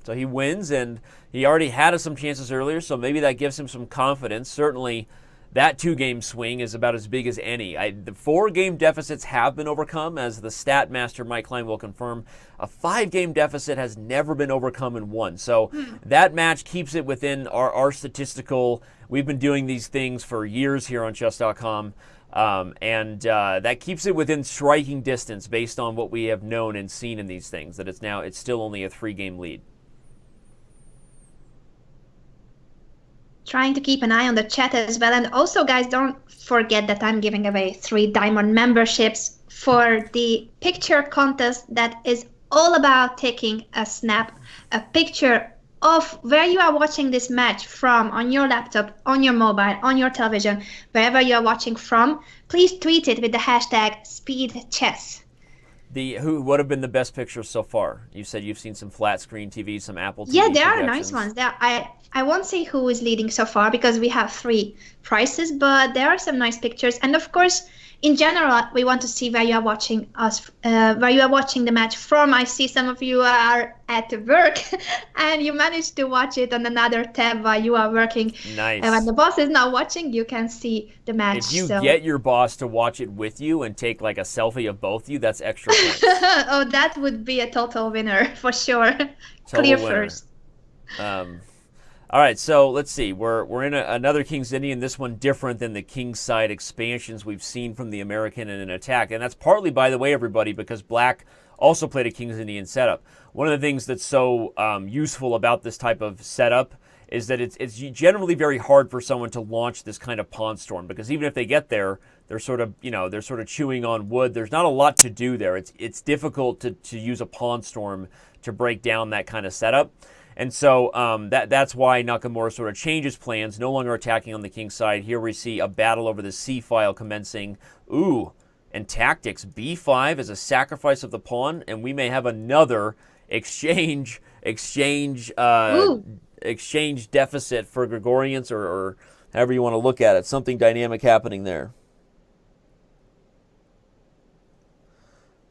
So he wins, and he already had some chances earlier, so maybe that gives him some confidence. Certainly, that 2-game swing is about as big as any. The 4-game deficits have been overcome, as the stat master Mike Klein will confirm. A 5-game deficit has never been overcome in one. So that match keeps it within our statistical. We've been doing these things for years here on Chess.com, and that keeps it within striking distance based on what we have known and seen in these things, that it's still only a 3-game lead. Trying to keep an eye on the chat as well. And also, guys, don't forget that I'm giving away 3 diamond memberships for the picture contest that is all about taking a picture of where you are watching this match from, on your laptop, on your mobile, on your television, wherever you are watching from. Please tweet it with the hashtag #SpeedChess. What have been the best pictures so far? You said you've seen some flat screen TV, some Apple TV. Yeah, there are nice ones. I won't say who is leading so far because we have 3 prizes, but there are some nice pictures. And of course, in general, we want to see where you are watching the match from. I see some of you are at work and you managed to watch it on another tab while you are working. Nice. And when the boss is not watching, you can see the match. If you get your boss to watch it with you and take like a selfie of both of you, that's extra points. Oh, that would be a total winner for sure. Clear winner. first. All right, so let's see. We're in another King's Indian. This one different than the King's side expansions we've seen from the American in an attack. And that's partly, by the way, everybody, because Black also played a King's Indian setup. One of the things that's so useful about this type of setup is that it's generally very hard for someone to launch this kind of pawn storm, because even if they get there, they're sort of chewing on wood. There's not a lot to do there. It's difficult to use a pawn storm to break down that kind of setup. And so that's why Nakamura sort of changes plans, no longer attacking on the king side. Here we see a battle over the c file commencing. Ooh, and tactics, b5 is a sacrifice of the pawn, and we may have another exchange deficit for Grigoriants, or however you want to look at it. Something dynamic happening there.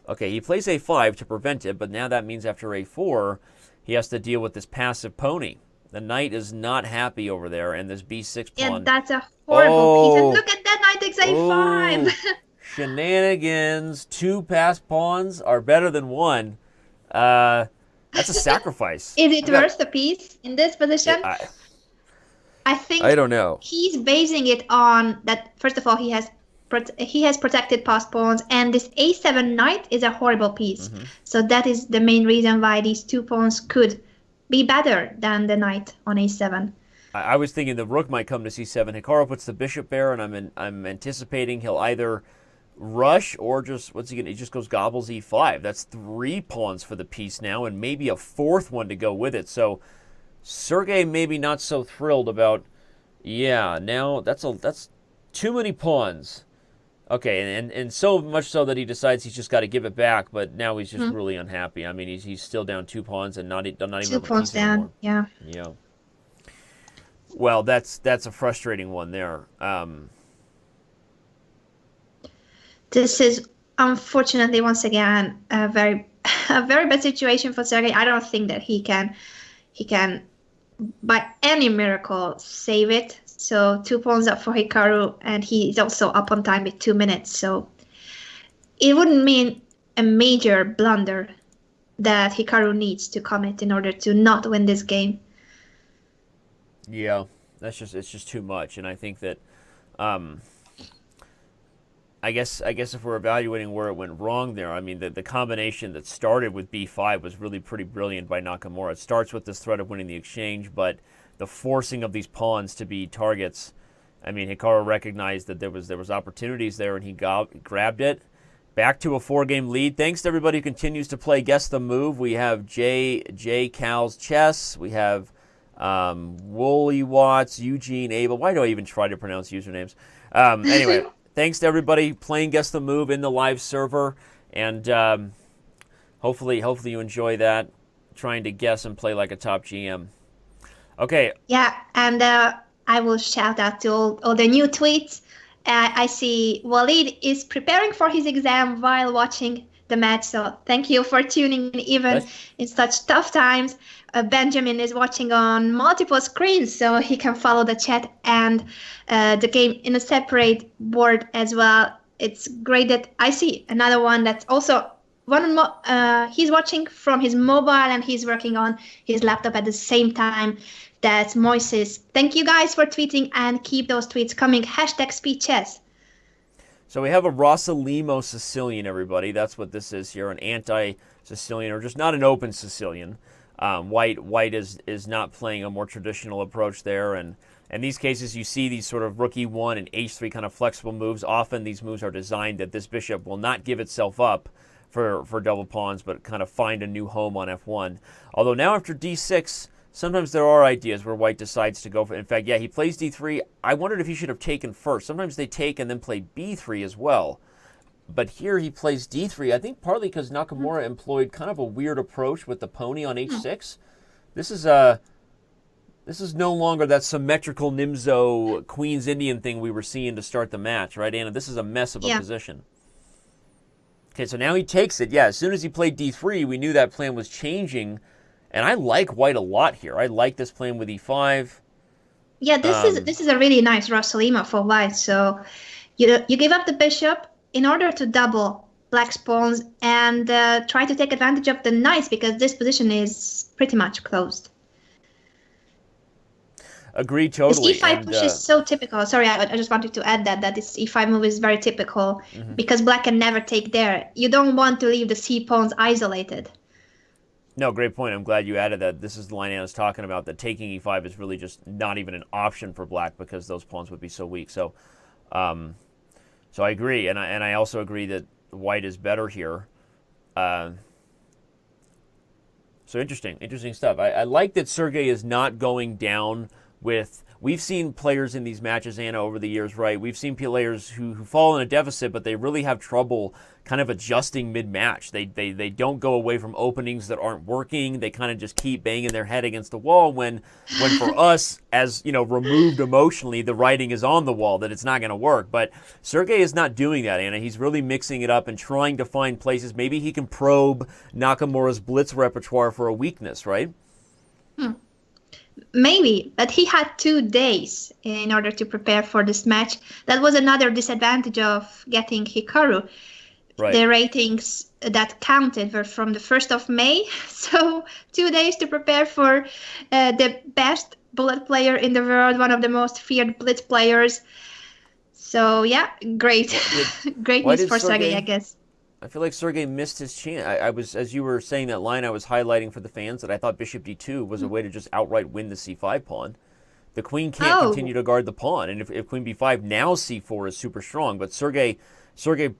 Okay, he plays a5 to prevent it, but now that means after a4, he has to deal with this passive pony. The knight is not happy over there, and this b6 pawn. Yeah, that's a horrible piece. And look at that, knight takes a5. Shenanigans. 2 passed pawns are better than 1. That's a sacrifice. Is it worth the piece in this position? I think I don't know. He's basing it on that. First of all, he has protected passed pawns, and this a7 knight is a horrible piece. Mm-hmm. So that is the main reason why these 2 pawns could be better than the knight on a7. I was thinking the rook might come to c7. Hikaru puts the bishop there, and I'm anticipating he'll either rush or just he just goes gobbles e5. That's 3 pawns for the piece now, and maybe a 4th one to go with it. So Sergey maybe not so thrilled about. Yeah, now that's too many pawns. Okay, and so much so that he decides he's just got to give it back, but now he's just really unhappy. I mean, he's still down 2 pawns and not even 2 pawns down. Anymore. Yeah. Well, that's a frustrating one there. This is unfortunately once again a very bad situation for Sergey. I don't think that he can by any miracle save it. So 2 pawns up for Hikaru, and he's also up on time with 2 minutes. So it wouldn't mean a major blunder that Hikaru needs to commit in order to not win this game. Yeah, it's just too much, and I think that I guess if we're evaluating where it went wrong there, I mean the combination that started with b5 was really pretty brilliant by Nakamura. It starts with this threat of winning the exchange, but the forcing of these pawns to be targets. I mean, Hikaru recognized that there was opportunities there, and he grabbed it. Back to a 4-game lead. Thanks to everybody who continues to play Guess the Move. We have J Cal's Chess. We have Wooly Watts, Eugene Abel. Why do I even try to pronounce usernames? Anyway, thanks to everybody playing Guess the Move in the live server, and hopefully you enjoy that, trying to guess and play like a top GM. Okay. Yeah, and I will shout out to all the new tweets. I see Walid is preparing for his exam while watching the match, so thank you for tuning in even in such tough times. Benjamin is watching on multiple screens, so he can follow the chat and the game in a separate board as well. It's great that I see another one that's also he's watching from his mobile and he's working on his laptop at the same time. That's Moises. Thank you guys for tweeting, and keep those tweets coming. #SpeedChess. So we have a Rosalimo Sicilian, everybody. That's what this is here, an anti-Sicilian, or just not an open Sicilian. White is not playing a more traditional approach there, and in these cases you see these sort of rook e1 and h3 kind of flexible moves. Often these moves are designed that this bishop will not give itself up for double pawns, but kind of find a new home on f1. Although now after d6, sometimes there are ideas where White decides to go for. In fact, yeah, he plays d3. I wondered if he should have taken first. Sometimes they take and then play b3 as well. But here he plays d3, I think partly because Nakamura employed kind of a weird approach with the pony on h6. This is no longer that symmetrical Nimzo Queen's Indian thing we were seeing to start the match, right, Anna? This is a mess of a position. Okay, so now he takes it. Yeah, as soon as he played d3, we knew that plan was changing. And I like White a lot here. I like this plan with e5. Yeah, this is a really nice Rosalima for White. So you give up the bishop in order to double Black's pawns and try to take advantage of the knights, because this position is pretty much closed. Agreed totally. This e5 push is so typical. Sorry, I just wanted to add that this e5 move is very typical because Black can never take there. You don't want to leave the c pawns isolated. No, great point. I'm glad you added that. This is the line I was talking about, that taking e5 is really just not even an option for Black because those pawns would be so weak. So So I agree, and I also agree that white is better here. Uh, so interesting stuff. I like that Sergey is not going down with. We've seen players in these matches, Anna, over the years, right? We've seen players who fall in a deficit, but they really have trouble kind of adjusting mid-match. They don't go away from openings that aren't working. They kind of just keep banging their head against the wall when for us, as removed emotionally, the writing is on the wall that it's not going to work. But Sergey is not doing that, Anna. He's really mixing it up and trying to find places. Maybe he can probe Nakamura's blitz repertoire for a weakness, right? Maybe, but he had 2 days in order to prepare for this match. That was another disadvantage of getting Hikaru. Right. The ratings that counted were from the 1st of May, so 2 days to prepare for the best bullet player in the world, one of the most feared blitz players. So yeah, great. Great news for Sergey, I guess. I feel like Sergey missed his chance. I was, as you were saying that line, I was highlighting for the fans that I thought bishop d2 was a way to just outright win the c5 pawn. The queen can't continue to guard the pawn, and if queen b5, now c4 is super strong. But Sergey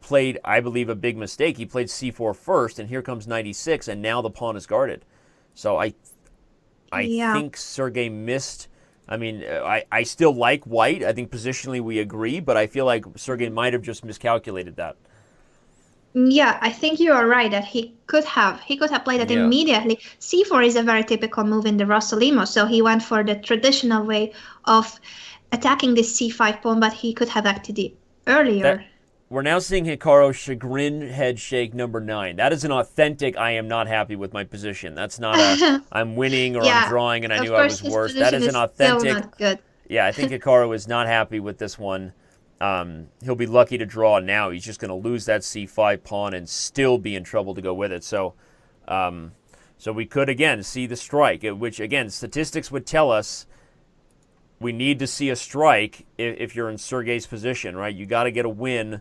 played, I believe, a big mistake. He played c4 first, and here comes knight e6, and now the pawn is guarded. So I think Sergey missed. I mean, I still like white. I think positionally we agree, but I feel like Sergey might have just miscalculated that. Yeah, I think you are right that he could have played it immediately. C4 is a very typical move in the Rossolimo, so he went for the traditional way of attacking this c5 pawn, but he could have acted it earlier. We're now seeing Hikaru chagrin head shake number 9. That is an authentic I am not happy with my position. That's not a I'm winning or I'm drawing and I knew I was worse. That is an authentic. Still not good. Yeah, I think Hikaru is not happy with this one. He'll be lucky to draw now. He's just going to lose that c5 pawn and still be in trouble to go with it. So we could, again, see the strike, which, again, statistics would tell us we need to see a strike if you're in Sergey's position, right? You got to get a win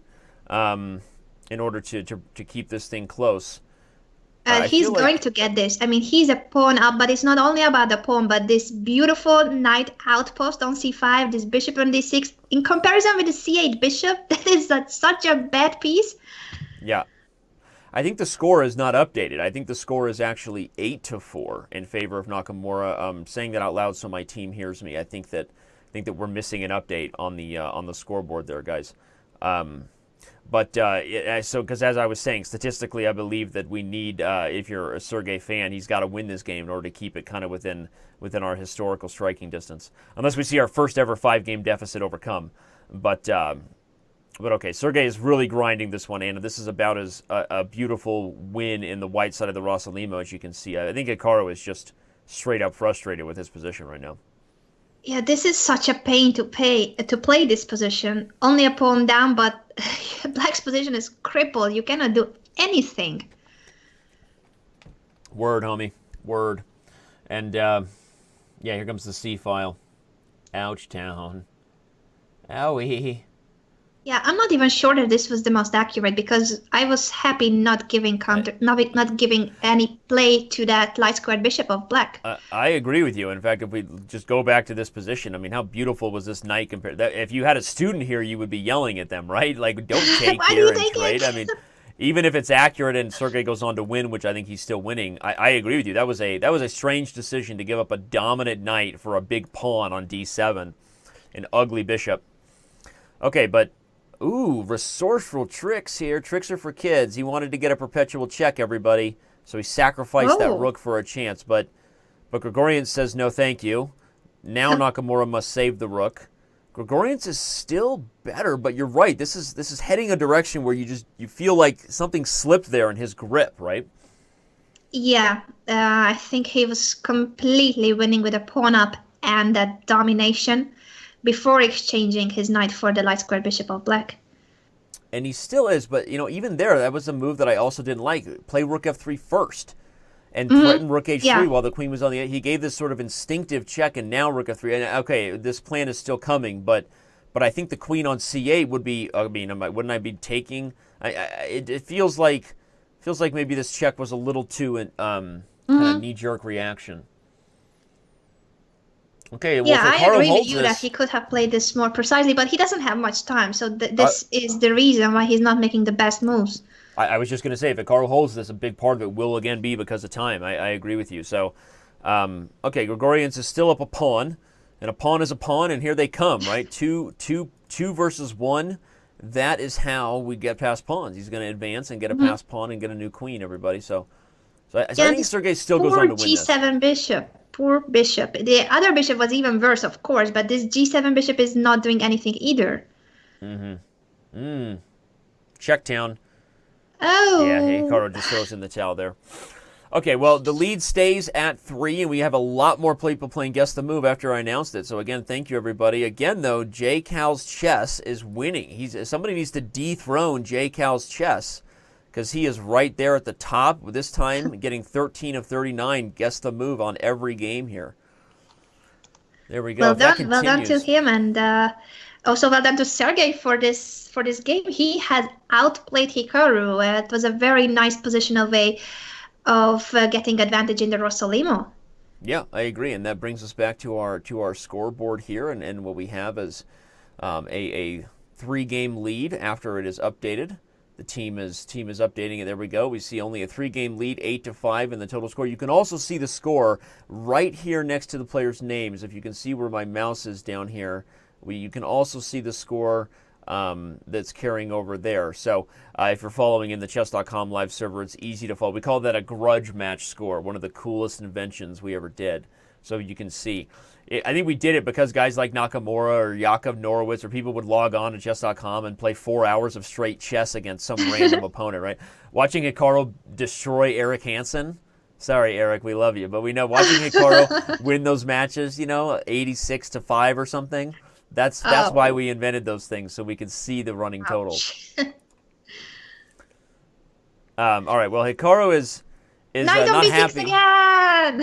in order to keep this thing close. He's going to get this. I mean, he's a pawn up, but it's not only about the pawn, but this beautiful knight outpost on c5, this bishop on d6. In comparison with the c8 bishop, that is such a bad piece. Yeah. I think the score is not updated. I think the score is actually 8-4 in favor of Nakamura. Saying that out loud so my team hears me. I think that we're missing an update on the scoreboard there, guys. But because as I was saying, statistically, I believe that we need, if you're a Sergey fan, he's got to win this game in order to keep it kind of within our historical striking distance, unless we see our first ever 5-game deficit overcome. But okay, Sergey is really grinding this one, Anna. This is about as a beautiful win in the white side of the Rossolimo as you can see. I think Hikaru is just straight up frustrated with his position right now. Yeah, this is such a pain to play this position. Only a pawn down, but Black's position is crippled. You cannot do anything. Word, homie. Word. And, here comes the C file. Ouch town. Owie. Yeah, I'm not even sure that this was the most accurate because I was happy not giving not giving any play to that light squared bishop of Black. I agree with you. In fact, if we just go back to this position, I mean, how beautiful was this knight compared? If you had a student here, you would be yelling at them, right? Like, don't take here and trade. I mean, even if it's accurate and Sergey goes on to win, which I think he's still winning, I agree with you. That was a strange decision to give up a dominant knight for a big pawn on d7, an ugly bishop. Okay, but. Ooh, resourceful tricks here. Tricks are for kids. He wanted to get a perpetual check, everybody, so he sacrificed that rook for a chance. But Grigorians says no thank you. Now Nakamura must save the rook. Grigorians is still better, but you're right. This is heading a direction where you feel like something slipped there in his grip, right? Yeah, I think he was completely winning with a pawn up and that domination before exchanging his knight for the light square bishop of Black. And he still is, but even there, that was a move that I also didn't like. Play rook f3 first and threaten rook h3 while the queen was on the. He gave this sort of instinctive check, and now rook f3. And okay, this plan is still coming, but I think the queen on c8 would be. I mean, wouldn't I be taking? It feels like maybe this check was a little too kind of knee-jerk reaction. Okay, well, if Yeah, I Hikaru agree with holds you that this, he could have played this more precisely, but he doesn't have much time, so uh, this is the reason why he's not making the best moves. I was just going to say, if Hikaru holds this, a big part of it will again be because of time. I agree with you. So, okay, Grigorians is still up a pawn, and a pawn is a pawn, and here they come, right? Two versus one. That is how we get past pawns. He's going to advance and get a Hmm. pass pawn and get a new queen, everybody. So I Yeah, think this Sergey still goes poor on to win this. G7 bishop. Poor bishop. The other bishop was even worse, of course, but this G7 bishop is not doing anything either. Checktown. Yeah, Oh. Hikaru just throws in the towel there. Okay, well, the lead stays at 3, and we have a lot more people playing Guess the Move after I announced it. So, again, thank you, everybody. Again, though, J. Cal's Chess is winning. Somebody needs to dethrone J. Cal's Chess because he is right there at the top, this time getting 13 of 39 Guess the Move on every game here. There we go. Well If that done. Well done to continues. him, and also well done to Sergey for this game. He has outplayed Hikaru. It was a very nice positional way of getting advantage in the Rossolimo. Yeah, I agree, and that brings us back to our scoreboard here, and what we have is a 3-game lead after it is updated. The team is updating it. There we go. We see only a 3-game lead, 8-5 in the total score. You can also see the score right here next to the players' names. If you can see where my mouse is down here, you can also see the score that's carrying over there. So if you're following in the Chess.com live server, it's easy to follow. We call that a grudge match score, one of the coolest inventions we ever did. So you can see. I think we did it because guys like Nakamura or Yakov Norowitz or people would log on to Chess.com and play 4 hours of straight chess against some random opponent, right? Watching Hikaru destroy Eric Hansen. Sorry, Eric, we love you. But we know watching Hikaru win those matches, 86-5 or something. That's why Oh, we invented those things, so we could see the running totals. ouch. All right, well, Hikaru is Knight on not B6 happy. again!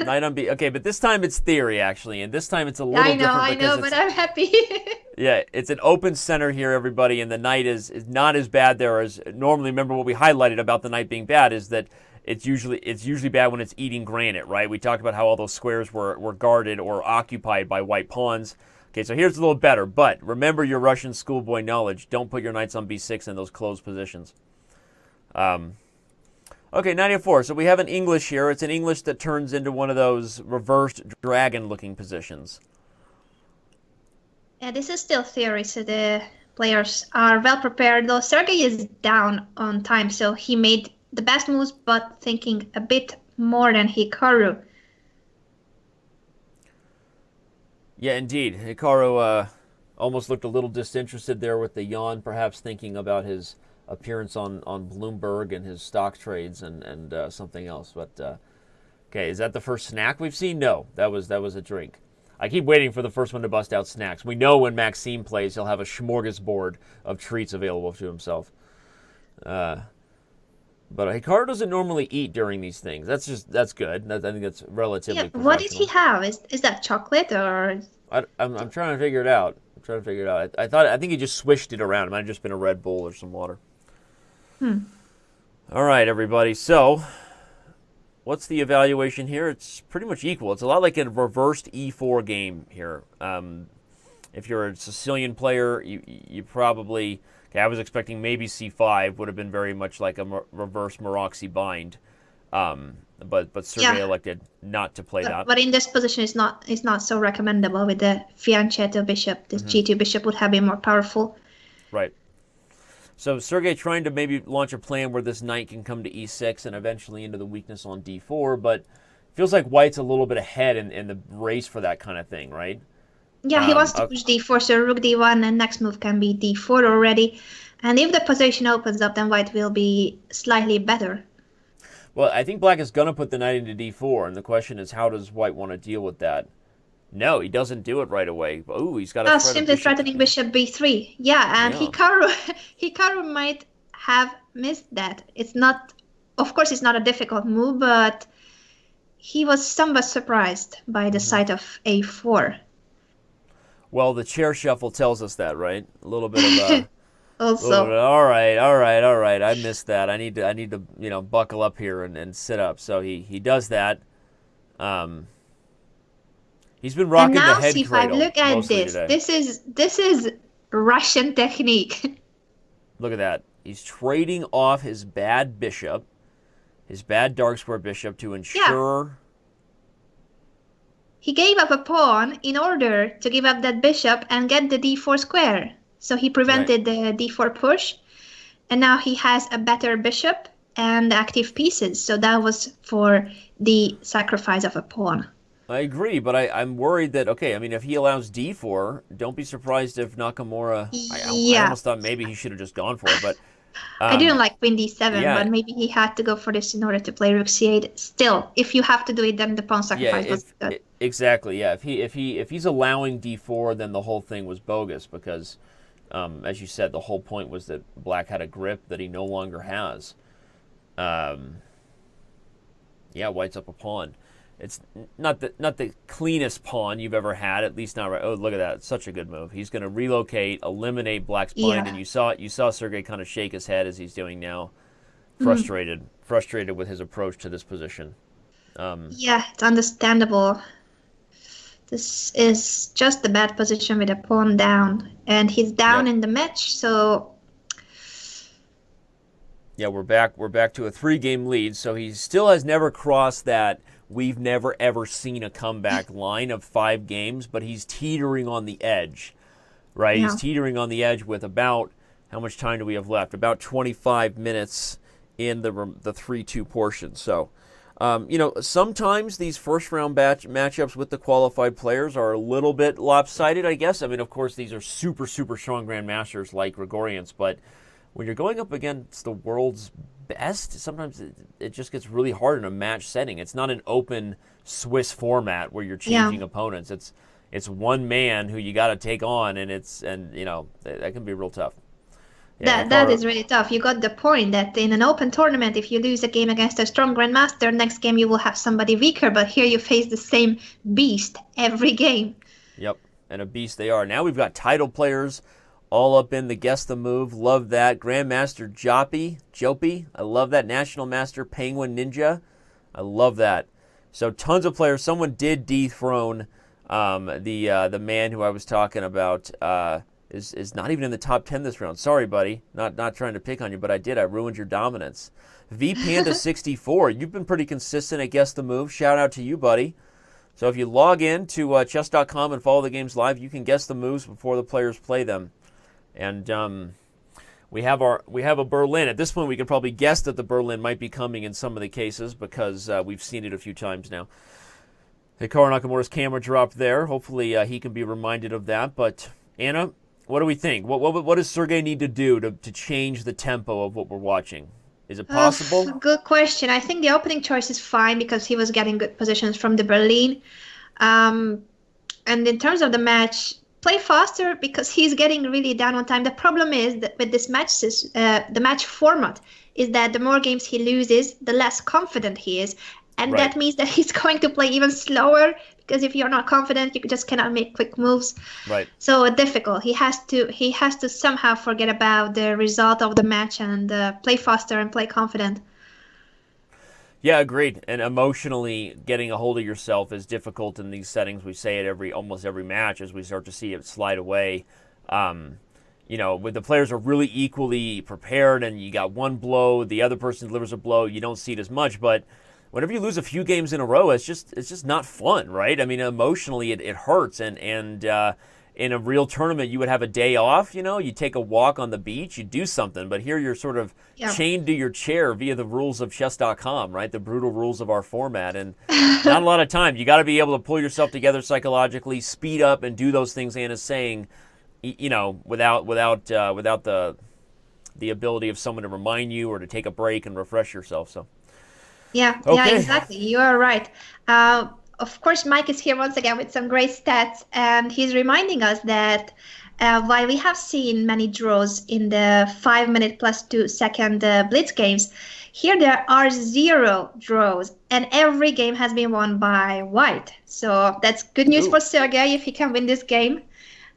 Knight on B. Okay, but this time it's theory actually, and this time it's a little different I because know, it's but I'm happy. it's an open center here, everybody, and the knight is not as bad there as normally. Remember what we highlighted about the knight being bad is that it's usually bad when it's eating granite, right? We talked about how all those squares were guarded or occupied by white pawns. Okay, so here's a little better, but remember your Russian schoolboy knowledge. Don't put your knights on B6 in those closed positions. Okay, 94. So we have an English here. It's an English that turns into one of those reversed dragon-looking positions. Yeah, this is still theory, so the players are well prepared. Though Sergey is down on time, so he made the best moves, but thinking a bit more than Hikaru. Yeah, indeed. Hikaru almost looked a little disinterested there with the yawn, perhaps thinking about his appearance on Bloomberg and his stock trades and something else. But okay, is that the first snack we've seen? No, that was a drink. I keep waiting for the first one to bust out snacks. We know when Maxime plays, he'll have a smorgasbord of treats available to himself. But Hikaru doesn't normally eat during these things. That's good. I think that's relatively Yeah, professional. what did he have? Is that chocolate or? I'm trying to figure it out. I think he just swished it around. It might have just been a Red Bull or some water. All right, everybody. So, what's the evaluation here? It's pretty much equal. It's a lot like a reversed E4 game here. If you're a Sicilian player, you probably... Okay, I was expecting maybe C5 would have been very much like a reverse Maroczy bind. But Sergey elected not to play that. But in this position, it's not so recommendable with the fianchetto bishop. This G2 bishop would have been more powerful. Right. So Sergey trying to maybe launch a plan where this knight can come to E6 and eventually into the weakness on D4, but feels like White's a little bit ahead in the race for that kind of thing, right? Yeah, he wants to push D4, so Rook D1, and next move can be D4 already. And if the position opens up, then White will be slightly better. Well, I think Black is going to put the knight into D4, and the question is, how does White want to deal with that? No, he doesn't do it right away. Ooh, he's got a simply threatening bishop B3. Yeah, and Hikaru might have missed that. It's not, of course, it's not a difficult move, but he was somewhat surprised by the sight of A4. Well, the chair shuffle tells us that, right? A little bit of Also, all right. I missed that. I need to buckle up here and sit up. So he does that. He's been And rocking the now head c5, cradle look at mostly this. today. This is Russian technique. Look at that. He's trading off his bad bishop, his bad dark square bishop to ensure... He gave up a pawn in order to give up that bishop and get the d4 square. So he prevented the d4 push. And now he has a better bishop and active pieces. So that was for the sacrifice of a pawn. I agree, but I'm worried that, okay, I mean, if he allows d4, don't be surprised if Nakamura... I almost thought maybe he should have just gone for it, but... I didn't like queen d7, yeah. but maybe he had to go for this in order to play rook c8. Still, if you have to do it, then the pawn sacrifice was good. Exactly, yeah. If he's allowing d4, then the whole thing was bogus because, as you said, the whole point was that black had a grip that he no longer has. Yeah, white's up a pawn. It's not the cleanest pawn you've ever had, at least not right. Oh, look at that! It's such a good move. He's going to relocate, eliminate black's bind, and you saw Sergey kind of shake his head as he's doing now, frustrated with his approach to this position. Yeah, it's understandable. This is just a bad position with a pawn down, and he's down in the match. So yeah, we're back to a 3-game lead. So he still has never crossed that. We've never, ever seen a comeback line of 5 games, but he's teetering on the edge, right? Yeah. He's teetering on the edge with about, how much time do we have left? About 25 minutes in the 3-2 portion. So, sometimes these first-round matchups with the qualified players are a little bit lopsided, I guess. I mean, of course, these are super, super strong grandmasters like Grigorians, but when you're going up against the world's best, sometimes it just gets really hard in a match setting. It's not an open Swiss format where you're changing opponents. It's one man who you got to take on, and that can be real tough. Yeah, that is really tough. You got the point that in an open tournament, if you lose a game against a strong grandmaster, next game you will have somebody weaker. But here you face the same beast every game. Yep, and a beast they are. Now we've got title players all up in the Guess the Move. Love that. Grandmaster Jopi. I love that. National Master Penguin Ninja. I love that. So tons of players. Someone did dethrone the man who I was talking about. Is not even in the top 10 this round. Sorry, buddy. Not trying to pick on you, but I did. I ruined your dominance. VPanda64. You've been pretty consistent at Guess the Move. Shout out to you, buddy. So if you log in to Chess.com and follow the games live, you can guess the moves before the players play them. And we have a Berlin. At this point, we can probably guess that the Berlin might be coming in some of the cases because we've seen it a few times now. Hikaru Nakamura's camera dropped there. Hopefully he can be reminded of that. But Anna, what do we think? What does Sergey need to do to change the tempo of what we're watching? Is it possible? Good question. I think the opening choice is fine because he was getting good positions from the Berlin. And in terms of the match, play faster because he's getting really down on time. The problem is that with this match, the match format is that the more games he loses, the less confident he is. And that means that he's going to play even slower because if you're not confident, you just cannot make quick moves. Right. So difficult. He has to somehow forget about the result of the match and play faster and play confident. Yeah, agreed. And emotionally getting a hold of yourself is difficult in these settings. We say it almost every match as we start to see it slide away. When the players are really equally prepared and you got one blow, the other person delivers a blow, you don't see it as much. But whenever you lose a few games in a row, it's just not fun, right? I mean, emotionally it hurts. And in a real tournament, you would have a day off, you take a walk on the beach, you do something. But here you're sort of chained to your chair via the rules of Chess.com, right? The brutal rules of our format. And not a lot of time. You got to be able to pull yourself together psychologically, speed up, and do those things Anna's saying, without the ability of someone to remind you or to take a break and refresh yourself. So. Yeah, exactly. You are right. Of course, Mike is here once again with some great stats, and he's reminding us that while we have seen many draws in the 5-minute plus 2-second blitz games, here there are 0 draws, and every game has been won by white. So that's good news for Sergey if he can win this game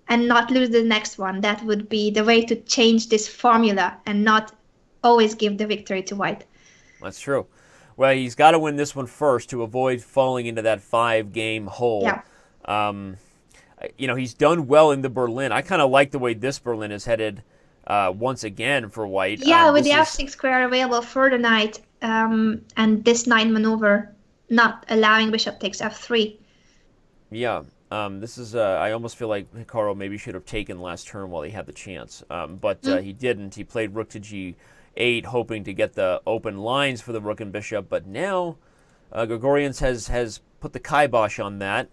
and not lose the next one. That would be the way to change this formula and not always give the victory to white. That's true. Well, he's got to win this one first to avoid falling into that 5-game hole. Yeah. He's done well in the Berlin. I kind of like the way this Berlin is headed once again for white. Yeah, with the f6 square available for the knight, and this knight maneuver not allowing bishop takes f3. Yeah, this is. I almost feel like Hikaru maybe should have taken last turn while he had the chance, but he didn't. He played rook to g8, hoping to get the open lines for the rook and bishop. But now, Grigorians has put the kibosh on that,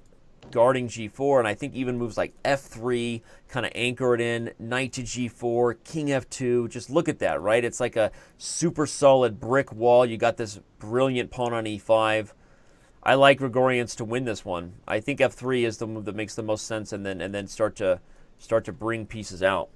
guarding g4, and I think even moves like f3, kind of anchor it in, knight to g4, king f2. Just look at that, right? It's like a super solid brick wall. You got this brilliant pawn on e5. I like Grigorians to win this one. I think f3 is the move that makes the most sense, and then start to bring pieces out.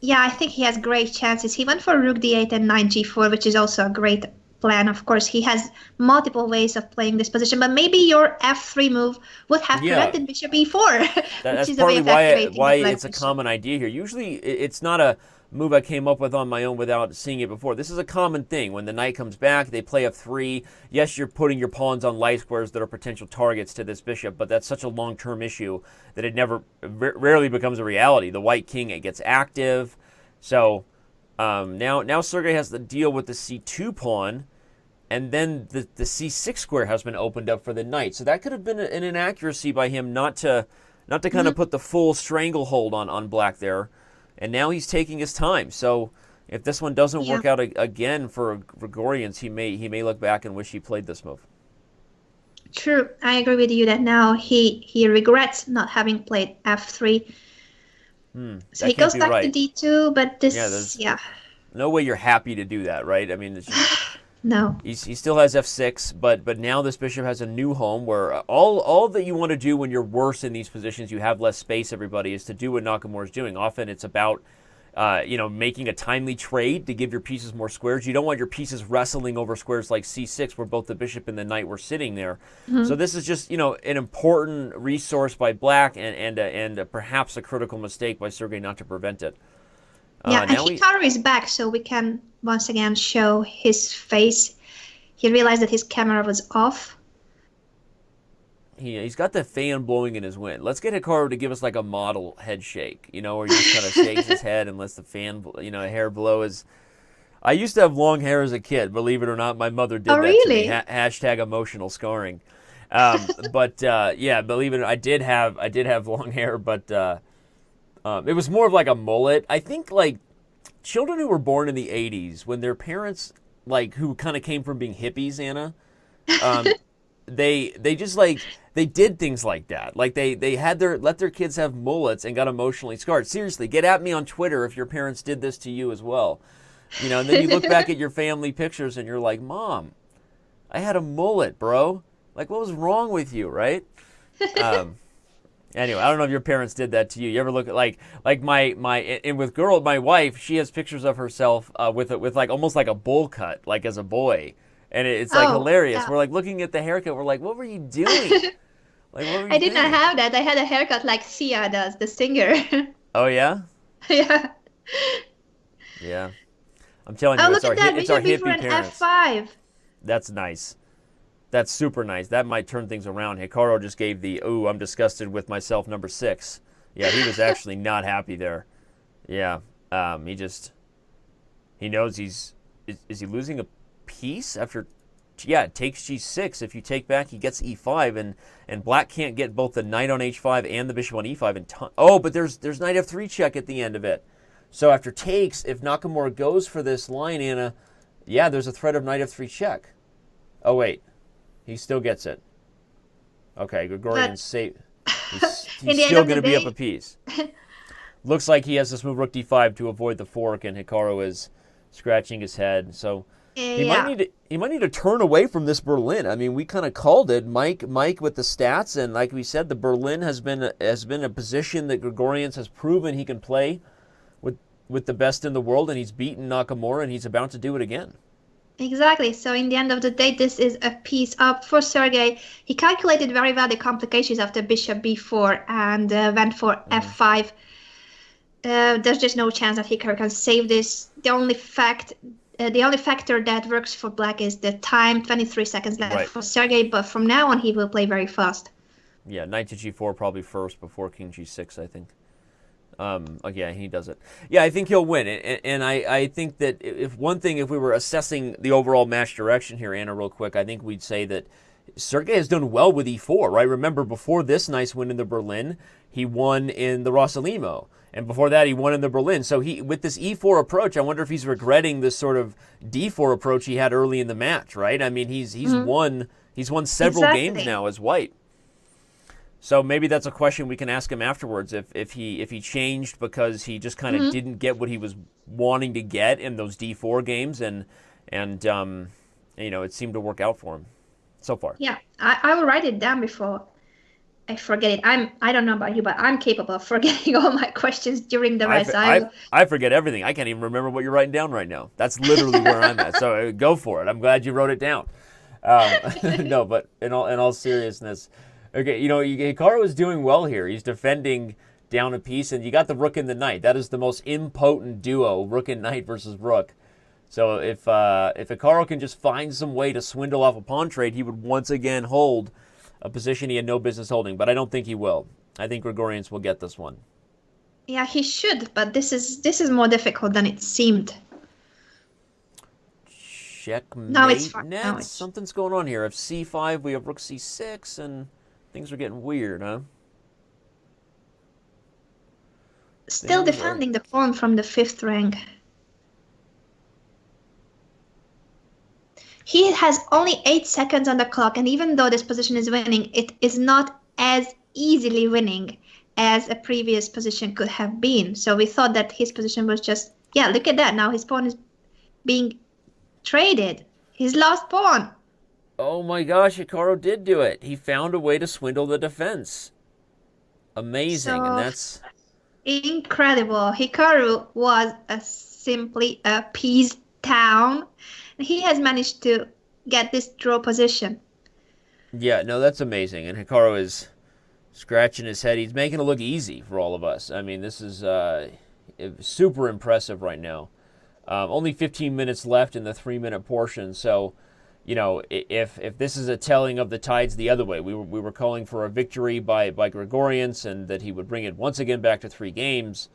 Yeah, I think he has great chances. He went for rook d8 and knight g4, which is also a great plan. Of course, he has multiple ways of playing this position, but maybe your f3 move would have prevented bishop e4, that's which is partly a way of why it's a common idea here. Usually, it's not a move I came up with on my own without seeing it before. This is a common thing. When the knight comes back, they play f3. Yes, you're putting your pawns on light squares that are potential targets to this bishop, but that's such a long-term issue that it rarely becomes a reality. The white king, it gets active. So now Sergey has to deal with the c2 pawn, and then the c6 square has been opened up for the knight. So that could have been an inaccuracy by him not to kind of put the full stranglehold on black there. And now he's taking his time. So if this one doesn't work out again for Grigorians, he may look back and wish he played this move. True. I agree with you that now he regrets not having played f3. So he goes back to d2, but this, no way you're happy to do that, right? I mean, it's just, no. He still has f6, but now this bishop has a new home where all that you want to do when you're worse in these positions, you have less space, everybody, is to do what Nakamura is doing. Often it's about making a timely trade to give your pieces more squares. You don't want your pieces wrestling over squares like c6 where both the bishop and the knight were sitting there. So this is just an important resource by black and perhaps a critical mistake by Sergey not to prevent it. And Hikaru is back, so we can once again show his face. He realized that his camera was off. He's got the fan blowing in his wind. Let's get Hikaru to give us like a model head shake, where he just kind of shakes his head and lets the fan, hair blow his... I used to have long hair as a kid, believe it or not. My mother did that to me. Hashtag emotional scarring. But believe it or not, I did have long hair, but... it was more of like a mullet. I think like children who were born in the 80s, when their parents, like who kind of came from being hippies, Anna, they just like, they did things like that. Like they had let their kids have mullets and got emotionally scarred. Seriously, get at me on Twitter if your parents did this to you as well. And then you look back at your family pictures and you're like, Mom, I had a mullet, bro. Like, what was wrong with you, right? Anyway, I don't know if your parents did that to you. You ever look at like my wife, she has pictures of herself with like almost like a bowl cut, like as a boy, and it's like hilarious. Yeah. We're like looking at the haircut. We're like, what were you doing? I did not have that. I had a haircut like Sia does, the singer. Oh yeah. Yeah. Yeah. I'm telling you, it's our hippie parents. F5. That's nice. That's super nice. That might turn things around. Hikaru just gave the, ooh, I'm disgusted with myself, number 6. Yeah, he was actually not happy there. Yeah, he knows is he losing a piece after, it takes g6. If you take back, he gets e5, and black can't get both the knight on h5 and the bishop on e5. But there's knight f3 check at the end of it. So after takes, if Nakamura goes for this line, Anna, there's a threat of knight f3 check. Oh, wait. He still gets it. Okay, Grigorian's safe. He's still going to be up a piece. Looks like he has this move rook d5 to avoid the fork, and Hikaru is scratching his head. So he might need to turn away from this Berlin. I mean, we kind of called it, Mike with the stats, and like we said, the Berlin has been a position that Grigorians has proven he can play with the best in the world, and he's beaten Nakamura, and he's about to do it again. Exactly. So in the end of the day, this is a piece up for Sergey. He calculated very well the complications of the bishop b4 and went for f5. There's just no chance that Hikaru can save this. The only factor that works for black is the time, 23 seconds left for Sergey. But from now on, he will play very fast. Yeah, knight to g4 probably first before king g6, I think. Yeah, he does it. Yeah, I think he'll win. And I think that if we were assessing the overall match direction here, Anna, real quick, I think we'd say that Sergey has done well with e4, right? Remember, before this nice win in the Berlin, he won in the Rossolimo. And before that, he won in the Berlin. So with this e4 approach, I wonder if he's regretting this sort of d4 approach he had early in the match, right? I mean, he's won several games now as white. So maybe that's a question we can ask him afterwards, if he changed because he just kind of didn't get what he was wanting to get in those d4 games, and it seemed to work out for him so far. Yeah, I will write it down before I forget it. I don't know about you, but I'm capable of forgetting all my questions during the race. I forget everything. I can't even remember what you're writing down right now. That's literally where I'm at. So go for it. I'm glad you wrote it down. No, but in all seriousness. Okay, Hikaru is doing well here. He's defending down a piece, and you got the rook and the knight. That is the most impotent duo, rook and knight versus rook. So if Hikaru can just find some way to swindle off a pawn trade, he would once again hold a position he had no business holding. But I don't think he will. I think Grigorians will get this one. Yeah, he should, but this is more difficult than it seemed. Checkmate. No, it's fine. No, Something's going on here. If c5, we have rook c6, and things are getting weird, huh? Still defending the pawn from the 5th rank. He has only 8 seconds on the clock, and even though this position is winning, it is not as easily winning as a previous position could have been. So we thought that his position was just, yeah, look at that. Now his pawn is being traded. His last pawn. Oh my gosh, Hikaru did do it. He found a way to swindle the defense. Amazing, and that's incredible. Hikaru was simply a piece down. He has managed to get this draw position. Yeah, no, that's amazing. And Hikaru is scratching his head. He's making it look easy for all of us. I mean, this is super impressive right now. Only 15 minutes left in the 3-minute portion, so if this is a telling of the tides the other way, we were calling for a victory by Grigorians and that he would bring it once again back to 3 games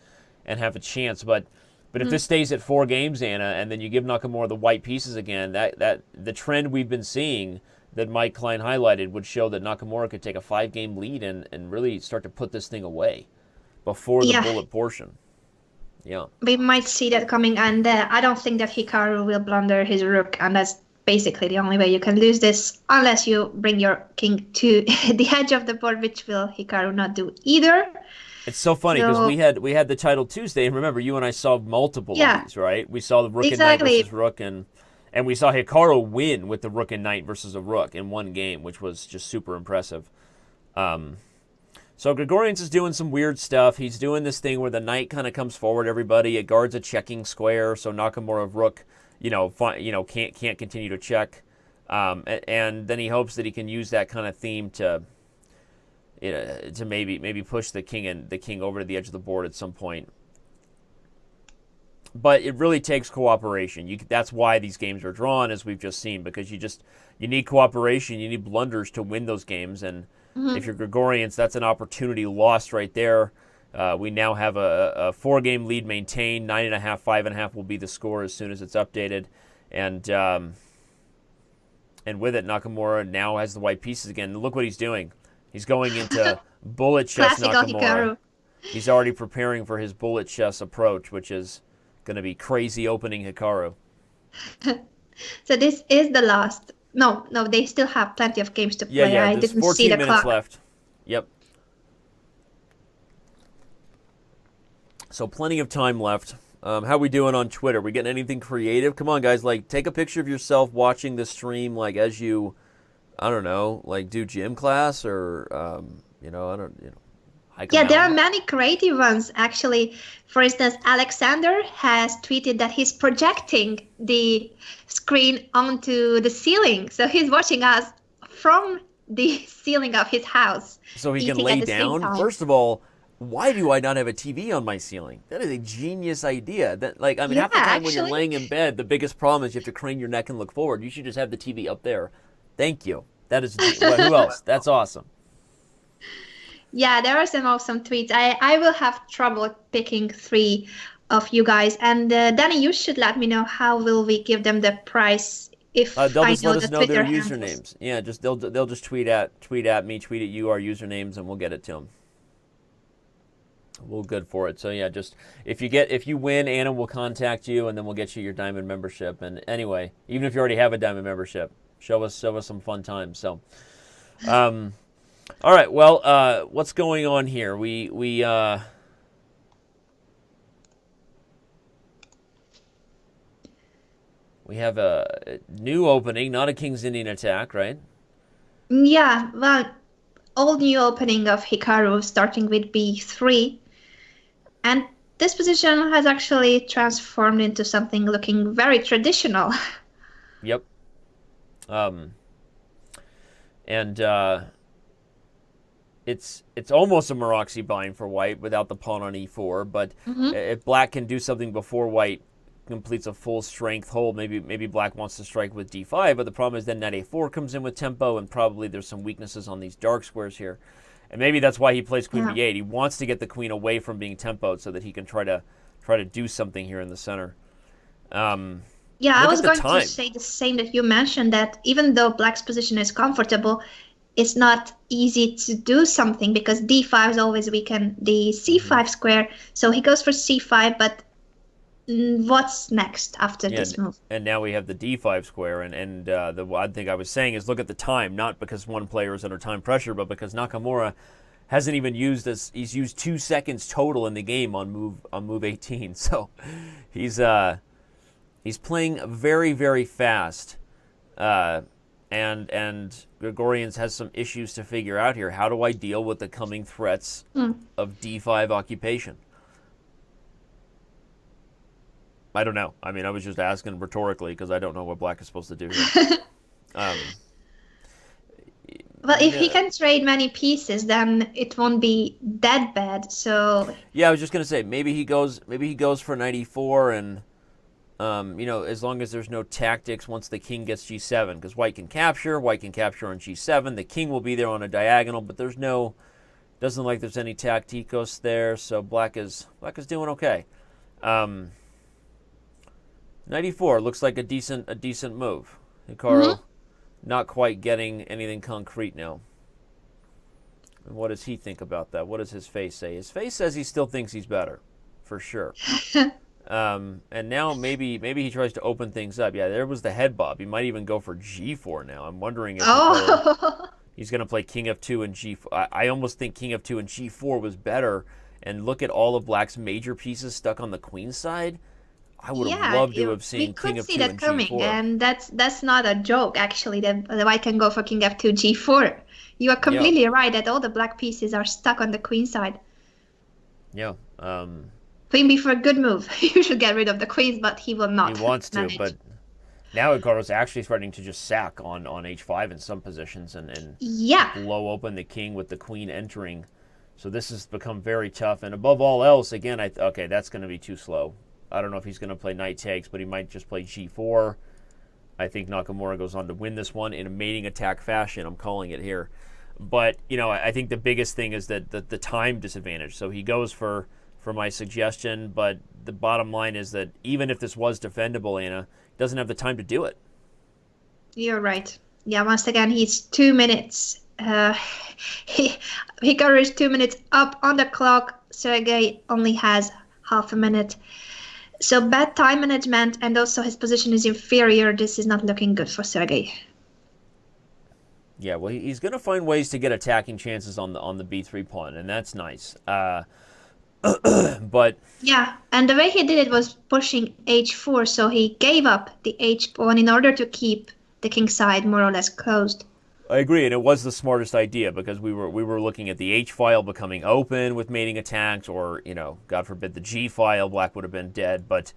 and have a chance. But if this stays at 4 games, Anna, and then you give Nakamura the white pieces again, that the trend we've been seeing that Mike Klein highlighted would show that Nakamura could take a 5-game lead and really start to put this thing away before the bullet portion. Yeah, we might see that coming, and I don't think that Hikaru will blunder his rook, and that's basically the only way you can lose this, unless you bring your king to the edge of the board, which will Hikaru not do either. It's so funny because we had the title Tuesday, and remember, you and I saw multiple of these, right? We saw the rook and knight versus rook, and we saw Hikaru win with the rook and knight versus a rook in one game, which was just super impressive. So Grigorians is doing some weird stuff. He's doing this thing where the knight kind of comes forward, everybody. It guards a checking square, so Nakamura rook, can't continue to check. And then he hopes that he can use that kind of theme to maybe push the king over to the edge of the board at some point. But it really takes cooperation. That's why these games are drawn, as we've just seen, because you need cooperation, you need blunders to win those games, and if you're Grigorians, that's an opportunity lost right there. We now have a 4-game lead maintained. 9.5, 5.5 will be the score as soon as it's updated, and with it, Nakamura now has the white pieces again. Look what he's doing. He's going into bullet chess Nakamura. Hikaru. He's already preparing for his bullet chess approach, which is going to be crazy opening Hikaru. So this is the last. No, they still have plenty of games to play. Yeah, I didn't see the clock. 14 minutes left. Yep. So plenty of time left. How we doing on Twitter? We getting anything creative? Come on, guys! Take a picture of yourself watching the stream, as you, I don't know, do gym class or, hike. Yeah, there are many creative ones actually. For instance, Alexander has tweeted that he's projecting the screen onto the ceiling, so he's watching us from the ceiling of his house. So he can lay down. First of all, why do I not have a TV on my ceiling? That is a genius idea. Half the time when you're laying in bed, the biggest problem is you have to crane your neck and look forward. You should just have the TV up there. Thank you. That is, who else? That's awesome. Yeah, there are some awesome tweets. I will have trouble picking three of you guys. And Danny, you should let me know how will we give them the price if They'll I just know let the us know their Twitter handles. usernames. Yeah, just they'll just tweet at me, tweet at you our usernames, and we'll get it to them. We'll good for it. So yeah, just if you win, Anna will contact you, and then we'll get you your diamond membership. And anyway, even if you already have a diamond membership, show us some fun times. So, all right. Well, what's going on here? We have a new opening, not a King's Indian attack, right? Yeah, well, all new opening of Hikaru starting with B3. And this position has actually transformed into something looking very traditional. Yep. Um, and it's almost a Maroxy bind for white without the pawn on e4. But Hmm. if black can do something before white completes a full strength hold, maybe black wants to strike with d5. But the problem is then knight a4 comes in with tempo, and probably there's some weaknesses on these dark squares here. And maybe that's why he plays queen Yeah. b8. He wants to get the queen away from being tempoed so that he can try to do something here in the center. Um, Yeah, I Look was at the going to time. say the same that you mentioned that even though black's position is comfortable, it's not easy to do something because d5 is always weaken the Mhm. c5 square. So he goes for c5, but what's next after Yeah, this move? and now we have the d5 square, and the odd thing I was saying is look at the time, not because one player is under time pressure, but because Nakamura hasn't even used this. He's used 2 seconds total in the game on move 18. So he's playing very very fast, uh, and Grigorians has some issues to figure out here. How do I deal with the coming threats Hmm. of d5 occupation? I don't know. I mean, I was just asking rhetorically because I don't know what black is supposed to do here. Um, Well, if he no, can trade many pieces, then it won't be that bad. So, yeah, I was just gonna say maybe he goes for knight e4, and as long as there's no tactics once the king gets g7, because white can capture on g7. The king will be there on a diagonal, but doesn't like there's any tacticos there, so black is doing okay. Um, Knight e4 looks like a decent move. Hikaru mhm. not quite getting anything concrete now. And what does he think about that? What does his face say? His face says he still thinks he's better, for sure. And now maybe he tries to open things up. Yeah, there was the head bob. He might even go for g4 now. I'm wondering if Hikaru Oh, he's going to play king f2 and g4. I almost think king f2 and g4 was better. And look at all of black's major pieces stuck on the queen side. I would have yeah, loved to have we seen king could see f2 that and coming, g4. and that's not a joke actually. The white can go for king f2, g4. You are Yeah, completely right that all the black pieces are stuck on the queen side. yeah. Queen b4, good move. You should get rid of the queens, but he will He not wants to, manage. but now Hikaru's actually starting to just sack on h5 in some positions and Yeah, blow open the king with the queen entering. So this has become very tough. And above all else, again, okay, that's going to be too slow. I don't know if he's going to play knight takes, but he might just play g4. I think Nakamura goes on to win this one in a mating attack fashion. I'm calling it here. But, I think the biggest thing is that the time disadvantage. So he goes for my suggestion, but the bottom line is that even if this was defendable, Anna doesn't have the time to do it. you're right. Yeah, once again, he's 2 minutes. He, Hikaru is 2 minutes up on the clock. Sergey only has half a minute. So bad time management, and also his position is inferior. This is not looking good for Sergey. Yeah, well, he's going to find ways to get attacking chances on the b3 pawn, and that's nice. But Yeah, and the way he did it was pushing h4, so he gave up the h pawn in order to keep the king side more or less closed. I agree, and it was the smartest idea because we were looking at the H file becoming open with mating attacks, or God forbid, the G file. Black would have been dead, but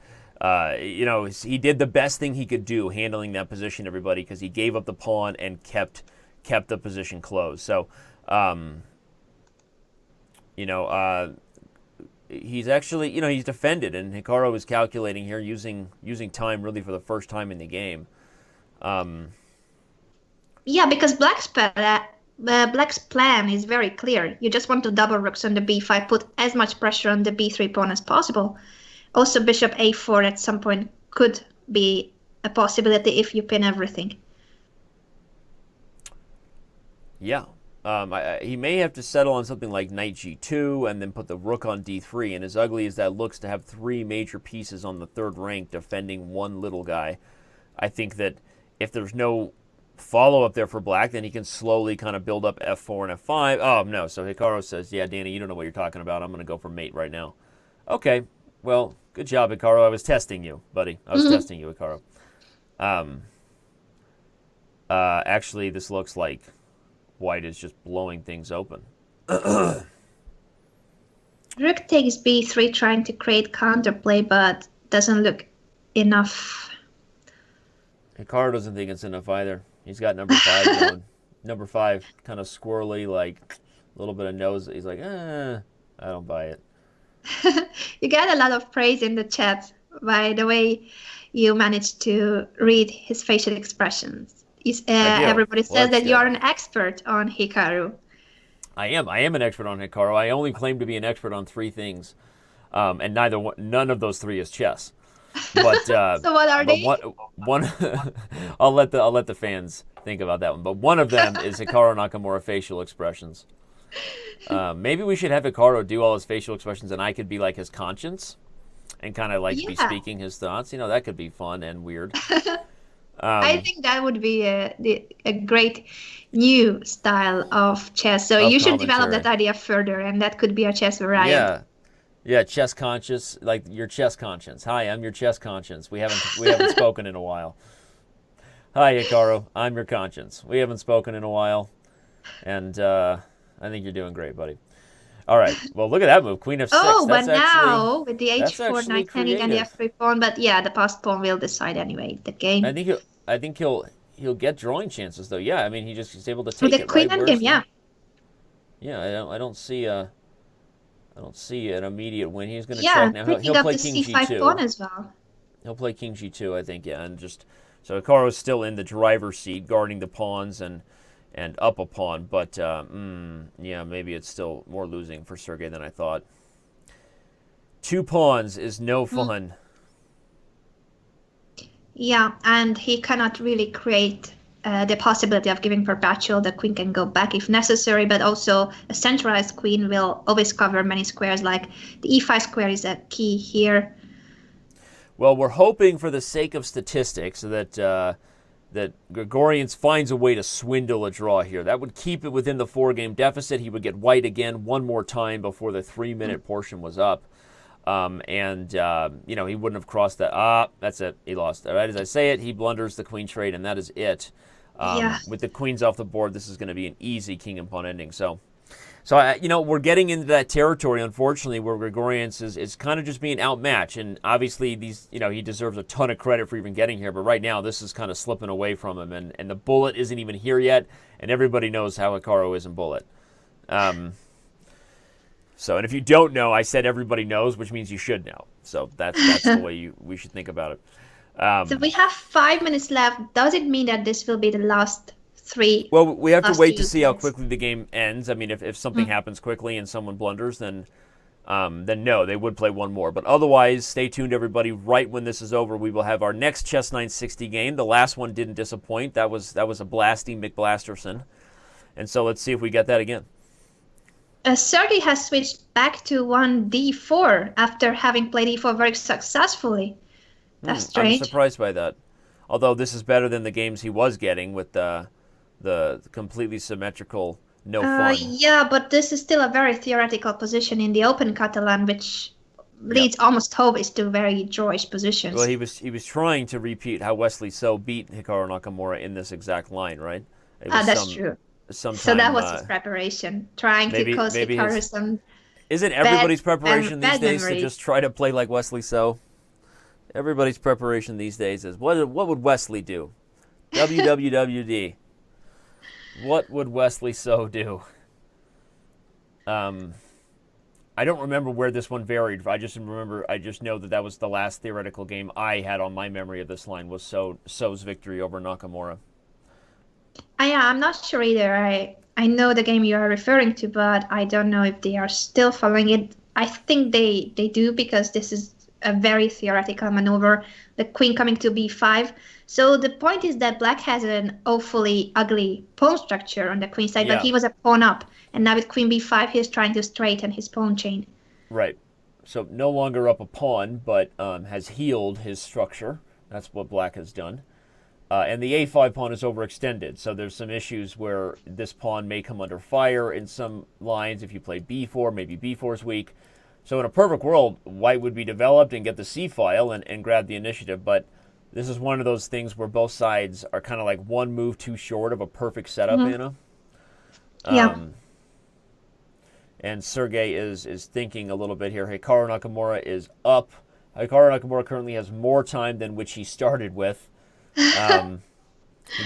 he did the best thing he could do handling that position, everybody, because he gave up the pawn and kept the position closed. So, you know, he's actually he's defended, and Hikaru is calculating here using time really for the first time in the game. Yeah, because black's Black's plan is very clear. You just want to double rooks on the b5, put as much pressure on the b3 pawn as possible. Also, bishop a4 at some point could be a possibility if you pin everything. Yeah. He may have to settle on something like knight g2 and then put the rook on d3. And as ugly as that looks to have three major pieces on the third rank defending one little guy, I think that if there's no follow-up there for Black, then he can slowly kind of build up f4 and f5. Oh, no. So Hikaru says, yeah, Danny, you don't know what you're talking about. I'm going to go for mate right now. Okay. Well, good job, Hikaru. I was testing you, buddy. I was testing you, Hikaru. Actually, this looks like White is just blowing things open. Rook takes b3, trying to create counterplay, but doesn't look enough. Hikaru doesn't think it's enough either. He's got number 5 going. Number 5, kind of squirrely, like a little bit of nose. He's like, I don't buy it. You get a lot of praise in the chat by the way you managed to read his facial expressions. Everybody says that you are an expert on Hikaru. I am an expert on Hikaru. I only claim to be an expert on 3 things, and none of those 3 is chess. But so what are they? One I'll let the fans think about that one. But one of them is Hikaru Nakamura facial expressions. Maybe we should have Hikaru do all his facial expressions, and I could be like his conscience, and kind of like be speaking his thoughts. That could be fun and weird. I think that would be a great new style of chess. So you should develop that idea further, and that could be a chess variant. Yeah, chess conscious, like your chess conscience. Hi, I'm your chess conscience. We haven't spoken in a while. Hi, Hikaru. I'm your conscience. We haven't spoken in a while, and I think you're doing great, buddy. All right. Well, look at that move, Queen f6. Oh, but now with the h4 knight handing and the f3 pawn, but yeah, the passed pawn will decide anyway the game. I think he'll get drawing chances though. Yeah, I mean he's able to take with the queen endgame. Yeah. Yeah, I don't see an immediate win. He's going to check now. He'll play king g2 pawn as well. He'll play king g2, I think. Yeah, and just so Hikaru's still in the driver's seat, guarding the pawns and up a pawn. But yeah, maybe it's still more losing for Sergey than I thought. 2 pawns is no fun. Yeah, and he cannot really create the possibility of giving perpetual. The queen can go back if necessary, but also a centralized queen will always cover many squares, like the e5 square is a key here. Well, we're hoping for the sake of statistics that that Grigorians finds a way to swindle a draw here. That would keep it within the 4-game deficit. He would get white again one more time before the 3-minute portion was up. He wouldn't have crossed that. That's it. He lost. Right as I say it, he blunders the queen trade, and that is it. With the queens off the board, this is going to be an easy king and pawn ending. So we're getting into that territory, unfortunately, where Grigorians is kind of just being outmatched. And obviously, he deserves a ton of credit for even getting here. But right now, this is kind of slipping away from him. And the bullet isn't even here yet. And everybody knows how Hikaru is in bullet. And if you don't know, I said everybody knows, which means you should know. So that's the way we should think about it. So we have 5 minutes left. Does it mean that this will be the last 3? Well, we have to wait to see how quickly the game ends. I mean, if something happens quickly and someone blunders, then no, they would play one more. But otherwise, stay tuned, everybody. Right when this is over, we will have our next Chess 960 game. The last one didn't disappoint. That was a blasty McBlasterson. And so let's see if we get that again. Sergey has switched back to 1d4 after having played e4 very successful. That's strange. I'm surprised by that. Although this is better than the games he was getting with the completely symmetrical no fun. Yeah, but this is still a very theoretical position in the open Catalan, which leads almost always to very drawish positions. Well, he was trying to repeat how Wesley So beat Hikaru Nakamura in this exact line, right? That's true. So that was his preparation, trying to cause Hikaru some. Isn't everybody's preparation these days to just try to play like Wesley So? Everybody's preparation these days is what would Wesley do? WWWD. What would Wesley So do? I don't remember where this one varied. I just know that was the last theoretical game I had on my memory of this line was So's victory over Nakamura. I'm not sure either. I know the game you are referring to, but I don't know if they are still following it. I think they do because this is a very theoretical maneuver. The queen coming to b5. So the point is that black has an awfully ugly pawn structure on the queen side, but Yeah. he was a pawn up. And now with queen b5, he's trying to straighten his pawn chain. Right. So no longer up a pawn, but has healed his structure. That's what black has done. And the a5 pawn is overextended, so there's some issues where this pawn may come under fire in some lines. If you play b4, maybe b4 is weak. So in a perfect world, white would be developed and get the c-file and grab the initiative, but this is one of those things where both sides are kind of like one move too short of a perfect setup, Anna. Yeah. And Sergey is thinking a little bit here. Hikaru Nakamura is up. Hikaru Nakamura currently has more time than which he started with. He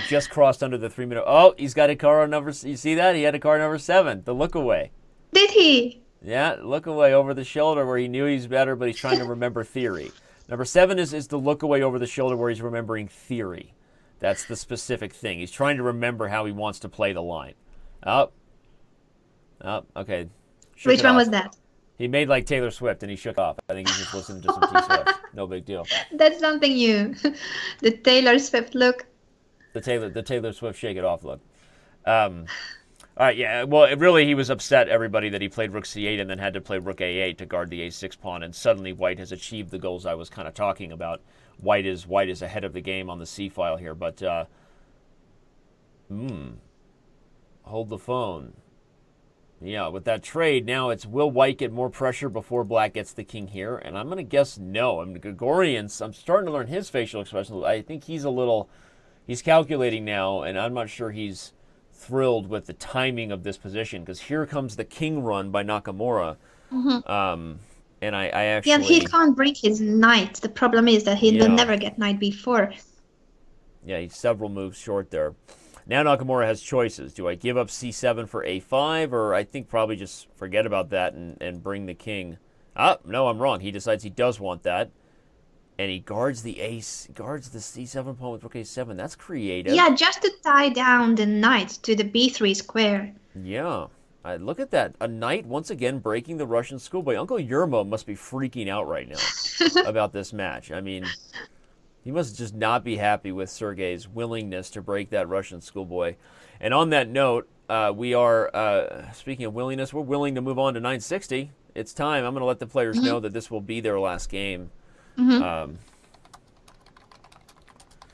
just crossed under the 3 minute. Oh, he's got Hikaru number. You see that? He had Hikaru number 7. The look away. Did he? Yeah, look away over the shoulder where he knew he's better, but he's trying to remember theory. Number 7 is the look away over the shoulder where he's remembering theory. That's the specific thing. He's trying to remember how he wants to play the line. Oh, okay. Which one was that? He made like Taylor Swift and he shook off. I think he just listened to some T Swift. No big deal. That's something new. The Taylor Swift look. The Taylor Swift shake it off look. All right, yeah. Well, really, he was upset, everybody, that he played rook c8 and then had to play rook a8 to guard the a6 pawn, and suddenly white has achieved the goals I was kind of talking about. White is ahead of the game on the c file here, but hold the phone. Yeah, with that trade, now it's will white get more pressure before black gets the king here? And I'm going to guess no. I mean, Grigorians, I'm starting to learn his facial expressions. I think he's calculating now, and I'm not sure he's thrilled with the timing of this position, because here comes the king run by Nakamura. And I actually... Yeah, he can't break his knight. The problem is that he'll never get knight b4. Yeah, he's several moves short there. Now Nakamura has choices. Do I give up c7 for a5, or I think probably just forget about that and bring the king? No, I'm wrong. He decides he does want that, and he guards the c7 pawn with rook a7. That's creative. Yeah, just to tie down the knight to the b3 square. Yeah. Look at that. A knight once again breaking the Russian schoolboy. Uncle Yermo must be freaking out right now about this match. I mean... He must just not be happy with Sergey's willingness to break that Russian schoolboy. And on that note, we are, speaking of willingness, we're willing to move on to 960. It's time. I'm going to let the players know that this will be their last game. So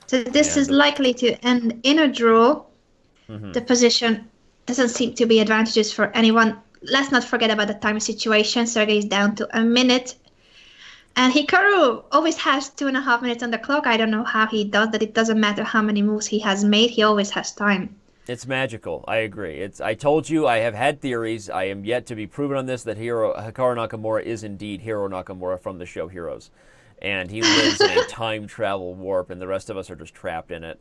this is likely to end in a draw. The position doesn't seem to be advantageous for anyone. Let's not forget about the time situation. Sergey is down to a minute. And Hikaru always has 2.5 minutes on the clock. I don't know how he does that. It doesn't matter how many moves he has made. He always has time. It's magical. I agree. I told you I have had theories. I am yet to be proven on this that Hikaru Nakamura is indeed Hiro Nakamura from the show Heroes. And he lives in a time travel warp, and the rest of us are just trapped in it.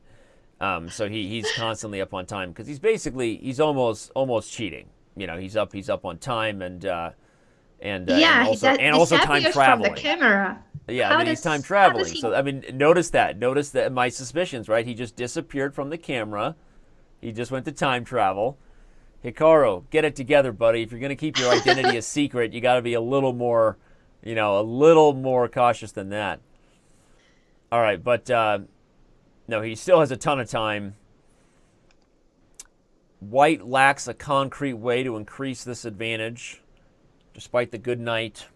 So he's constantly up on time because he's almost cheating. You know, he's up on time and also time traveling. From the camera. Yeah, I mean, he's time traveling. So, I mean, notice that my suspicions, right? He just disappeared from the camera. He just went to time travel. Hikaru, get it together, buddy. If you're going to keep your identity a secret, you got to be a little more cautious than that. All right, but no, he still has a ton of time. White lacks a concrete way to increase this advantage, despite the good knight.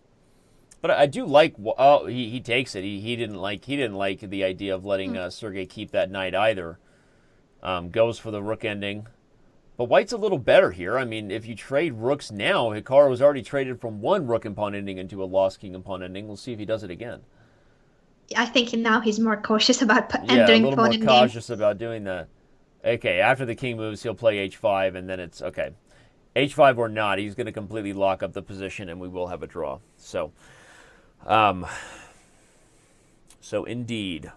But I do like. Oh, he takes it. He didn't like the idea of letting Sergey keep that knight either. Goes for the rook ending. But white's a little better here. I mean, if you trade rooks now, Hikaru has already traded from one rook and pawn ending into a lost king and pawn ending. We'll see if he does it again. I think now he's more cautious about entering pawn ending. Yeah, a little more cautious game. about doing that. Okay, after the king moves, he'll play h5, and then it's okay. h5 or not, he's going to completely lock up the position, and we will have a draw. So indeed.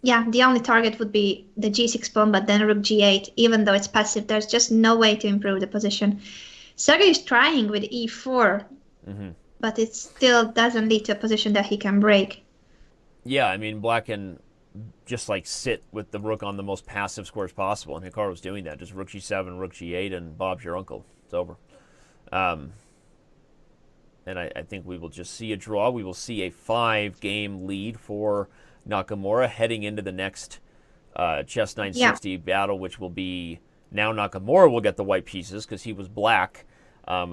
Yeah, the only target would be the g6 pawn, but then rook g8. Even though it's passive, there's just no way to improve the position. Sergey is trying with e4, but it still doesn't lead to a position that he can break. Yeah, I mean, black can just like sit with the rook on the most passive squares possible, and Hikaru's doing that. Just rook g7, rook g8, and Bob's your uncle. It's over. And I think we will just see a draw. We will see a 5-game lead for Nakamura heading into the next Chess 960 battle, which will be now Nakamura will get the white pieces because he was black.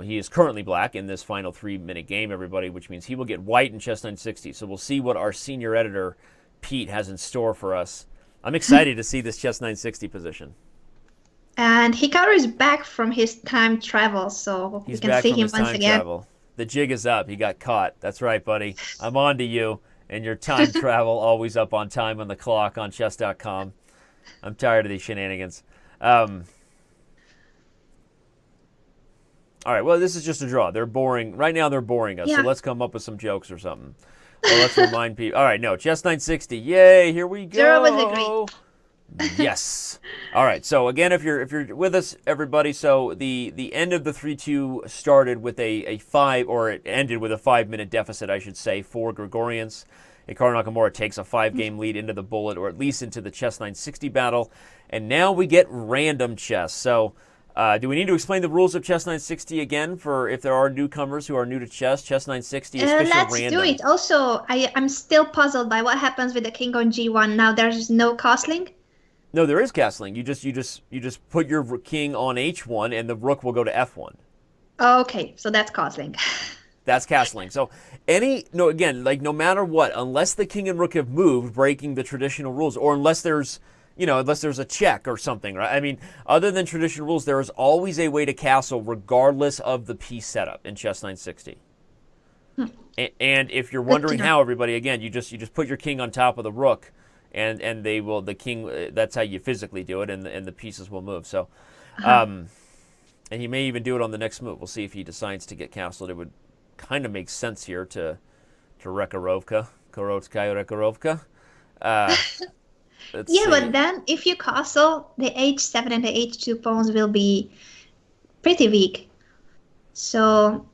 He is currently black in this final 3-minute game, everybody, which means he will get white in Chess 960. So we'll see what our senior editor, Pete, has in store for us. I'm excited to see this Chess 960 position. And Hikaru is back from his time travel, so we can see him once again. Travel. The jig is up. He got caught. That's right, buddy. I'm on to you and your time travel, always up on time on the clock on Chess.com. I'm tired of these shenanigans. All right, well, this is just a draw. They're boring. Right now they're boring us, so let's come up with some jokes or something. Well, let's remind people. All right, no, Chess 960. Yay, here we go. Zero was agreed. Yes. All right. So again, if you're with us, everybody, so the end of the 3-2 started with a 5, or it ended with a 5-minute deficit, I should say, for Grigorians. Hikaru Nakamura takes a 5-game lead into the bullet, or at least into the Chess 960 battle, and now we get random chess. So do we need to explain the rules of Chess 960 again for if there are newcomers who are new to chess? Chess 960 is official let's random. Do it. Also, I'm still puzzled by what happens with the king on g1. Now there's no castling. No, there is castling. You just put your king on h1, and the rook will go to f1. Okay, so that's castling. That's castling. So no matter what, unless the king and rook have moved, breaking the traditional rules, or unless there's a check or something, right? I mean, other than traditional rules, there is always a way to castle regardless of the piece setup in Chess 960. And if you're wondering how, everybody, again, you just put your king on top of the rook. And the king, that's how you physically do it, and the pieces will move. So, and he may even do it on the next move. We'll see if he decides to get castled. It would kind of make sense here to Rekharovka, Korotskaya Rekharovka. But then if you castle, the h7 and the h2 pawns will be pretty weak. So,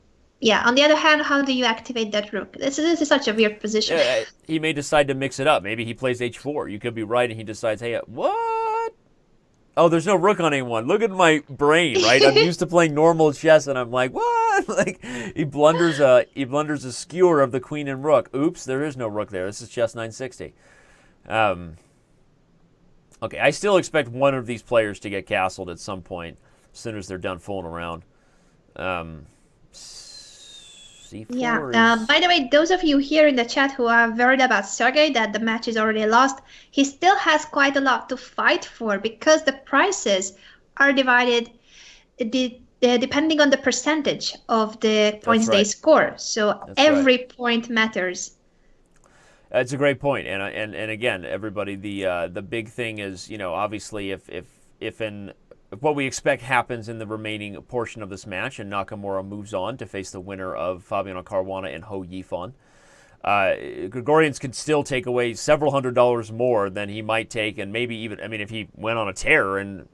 on the other hand, how do you activate that rook? This is such a weird position. He may decide to mix it up. Maybe he plays h4. You could be right, and he decides, hey, what? Oh, there's no rook on a1. Look at my brain, right? I'm used to playing normal chess, and I'm like, what? Like he blunders a skewer of the queen and rook. Oops, there is no rook there. This is Chess 960. Okay, I still expect one of these players to get castled at some point as soon as they're done fooling around. By the way, those of you here in the chat who are worried about Sergey that the match is already lost, he still has quite a lot to fight for because the prizes are divided depending on the percentage of the points they score. So every point matters. That's a great point, and again, everybody, the big thing is, obviously if what we expect happens in the remaining portion of this match, and Nakamura moves on to face the winner of Fabiano Caruana and Ho Yifan, Grigorians could still take away several $100s more than he might take, and maybe even, if he went on a tear and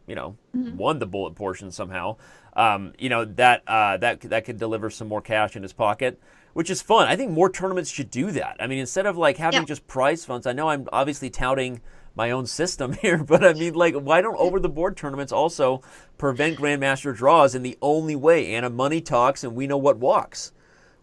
won the bullet portion somehow, that could deliver some more cash in his pocket, which is fun. I think more tournaments should do that. Instead of having just prize funds. I know I'm obviously touting my own system here, but why don't over-the-board tournaments also prevent Grandmaster draws in the only way? Anna, money talks, and we know what walks,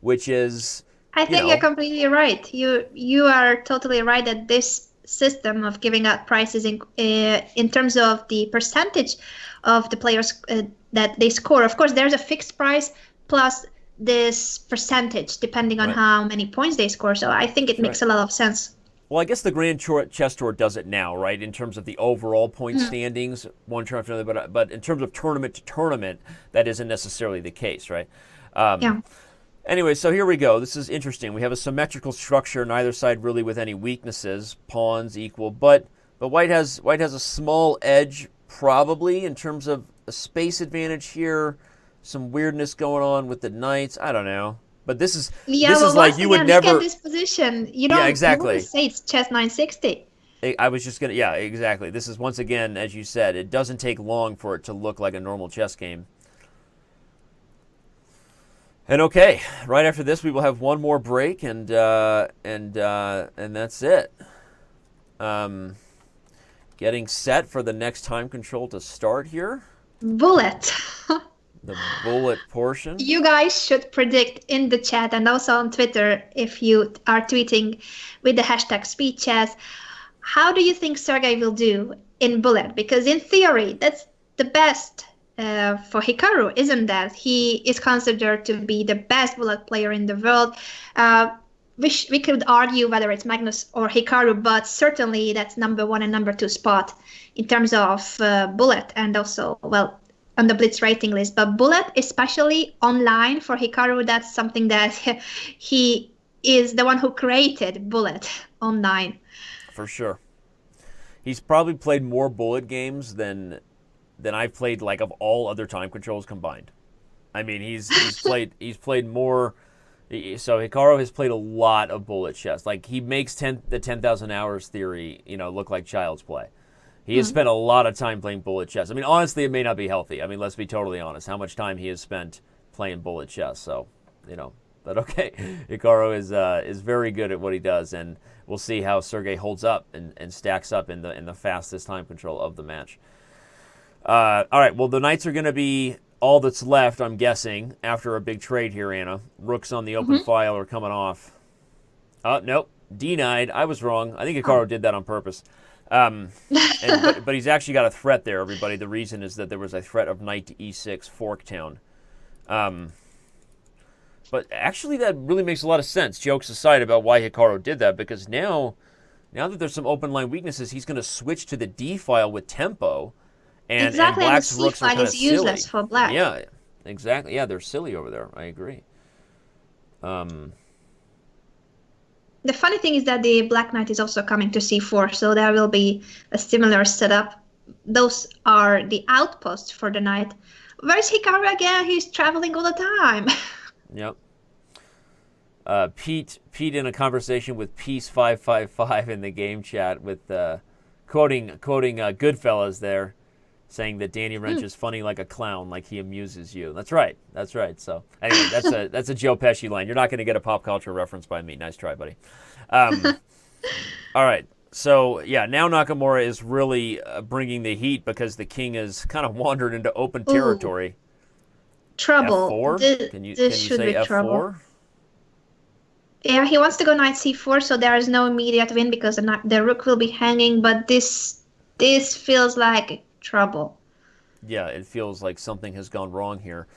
which is... I think you're completely right. You are totally right that this system of giving out prizes in terms of the percentage of the players that they score, of course, there's a fixed price plus this percentage depending on how many points they score. So I think it makes a lot of sense. Well, I guess the Grand Chess Tour does it now, right, in terms of the overall point standings, one turn after another, but in terms of tournament to tournament, that isn't necessarily the case, right? Anyway, so here we go. This is interesting. We have a symmetrical structure, neither side really with any weaknesses, pawns equal, but white has a small edge probably in terms of a space advantage here, some weirdness going on with the knights, I don't know. But this is like you would never look at this position. You don't exactly say it's Chess 960. I was just gonna exactly. This is once again, as you said, it doesn't take long for it to look like a normal chess game. And okay, right after this we will have one more break and that's it. Getting set for the next time control to start here. Bullet. The bullet portion. You guys should predict in the chat and also on Twitter if you are tweeting with the hashtag #SpeedChess. How do you think Sergey will do in bullet? Because in theory, that's the best for Hikaru, isn't that? He is considered to be the best bullet player in the world. We could argue whether it's Magnus or Hikaru, but certainly that's number 1 and number 2 spot in terms of bullet and also, well, on the Blitz rating list. But bullet, especially online for Hikaru, that's something that he is the one who created bullet online. For sure. He's probably played more bullet games than I've played, like, of all other time controls combined. I mean, he's played more. So Hikaru has played a lot of bullet chess. Like, he makes the 10,000 hours theory, look like child's play. He has spent a lot of time playing bullet chess. I mean, honestly, it may not be healthy. I mean, let's be totally honest. How much time he has spent playing bullet chess. So, but okay. Hikaru is very good at what he does, and we'll see how Sergey holds up and stacks up in the fastest time control of the match. All right, well, the knights are going to be all that's left, I'm guessing, after a big trade here, Anna. Rooks on the open file are coming off. Oh, nope. Denied. I was wrong. I think Hikaru did that on purpose. But he's actually got a threat there, everybody. The reason is that there was a threat of knight to e6 Forktown. But actually that really makes a lot of sense, jokes aside, about why Hikaru did that, because now that there's some open line weaknesses, he's going to switch to the d file with tempo. And black's and the rooks are kind of silly. Useless for black. Yeah, exactly. Yeah, they're silly over there. I agree. The funny thing is that the black knight is also coming to c4, so there will be a similar setup. Those are the outposts for the knight. Where's Hikaru again? He's traveling all the time. Yep. Pete in a conversation with Peace555 in the game chat with quoting Goodfellas there, saying that Danny Rensch is funny like a clown, like he amuses you. That's right. So anyway, that's a Joe Pesci line. You're not going to get a pop culture reference by me. Nice try, buddy. All right. So yeah, now Nakamura is really bringing the heat because the king has kind of wandered into open territory. Trouble. F4? Can you say F4? Trouble. Yeah, he wants to go knight c4, so there is no immediate win because the rook will be hanging. But this feels like trouble. Yeah, it feels like something has gone wrong here.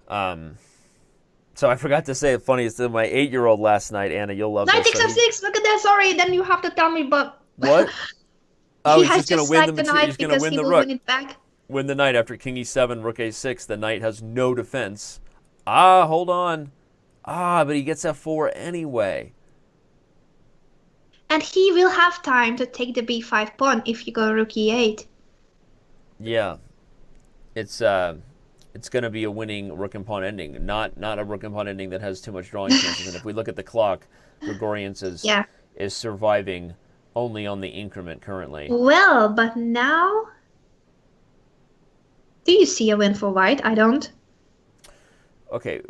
So I forgot to say the funniest thing. My 8-year-old last night, Anna, you'll love knight this. Knight f6. Look at that. Sorry, then you have to tell me. But what? Oh, he's just going to win the knight He's going to win the rook. Win it back. Win the knight after king e7, rook a6. The knight has no defense. Hold on. But he gets f4 anyway. And he will have time to take the b5 pawn if you go rook e8. Yeah, it's going to be a winning rook and pawn ending, not a rook and pawn ending that has too much drawing chances. And if we look at the clock, Grigorians is surviving only on the increment currently. Well, but now, do you see a win for white? I don't. Okay,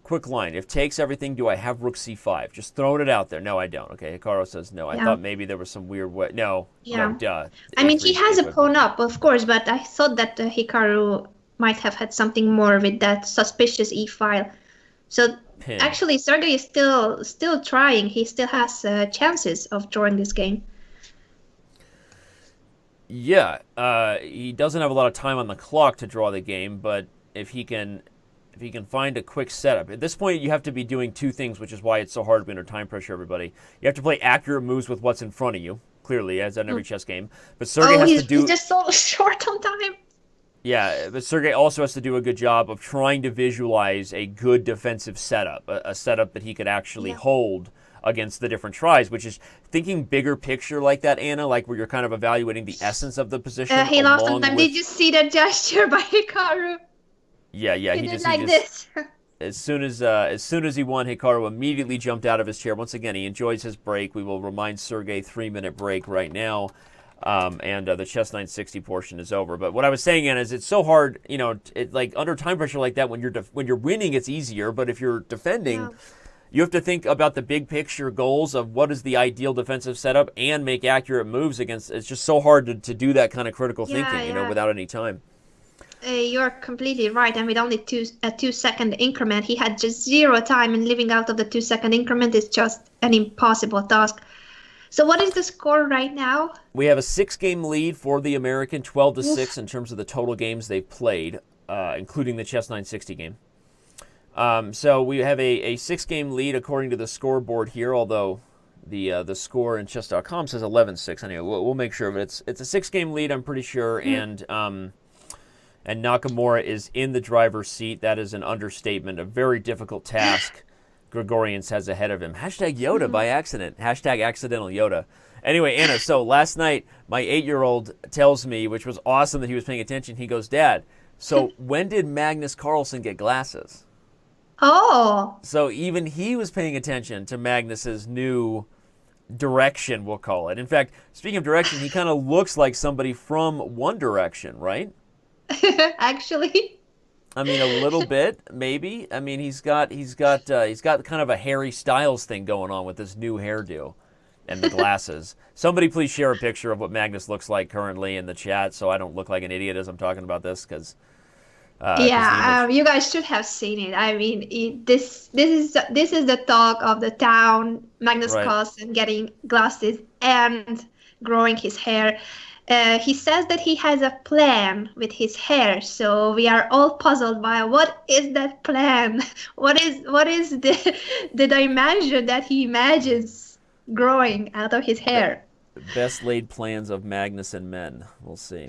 quick line. If takes everything, do I have rook c5? Just throwing it out there. No, I don't. Okay, Hikaru says no. I thought maybe there was some weird way. No, duh. I mean, he has a pawn up, of course, but I thought that Hikaru might have had something more with that suspicious e-file. So actually, Sergey is still trying. He still has chances of drawing this game. Yeah, he doesn't have a lot of time on the clock to draw the game, but if he can find a quick setup. At this point, you have to be doing two things, which is why it's so hard to be under time pressure, everybody. You have to play accurate moves with what's in front of you, clearly, as in every chess game. But Sergey has to do... he's just so short on time. Yeah, but Sergey also has to do a good job of trying to visualize a good defensive setup, a setup that he could actually hold against the different tries, which is thinking bigger picture like that, Anna, like where you're kind of evaluating the essence of the position. He lost on time. Did you see that gesture by Hikaru? Yeah, he did this. As soon as he won, Hikaru immediately jumped out of his chair. Once again, he enjoys his break. We will remind Sergey 3-minute break right now, and the Chess 960 portion is over. But what I was saying, Anna, is it's so hard, like under time pressure like that. When you're winning, it's easier. But if you're defending, You have to think about the big picture goals of what is the ideal defensive setup and make accurate moves against. It's just so hard to do that kind of critical Yeah, thinking, yeah. without any time. You're completely right. And with only a 2 second increment, he had just zero time, and living out of the 2 second increment is just an impossible task. So what is the score right now? We have a 6-game lead for the American, 12-6 Oof. in terms of the total games they've played, including the Chess 960 game. So we have a 6-game lead according to the scoreboard here, although the score in Chess.com says 11-6. Anyway, we'll make sure, but it's a 6-game lead, I'm pretty sure, and Nakamura is in the driver's seat. That is an understatement, a very difficult task Grigorians has ahead of him. Hashtag Yoda by accident. Hashtag accidental Yoda. Anyway, Anna, so last night my 8-year-old tells me, which was awesome that he was paying attention, he goes, Dad, so when did Magnus Carlsen get glasses? Oh. So even he was paying attention to Magnus's new direction, we'll call it. In fact, speaking of direction, he kind of looks like somebody from One Direction, right? Actually. I mean, a little bit, maybe. I mean, he's got kind of a Harry Styles thing going on with this new hairdo and the glasses. Somebody please share a picture of what Magnus looks like currently in the chat, so I don't look like an idiot as I'm talking about this, because Yeah, you guys should have seen it. I mean, this is the talk of the town. Magnus Right. Carlsen getting glasses and growing his hair. He says that he has a plan with his hair, so we are all puzzled by what is that plan? What is the dimension that he imagines growing out of his hair? Best laid plans of Magnus and men. We'll see.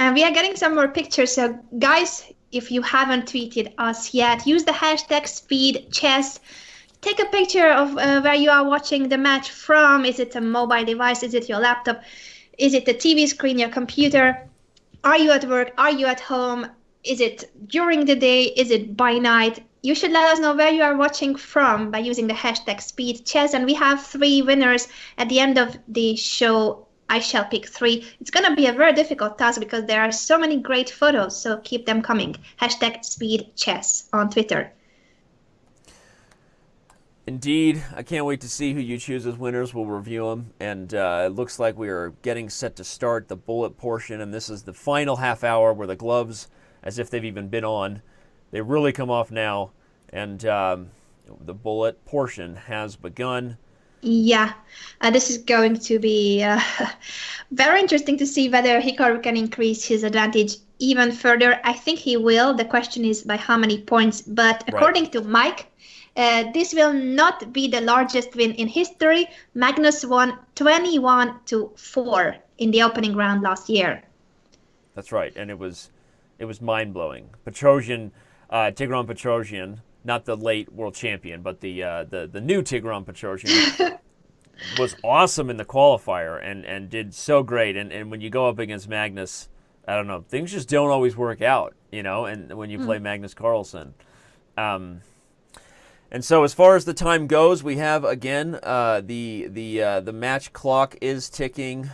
And we are getting some more pictures. So guys, if you haven't tweeted us yet, use the hashtag #SpeedChess. Take a picture of where you are watching the match from. Is it a mobile device? Is it your laptop? Is it the TV screen, your computer? Are you at work? Are you at home? Is it during the day? Is it by night? You should let us know where you are watching from by using the hashtag #SpeedChess. And we have 3 winners at the end of the show. I shall pick 3. It's going to be a very difficult task because there are so many great photos, so keep them coming. Hashtag #SpeedChess on Twitter. Indeed. I can't wait to see who you choose as winners. We'll review them. And it looks like we are getting set to start the bullet portion, and this is the final half hour where the gloves, as if they've even been on, they really come off now. And the bullet portion has begun. Yeah, this is going to be very interesting to see whether Hikaru can increase his advantage even further. I think he will. The question is by how many points. But according to Mike, this will not be the largest win in history. Magnus won 21-4 in the opening round last year. That's right, and it was mind-blowing. Tigran Petrosian, not the late world champion, but the new Tigran Petrosian, was awesome in the qualifier and did so great. And when you go up against Magnus, I don't know, things just don't always work out, and when you play Magnus Carlsen. And so as far as the time goes, we have, again, the match clock is ticking.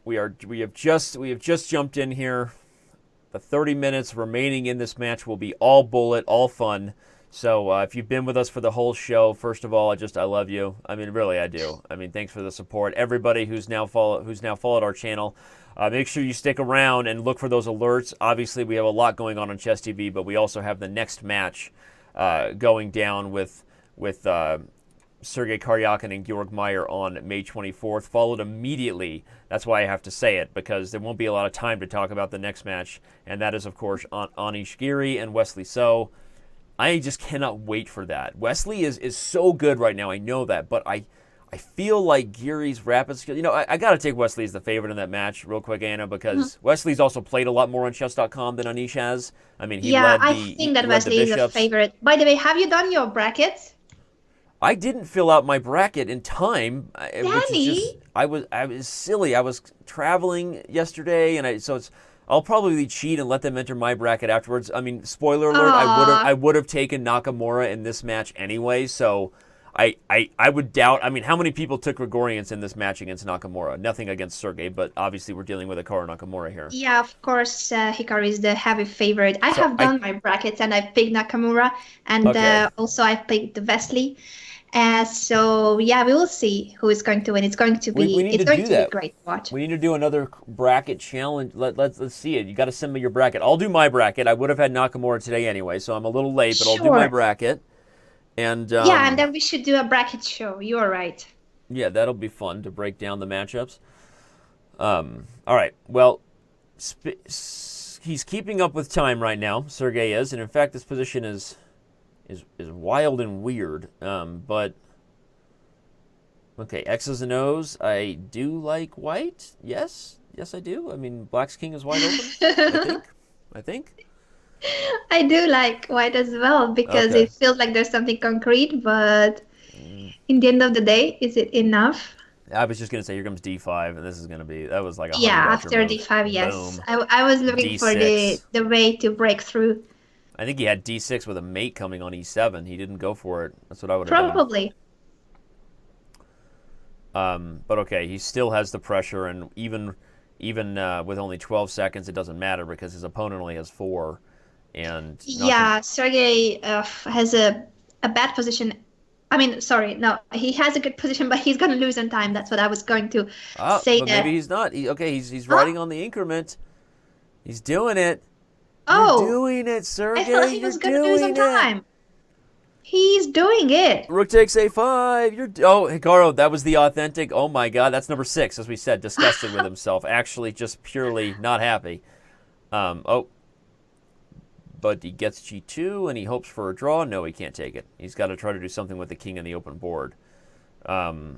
We have just jumped in here. The 30 minutes remaining in this match will be all bullet, all fun. So if you've been with us for the whole show, first of all, I love you. I mean, really, I do. I mean, thanks for the support. Everybody who's now followed our channel, make sure you stick around and look for those alerts. Obviously, we have a lot going on Chess TV, but we also have the next match going down with Sergey Karyakin and Georg Meyer on May 24th, followed immediately. That's why I have to say it, because there won't be a lot of time to talk about the next match, and that is, of course, Anish Giri and Wesley So. I just cannot wait for that. Wesley is so good right now, I know that, but I feel like Giri's rapid skill... I got to take Wesley as the favorite in that match real quick, Anna, because Wesley's also played a lot more on Chess.com than Anish has. I mean, I think that Wesley is a favorite. By the way, have you done your brackets? I didn't fill out my bracket in time. Danny? I was silly. I was traveling yesterday, and I'll probably cheat and let them enter my bracket afterwards. I mean, spoiler alert, I would have taken Nakamura in this match anyway, so I would doubt. I mean, how many people took Grigorians in this match against Nakamura? Nothing against Sergey, but obviously we're dealing with Hikaru Nakamura here. Yeah, of course, Hikaru is the heavy favorite. I So have done my brackets and I picked Nakamura, and Okay. also I picked Wesley. So yeah, we will see who is going to win. It's going to we be need it's to going do to be that. great to watch. We need to do another bracket challenge. Let's see it. You got to send me your bracket. I'll do my bracket. I would have had Nakamura today anyway, so I'm a little late, but I'll do my Sure. bracket. And Yeah, and then we should do a bracket show. You are right. yeah, that'll be fun to break down the matchups. All right. Well, he's keeping up with time right now. Sergey is, and in fact, this position is wild and weird. But okay, X's and O's. I do like white. Yes, I do. I mean, Black's king is wide open. I think. I do like white as well because Okay. it feels like there's something concrete, but in the end of the day, is it enough? I was just gonna say, here comes D5, and this is gonna be that was like a Yeah, honey badger after move. D5, yes. Boom. I was looking for D6. the way to break through. I think he had D6 with a mate coming on E7. He didn't go for it. That's what I would have done. Probably. But okay, he still has the pressure, and even with only 12 seconds, it doesn't matter because his opponent only has 4. And Yeah, Sergey has a bad position. I mean, sorry, no, he has a good position, but he's going to lose in time. That's what I was going to say but there. maybe he's not. He's riding on the increment. He's doing it. Oh, You're doing it, Sergey. I thought he You're was going to lose in doing it. time. He's doing it. Rook takes A5. Hikaru, that was the authentic. Oh my God, that's number 6, as we said, disgusted with himself. Actually, just purely not happy. But he gets G2 and he hopes for a draw. No, he can't take it. He's got to try to do something with the king in the open board. But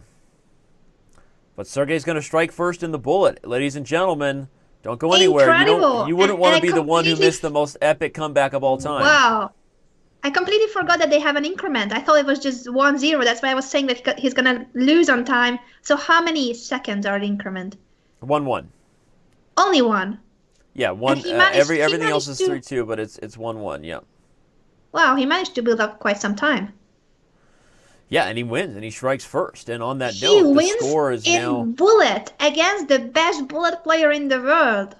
Sergey's going to strike first in the bullet. Ladies and gentlemen, don't go anywhere. Incredible. You wouldn't want to And be the one who completely missed the most epic comeback of all time. Wow. I completely forgot that they have an increment. I thought it was just 1-0. That's why I was saying that he's going to lose on time. So how many seconds are the increment? 1-1. Only one. Yeah, one. And he managed- he Everything else is managed to- 3-2, but it's 1-1. Yeah. Wow, he managed to build up quite some time. Yeah, and he wins, and he strikes first. And on that He note, the wins score is in now. bullet against the best bullet player in the world.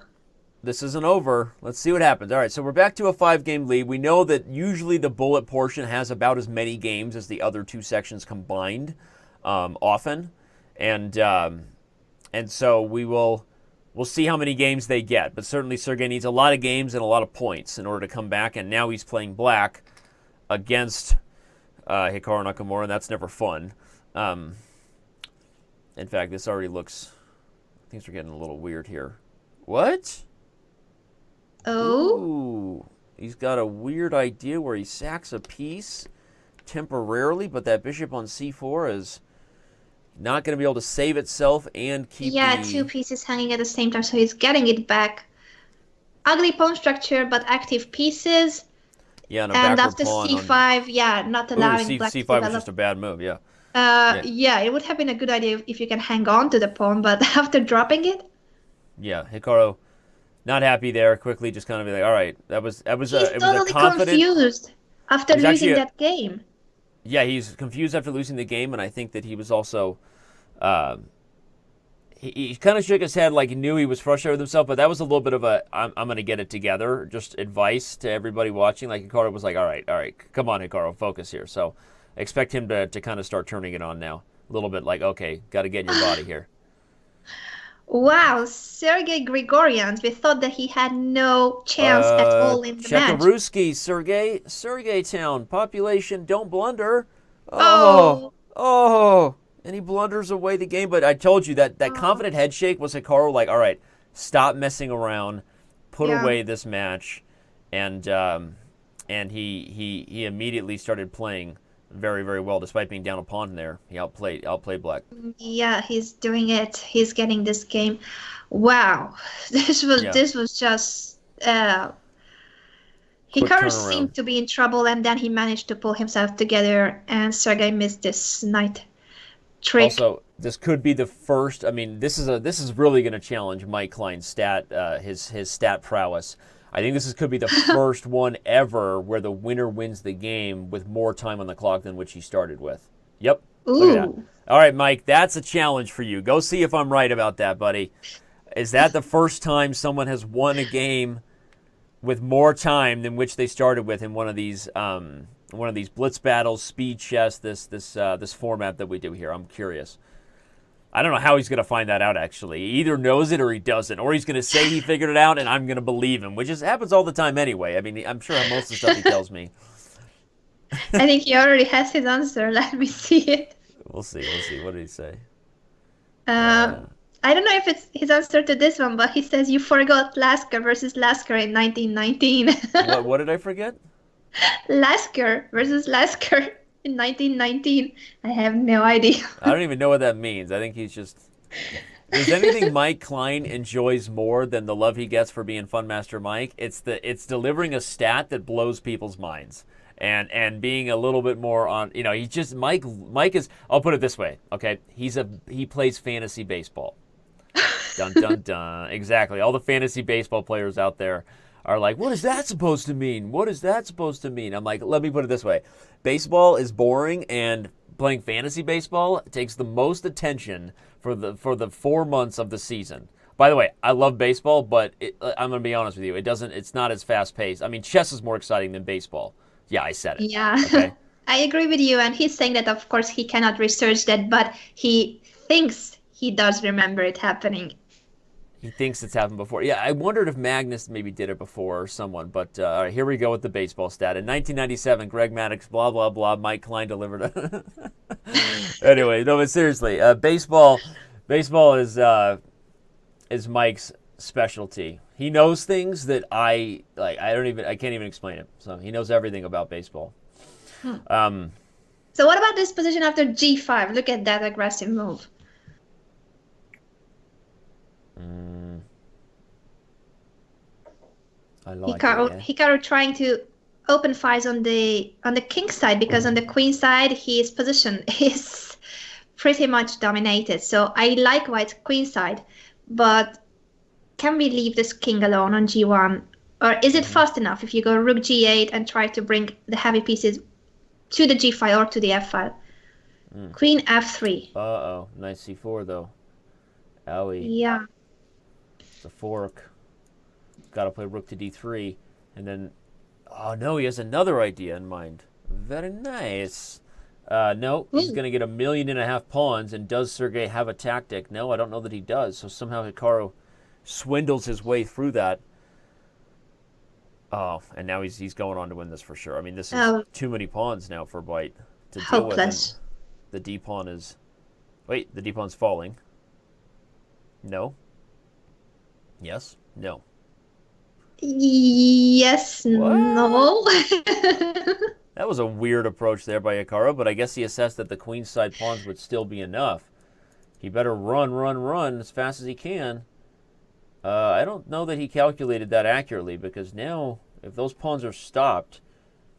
This isn't over. Let's see what happens. All right, so we're back to a 5-game lead. We know that usually the bullet portion has about as many games as the other 2 sections combined, often, and so we'll see how many games they get. But certainly Sergey needs a lot of games and a lot of points in order to come back. And now he's playing black against Hikaru Nakamura, and that's never fun. In fact, this already looks. Things are getting a little weird here. What? Oh, Ooh, he's got a weird idea where he sacks a piece temporarily, but that bishop on c4 is not going to be able to save itself and keep yeah, the... 2 pieces hanging at the same time, so he's getting it back. Ugly pawn structure, but active pieces. Yeah, and a And backward after pawn C5, yeah, not Ooh, allowing C5 black to was develop. just a bad move, yeah. Yeah, it would have been a good idea if you can hang on to the pawn, but after dropping it, Yeah, Hikaru not happy there. Quickly, just kind of be like, all right, it was he's a totally confident. confused after He's actually losing a- that game. Yeah, he's confused after losing the game, and I think that he was also. He kind of shook his head like he knew he was frustrated with himself, but that was a little bit of a I'm going to get it together, just advice to everybody watching. Like Hikaru was like, all right, come on, Hikaru, focus here. So expect him to kind of start turning it on now. A little bit like, okay, got to get in your body here. Wow, Sergey Grigorians. We thought that he had no chance at all in the match. Chekaruski, Sergey Town, population, don't blunder. Oh. And he blunders away the game. But I told you that confident head shake was Hikaru like, all right, stop messing around, put Yeah. away this match, and he immediately started playing very, very well, despite being down a pawn there. He outplayed Black. Yeah, he's doing it. He's getting this game. Wow, this was just. Hikaru turnaround. seemed to be in trouble, and then he managed to pull himself together, and Sergey missed this knight trick. Also, this could be the first. I mean, this is really going to challenge Mike Klein's his stat prowess. I think could be the first one ever where the winner wins the game with more time on the clock than which he started with. Yep. Look at that. Ooh. All right, Mike, that's a challenge for you. Go see if I'm right about that, buddy. Is that the first time someone has won a game with more time than which they started with in one of these blitz battles, speed chess, this format that we do here? I'm curious. I don't know how he's going to find that out, actually. He either knows it or he doesn't. Or he's going to say he figured it out, and I'm going to believe him, which happens all the time anyway. I mean, I'm sure most of the stuff he tells me. I think he already has his answer. Let me see it. We'll see. What did he say? I don't know if it's his answer to this one, but he says you forgot Lasker versus Lasker in 1919. What did I forget? Lasker versus Lasker in 1919. I have no idea. I don't even know what that means. I think he's just... Is anything Mike Klein enjoys more than the love he gets for being Funmaster Mike? It's delivering a stat that blows people's minds. And being a little bit more on, he's just Mike is, I'll put it this way, okay? He plays fantasy baseball. Dun dun dun. Exactly. All the fantasy baseball players out there are like, what is that supposed to mean? What is that supposed to mean? I'm like, let me put it this way. Baseball is boring, and playing fantasy baseball takes the most attention for the 4 months of the season. By the way, I love baseball, but I'm going to be honest with you. It's not as fast paced. I mean, chess is more exciting than baseball. Yeah, I said it. Yeah, okay. I agree with you. And he's saying that, of course, he cannot research that, but he thinks he does remember it happening. He thinks it's happened before. Yeah, I wondered if Magnus maybe did it before or someone. But all right, here we go with the baseball stat. In 1997, Greg Maddux, blah, blah, blah, Mike Klein delivered a... Anyway, no, but seriously, baseball is Mike's specialty. He knows things that I can't even explain it. So he knows everything about baseball. So what about this position after G5? Look at that aggressive move. I like it. Hikaru trying to open files on the king side, because on the queen side his position is pretty much dominated. So I like white's queen side, but can we leave this king alone on G1? Or is it fast enough if you go rook G8 and try to bring the heavy pieces to the G file or to the F file? Queen F3. Uh-oh. Nice C4, though. Owie. Yeah. It's a fork. Got to play rook to D3. And then... Oh, no, he has another idea in mind. Very nice. No, he's going to get 1.5 million pawns. And does Sergey have a tactic? No, I don't know that he does. So somehow Hikaru swindles his way through that. Oh, and now he's going on to win this for sure. I mean, this is too many pawns now for white to deal with. And the D pawn is... Wait, the D pawn's falling. No. Yes. No. Yes. What? No. That was a weird approach there by Hikaru, but I guess he assessed that the queen side pawns would still be enough. He better run as fast as he can. I don't know that he calculated that accurately, because now, if those pawns are stopped,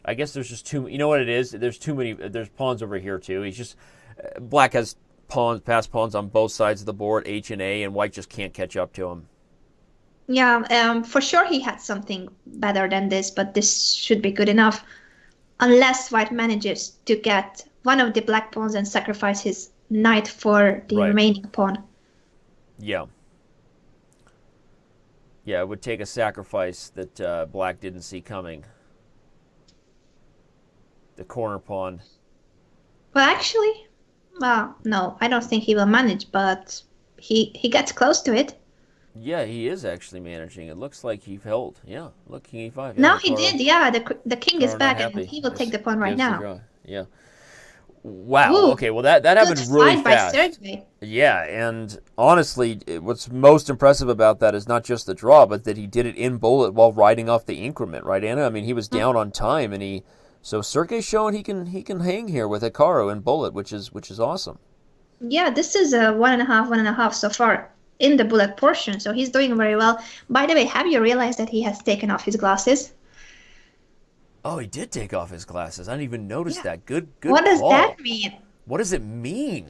I guess there's just too... You know what it is? There's too many... There's pawns over here, too. He's just... Black has passed pawns on both sides of the board, H and A, and white just can't catch up to him. Yeah, for sure he had something better than this, but this should be good enough. Unless white manages to get one of the black pawns and sacrifice his knight for the remaining pawn. Yeah. Yeah, it would take a sacrifice that black didn't see coming. The corner pawn. Well, actually, no, I don't think he will manage, but he gets close to it. Yeah, he is actually managing. It looks like he held. Yeah, look, king e5. Yeah, no, he did. Yeah, the king is back, and he will take the pawn right now. Yeah. Wow. Ooh, okay. Well, that happened really fast. By Sergey. Yeah, and honestly, what's most impressive about that is not just the draw, but that he did it in bullet while riding off the increment. Right, Anna? I mean, he was down on time, and so Sergey's showing he can hang here with Hikaru in bullet, which is awesome. Yeah, this is a 1.5 so far in the bullet portion, so he's doing very well. By the way, have you realized that he has taken off his glasses? Oh, he did take off his glasses. I didn't even notice that. Good What does call. that mean? What does it mean?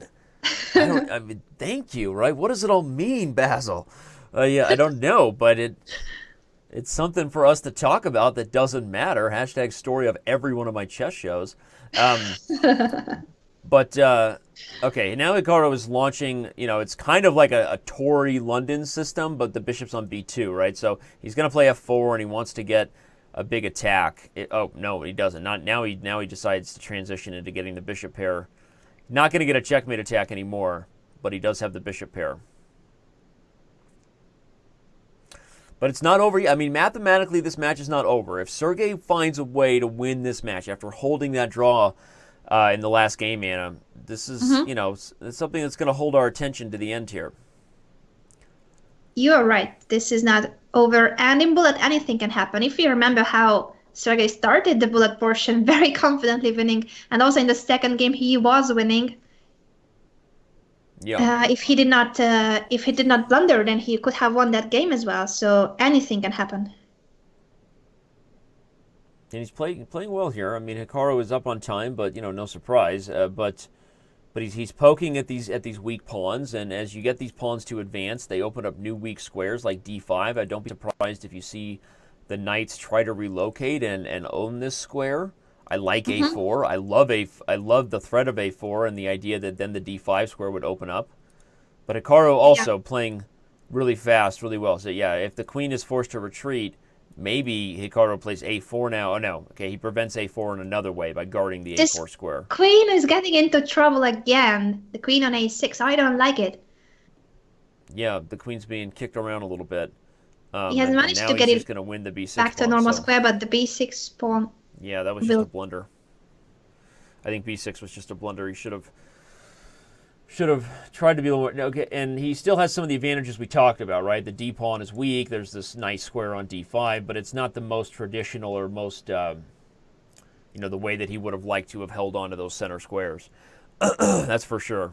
I mean, thank you, right? What does it all mean, Basil? Yeah, I don't know, but it's something for us to talk about that doesn't matter. # story of every one of my chess shows. But okay, now Hikaru is launching. It's kind of like a Tory London system, but the bishop's on b2, right? So he's going to play f4, and he wants to get a big attack. Oh no, he doesn't. Not now. He decides to transition into getting the bishop pair. Not going to get a checkmate attack anymore, but he does have the bishop pair. But it's not over. I mean, mathematically, this match is not over. If Sergey finds a way to win this match after holding that draw in the last game, Anna, this is, it's something that's going to hold our attention to the end here. You are right. This is not over. And in bullet, anything can happen. If you remember how Sergey started the bullet portion very confidently winning, and also in the second game he was winning. Yeah. If he did not blunder, then he could have won that game as well. So anything can happen. And he's playing well here. I mean, Hikaru is up on time, but no surprise. But he's poking at these weak pawns, and as you get these pawns to advance, they open up new weak squares like d5. I don't be surprised if you see the knights try to relocate and own this square. I like a4. I love the threat of a4 and the idea that then the d5 square would open up. But Hikaru also playing really fast, really well. So yeah, if the queen is forced to retreat, maybe Hikaru plays a4 now. Oh no, okay, he prevents a4 in another way by guarding the a4 square. Queen is getting into trouble again. The queen on a6. I don't like it. Yeah, the queen's being kicked around a little bit. He has managed to get it going to win the b6 back to normal square, but the b6 pawn. Yeah, that was just a blunder. I think b6 was just a blunder. He should have tried to be a little more. Okay, and he still has some of the advantages we talked about, right? The d pawn is weak. There's this nice square on d5, but it's not the most traditional or most, the way that he would have liked to have held on to those center squares. That's for sure.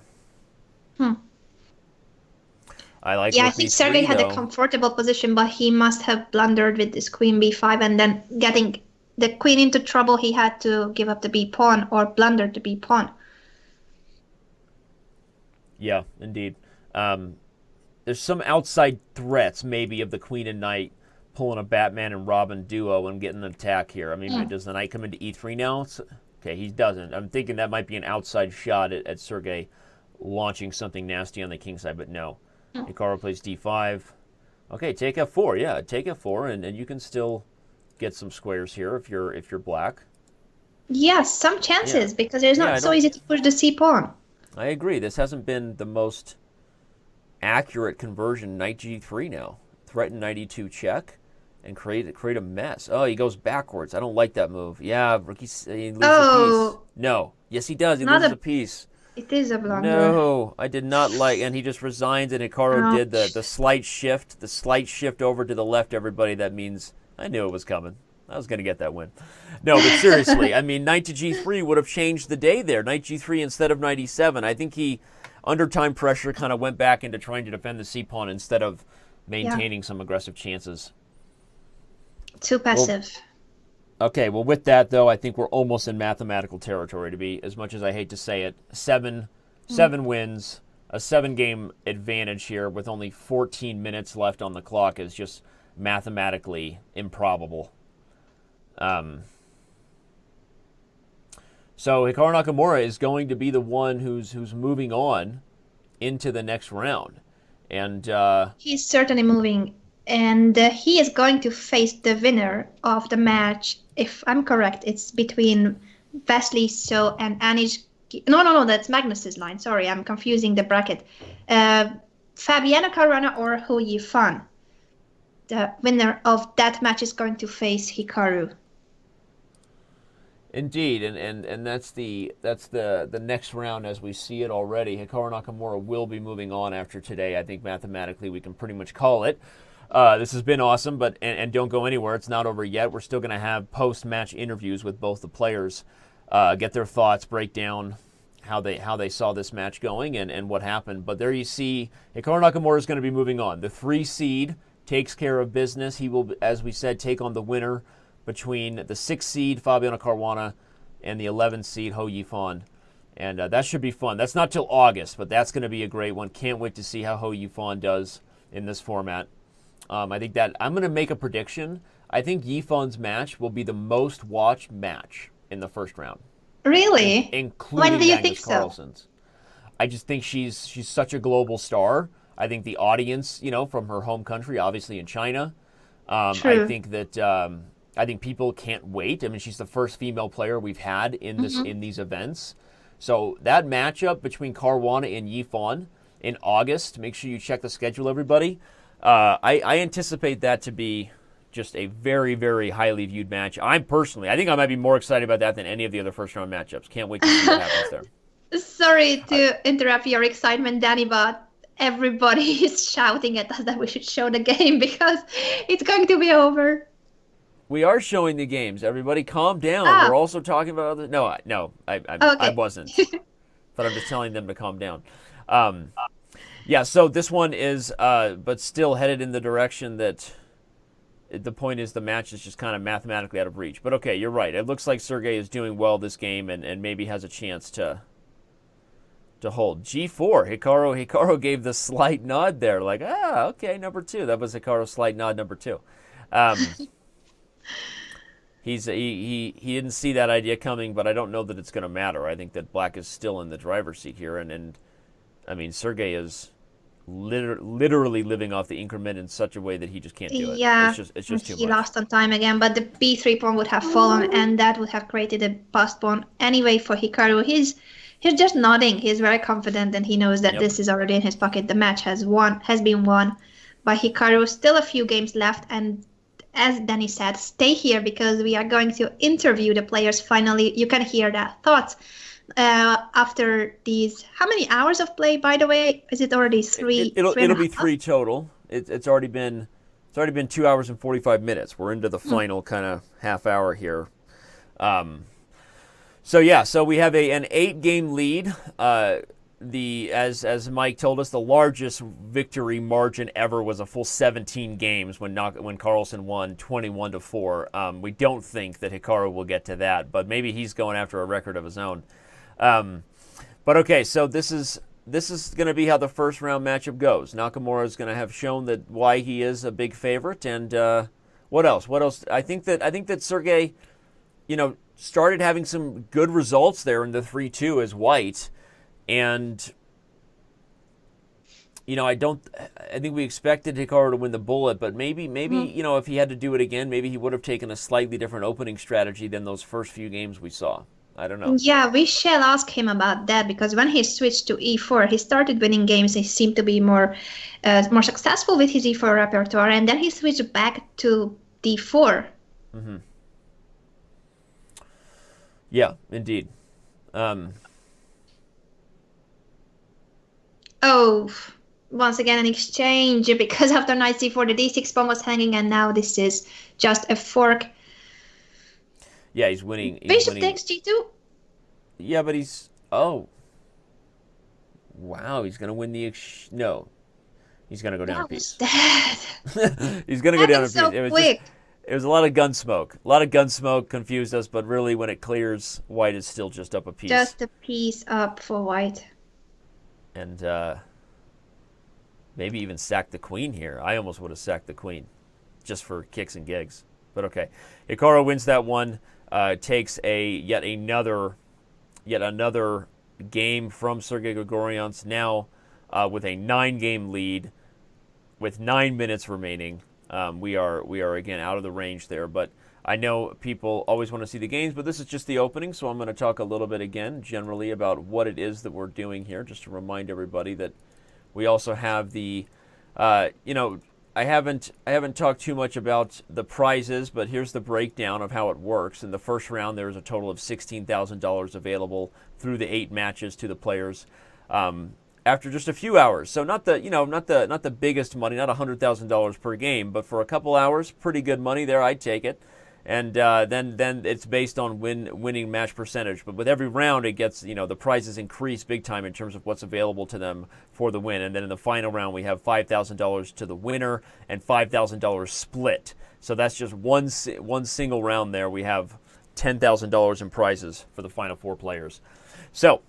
I like. Yeah, I think Sergey had a comfortable position, but he must have blundered with this queen b5, and then getting the queen into trouble, he had to give up the b pawn or blunder the b pawn. Yeah, indeed. There's some outside threats, maybe, of the queen and knight pulling a Batman and Robin duo and getting an attack here. I mean, does the knight come into e3 now? Okay, he doesn't. I'm thinking that might be an outside shot at Sergey launching something nasty on the king side, but no. Hikaru plays d5. Okay, take f4. Yeah, take f4, and you can still get some squares here if you're black. Yes, some chances, because it's not so easy to push the c pawn. I agree. This hasn't been the most accurate conversion. Knight g3 now. Threaten knight e2 check and create a mess. Oh, he goes backwards. I don't like that move. Yeah, he loses a piece. No. Yes, he does. He loses a piece. It is a blunder. No, I did not like, and he just resigns, and Hikaru did the slight shift over to the left, everybody. That means I knew it was coming. I was going to get that win. No, but seriously, I mean, knight to g3 would have changed the day there. Knight g3 instead of knight e7. I think he, under time pressure, kind of went back into trying to defend the c-pawn instead of maintaining some aggressive chances. Too passive. Okay, well, with that, though, I think we're almost in mathematical territory, to be, as much as I hate to say it. Seven wins, a 7-game advantage here with only 14 minutes left on the clock is just mathematically improbable. So Hikaru Nakamura is going to be the one who's moving on into the next round. And he's certainly moving. And he is going to face the winner of the match. If I'm correct, it's between Vasily So and Anish. No, that's Magnus's line. Sorry, I'm confusing the bracket. Fabiano Caruana or Hou Yifan. The winner of that match is going to face Hikaru. Indeed, and that's the next round as we see it already. Hikaru Nakamura will be moving on after today. I think mathematically we can pretty much call it. This has been awesome, but and don't go anywhere. It's not over yet. We're still going to have post-match interviews with both the players, get their thoughts, break down how they saw this match going and what happened. But there you see, Hikaru Nakamura is going to be moving on. The 3 seed takes care of business. He will, as we said, take on the winner between the 6 seed Fabiano Caruana and the 11 seed Hou Yifan. And that should be fun. That's not till August, but that's going to be a great one. Can't wait to see how Hou Yifan does in this format. I think that I'm going to make a prediction. I think Yifan's match will be the most watched match in the first round. Really? Why including do you think Magnus so? Carlsen's. I just think she's such a global star. I think the audience, from her home country, obviously in China. I True. think that I think people can't wait. I mean, she's the first female player we've had Hmm. in these events. So that matchup between Caruana and Yifan in August. Make sure you check the schedule, everybody. I anticipate that to be just a very, very highly viewed match. I think I might be more excited about that than any of the other first round matchups. Can't wait to see what happens there. Sorry to interrupt your excitement, Danny, but everybody is shouting at us that we should show the game because it's going to be over. We are showing the games. Everybody, calm down. We're Ah, also talking about other. No, I okay. wasn't. But I'm just telling them to calm down. Um, yeah. So this one is, but still headed in the direction that. The point is the match is just kind of mathematically out of reach. But okay, you're right. It looks like Sergey is doing well this game and maybe has a chance to hold. G4. Hikaru gave the slight nod there, like, okay, number two. That was Hikaru's slight nod, number two. Um, he didn't see that idea coming, but I don't know that it's going to matter. I think that Black is still in the driver's seat here, and I mean Sergey is literally living off the increment in such a way that he just can't do it. Yeah, It's and just too he much. lost on time again, but the b3 pawn would have fallen, and that would have created a passed pawn anyway for Hikaru. He's just nodding. He's very confident, and he knows that Yep. this is already in his pocket. The match has been won by Hikaru. Still a few games left, and as Danny said, stay here because we are going to interview the players. Finally, you can hear their thoughts after these. How many hours of play, by the way? Is it already three and It'll a be half? three total. It's already been 2 hours and 45 minutes. We're into the Hmm. final kind of half hour here. Um, so yeah, so we have an 8 game lead. As Mike told us, the largest victory margin ever was a full 17 games when Carlsen won 21-4. We don't think that Hikaru will get to that, but maybe he's going after a record of his own. Um, but okay, so this is going to be how the first round matchup goes. Nakamura is going to have shown that why he is a big favorite, and what else? What else? I think that Sergey, started having some good results there in the 3-2 as white, and I don't. I think we expected Hikaru to win the bullet, but maybe if he had to do it again, maybe he would have taken a slightly different opening strategy than those first few games we saw. I don't know. Yeah, we shall ask him about that because when he switched to e4, he started winning games. He seemed to be more successful with his e4 repertoire, and then he switched back to d4. Hmm. Yeah, indeed. Um, Oh, once again an exchange because after knight c4, the d6 pawn was hanging, and now this is just a fork. yeah, he's winning. He's Bishop winning. takes g2. Yeah, but he's. Oh, wow. He's gonna win the. No, he's gonna go down a What was piece. that? He's gonna go down Happened a piece. so quick. It was a lot of gun smoke. A lot of gun smoke confused us, but really, when it clears, white is still just up a piece. Just a piece up for white. And maybe even sack the queen here. I almost would have sacked the queen just for kicks and gigs. But okay. Hikaru wins that one, takes yet another game from Sergey Grigorians, now with a 9 game lead with 9 minutes remaining. We are again out of the range there, but I know people always want to see the games, but this is just the opening, so I'm going to talk a little bit again generally about what it is that we're doing here, just to remind everybody that we also have the, I haven't talked too much about the prizes, but here's the breakdown of how it works. In the first round, there's a total of $16,000 available through the 8 matches to the players. After just a few hours, so not the biggest money, not $100,000 per game, but for a couple hours, pretty good money there. I'd take it. And then it's based on winning match percentage. But with every round, it gets the prizes increase big time in terms of what's available to them for the win. And then in the final round, we have $5,000 to the winner and $5,000 split. So that's just one single round there. We have $10,000 in prizes for the final 4 players. So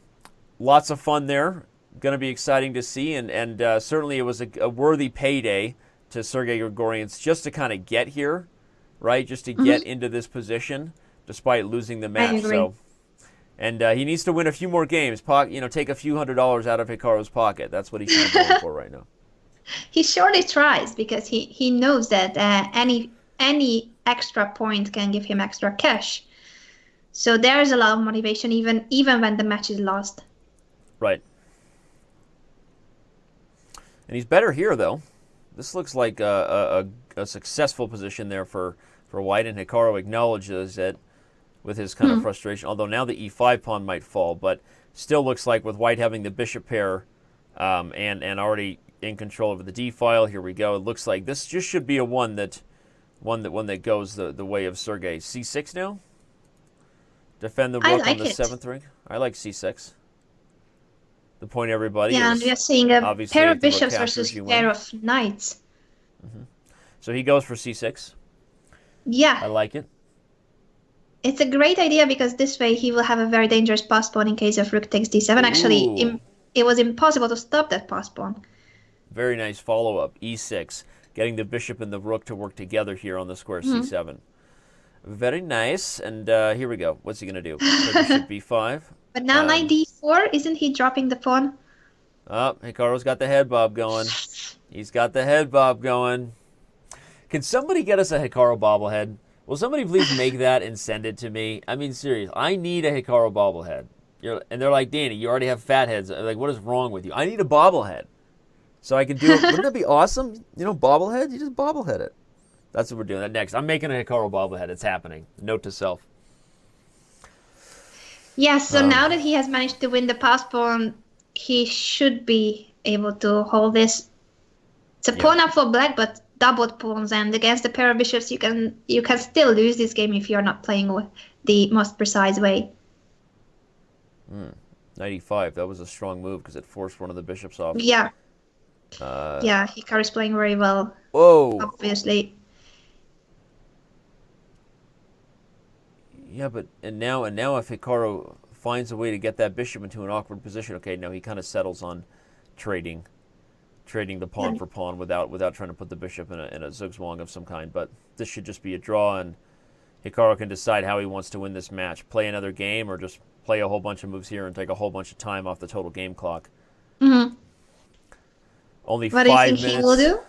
lots of fun there. Going to be exciting to see, and certainly it was a worthy payday to Sergey Grigorians just to kind of get here, right? Just to get into this position, despite losing the I match. agree. So, And he needs to win a few more games, take a few $100s out of Hikaru's pocket. That's what he's going for right now. He surely tries because he knows that any extra point can give him extra cash. So there's a lot of motivation even when the match is lost. Right. And he's better here, though. This looks like a successful position there for White, and Hikaru acknowledges it with his kind of frustration. Although now the e5 pawn might fall, but still looks like with White having the bishop pair and already in control of the d file. Here we go. It looks like this just should be a one that goes the way of Sergey. c6 now. Defend the rook on the 7th ring. I like c6. The point, everybody. Yeah, and we are seeing a pair of bishops versus a pair of knights. So he goes for c6. Yeah. I like it. It's a great idea because this way he will have a very dangerous pass pawn in case of rook takes d7. Actually, it was impossible to stop that pass pawn. Very nice follow-up. e6. Getting the bishop and the rook to work together here on the square c7. Very nice. And here we go. What's he going to do? Bishop b5. But now knight d4, isn't he dropping the pawn? Oh, Hikaru's got the head bob going. He's got the head bob going. Can somebody get us a Hikaru bobblehead? Will somebody please make that and send it to me? I mean, seriously, I need a Hikaru bobblehead. And they're like, Danny, you already have fat heads. Like, what is wrong with you? I need a bobblehead. So I can do it. Wouldn't that be awesome? Bobblehead? You just bobblehead it. That's what we're doing. That next. I'm making a Hikaru bobblehead. It's happening. Note to self. Yeah, so now that he has managed to win the pass pawn, he should be able to hold this. It's a pawn up for black, but doubled pawns, and against the pair of bishops, you can still lose this game if you're not playing with the most precise way. Knight e5. That was a strong move because it forced one of the bishops off. Yeah. Hikaru's playing very well. Whoa. Obviously. Yeah, but now if Hikaru finds a way to get that bishop into an awkward position, okay, now he kind of settles on trading the pawn for pawn without trying to put the bishop in a zugzwang of some kind. But this should just be a draw, and Hikaru can decide how he wants to win this match. Play another game or just play a whole bunch of moves here and take a whole bunch of time off the total game clock. Only 5 minutes. What do you think he will do?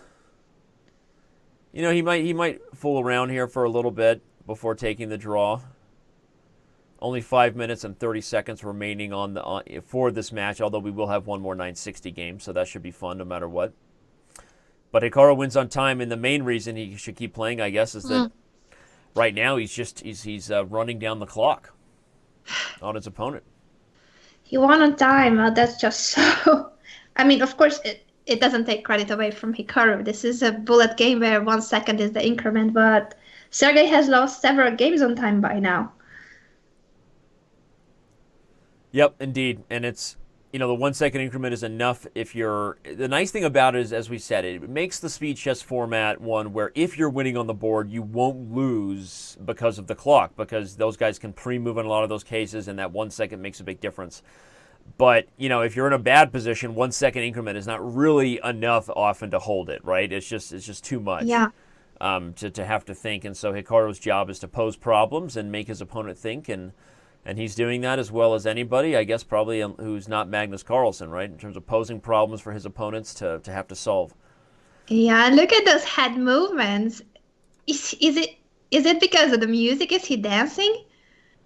He might fool around here for a little bit before taking the draw. Only 5 minutes and 30 seconds remaining for this match, although we will have one more 960 game, so that should be fun no matter what. But Hikaru wins on time, and the main reason he should keep playing, I guess, is that right now he's running down the clock on his opponent. He won on time. That's just so... I mean, of course, it doesn't take credit away from Hikaru. This is a bullet game where 1 second is the increment, but Sergey has lost several games on time by now. Yep, indeed. And it's, the 1 second increment is enough if you're... The nice thing about it is, as we said, it makes the speed chess format one where if you're winning on the board, you won't lose because of the clock, because those guys can pre-move in a lot of those cases, and that 1 second makes a big difference. But, if you're in a bad position, 1 second increment is not really enough often to hold it, right? It's just too much. Yeah. To have to think. And so Hikaru's job is to pose problems and make his opponent think, and he's doing that as well as anybody, I guess, probably who's not Magnus Carlsen, right? In terms of posing problems for his opponents to have to solve. Yeah, look at those head movements. Is it because of the music? Is he dancing?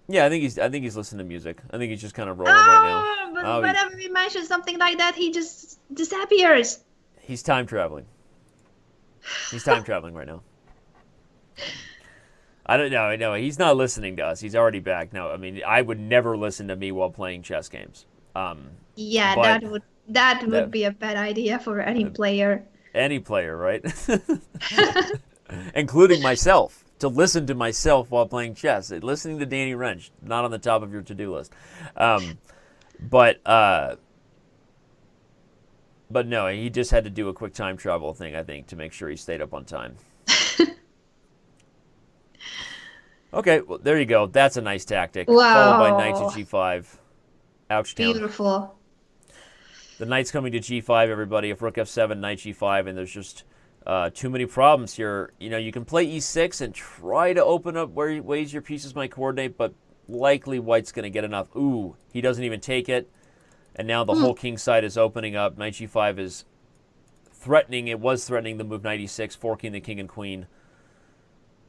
Yeah, I think he's listening to music. I think he's just kind of rolling right now. But whenever we mention something like that, he just disappears. He's time traveling. He's time traveling right now. I don't know. No, he's not listening to us. He's already back. No, I mean, I would never listen to me while playing chess games. Yeah, that would be a bad idea for any player. Any player, right? Including myself. To listen to myself while playing chess. Listening to Danny Rensch, not on the top of your to-do list. But no, he just had to do a quick time travel thing, I think, to make sure he stayed up on time. Okay, well, there you go. That's a nice tactic. Wow. Followed by knight to g5. Ouch down. Beautiful. The knight's coming to g5, everybody. If rook f7, knight g5, and there's just too many problems here. You can play e6 and try to open up ways your pieces might coordinate, but likely white's going to get enough. Ooh, he doesn't even take it. And now the whole king side is opening up. Knight g5 is threatening. It was threatening the move knight e6, forking the king and queen.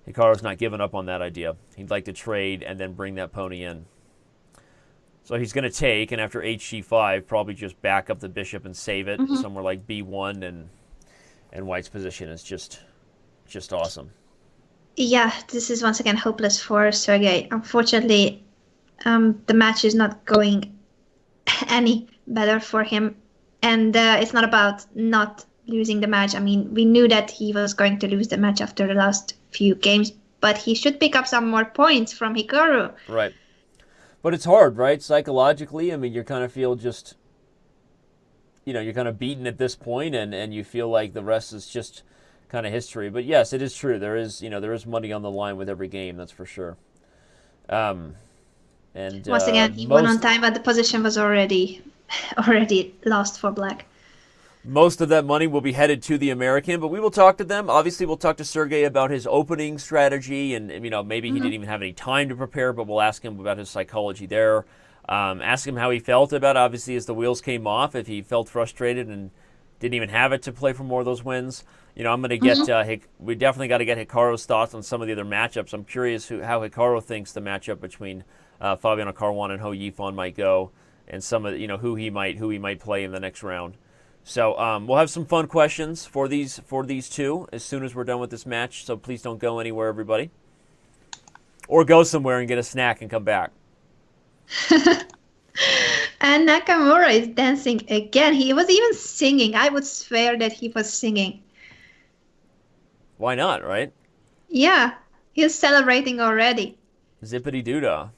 Hikaru's not giving up on that idea. He'd like to trade and then bring that pony in. So he's going to take, and after hg5, probably just back up the bishop and save it somewhere like b1, and white's position is just awesome. Yeah, this is once again hopeless for Sergey. Unfortunately, the match is not going any better for him. And it's not about not losing the match. I mean, we knew that he was going to lose the match after the last few games, but he should pick up some more points from Hikaru. Right. But it's hard, right? Psychologically, I mean, you kind of feel just, you're kind of beaten at this point, and you feel like the rest is just kind of history. But yes, it is true. There is money on the line with every game, that's for sure. And once again, he won on time, but the position was already lost for black. Most of that money will be headed to the American, but we will talk to them. Obviously, we'll talk to Sergey about his opening strategy, and maybe he didn't even have any time to prepare, but we'll ask him about his psychology there. Ask him how he felt about, obviously, as the wheels came off, if he felt frustrated and didn't even have it to play for more of those wins. I'm going to get we definitely got to get Hikaru's thoughts on some of the other matchups. I'm curious how Hikaru thinks the matchup between Fabiano Caruana and Ho Yifan might go, and some of who he might play in the next round. So we'll have some fun questions for these two as soon as we're done with this match. So please don't go anywhere, everybody, or go somewhere and get a snack and come back. And Nakamura is dancing again. He was even singing. I would swear that he was singing. Why not, right? Yeah, he's celebrating already. Zippity doodah.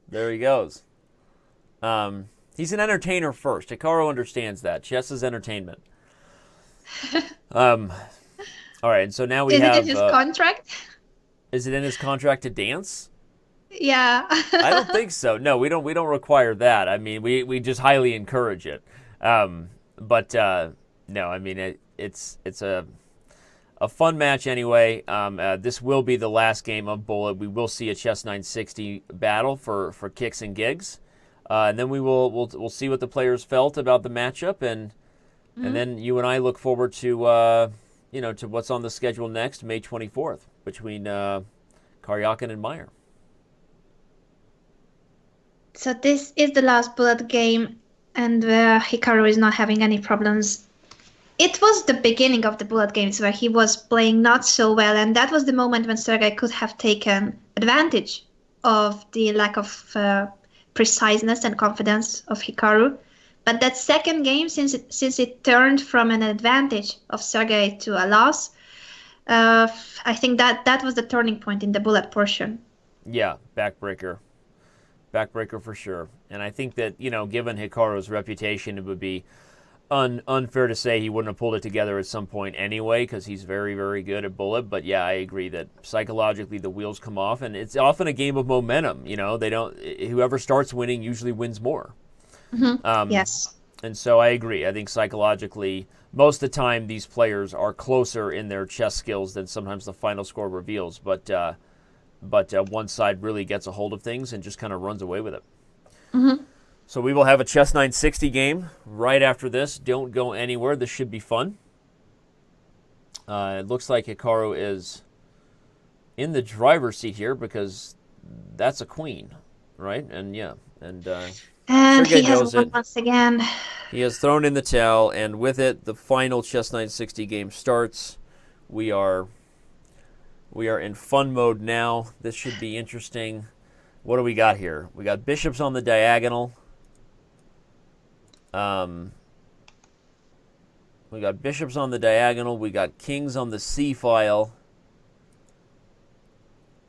There he goes. He's an entertainer first. Hikaru understands that. Chess is entertainment. All right, and so now we have... Is it in his contract? Is it in his contract to dance? Yeah. I don't think so. No, we don't require that. I mean, we just highly encourage it. But no, I mean, it's a fun match anyway. This will be the last game of Bullet. We will see a Chess 960 battle for kicks and gigs. And then we'll see what the players felt about the matchup, and then you and I look forward to to what's on the schedule next, May 24th, between Karyakin and Meyer. So this is the last Bullet game, and Hikaru is not having any problems. It was the beginning of the Bullet games where he was playing not so well, and that was the moment when Sergey could have taken advantage of the lack of preciseness and confidence of Hikaru. But that second game, since it turned from an advantage of Sergey to a loss, I think that was the turning point in the Bullet portion. Yeah, backbreaker for sure. And I think that, given Hikaru's reputation, it would be unfair to say he wouldn't have pulled it together at some point anyway, because he's very, very good at Bullet. But yeah, I agree that psychologically the wheels come off, and it's often a game of momentum. Whoever starts winning usually wins more. Yes. And so I agree. I think psychologically, most of the time these players are closer in their chess skills than sometimes the final score reveals. But one side really gets a hold of things and just kind of runs away with it. So we will have a Chess 960 game right after this. Don't go anywhere. This should be fun. It looks like Hikaru is in the driver's seat here because that's a queen, right? And yeah, and he has won once again. He has thrown in the towel, and with it, the final Chess 960 game starts. We are in fun mode now. This should be interesting. What do we got here? We got bishops on the diagonal. We got bishops on the diagonal. We got kings on the C file.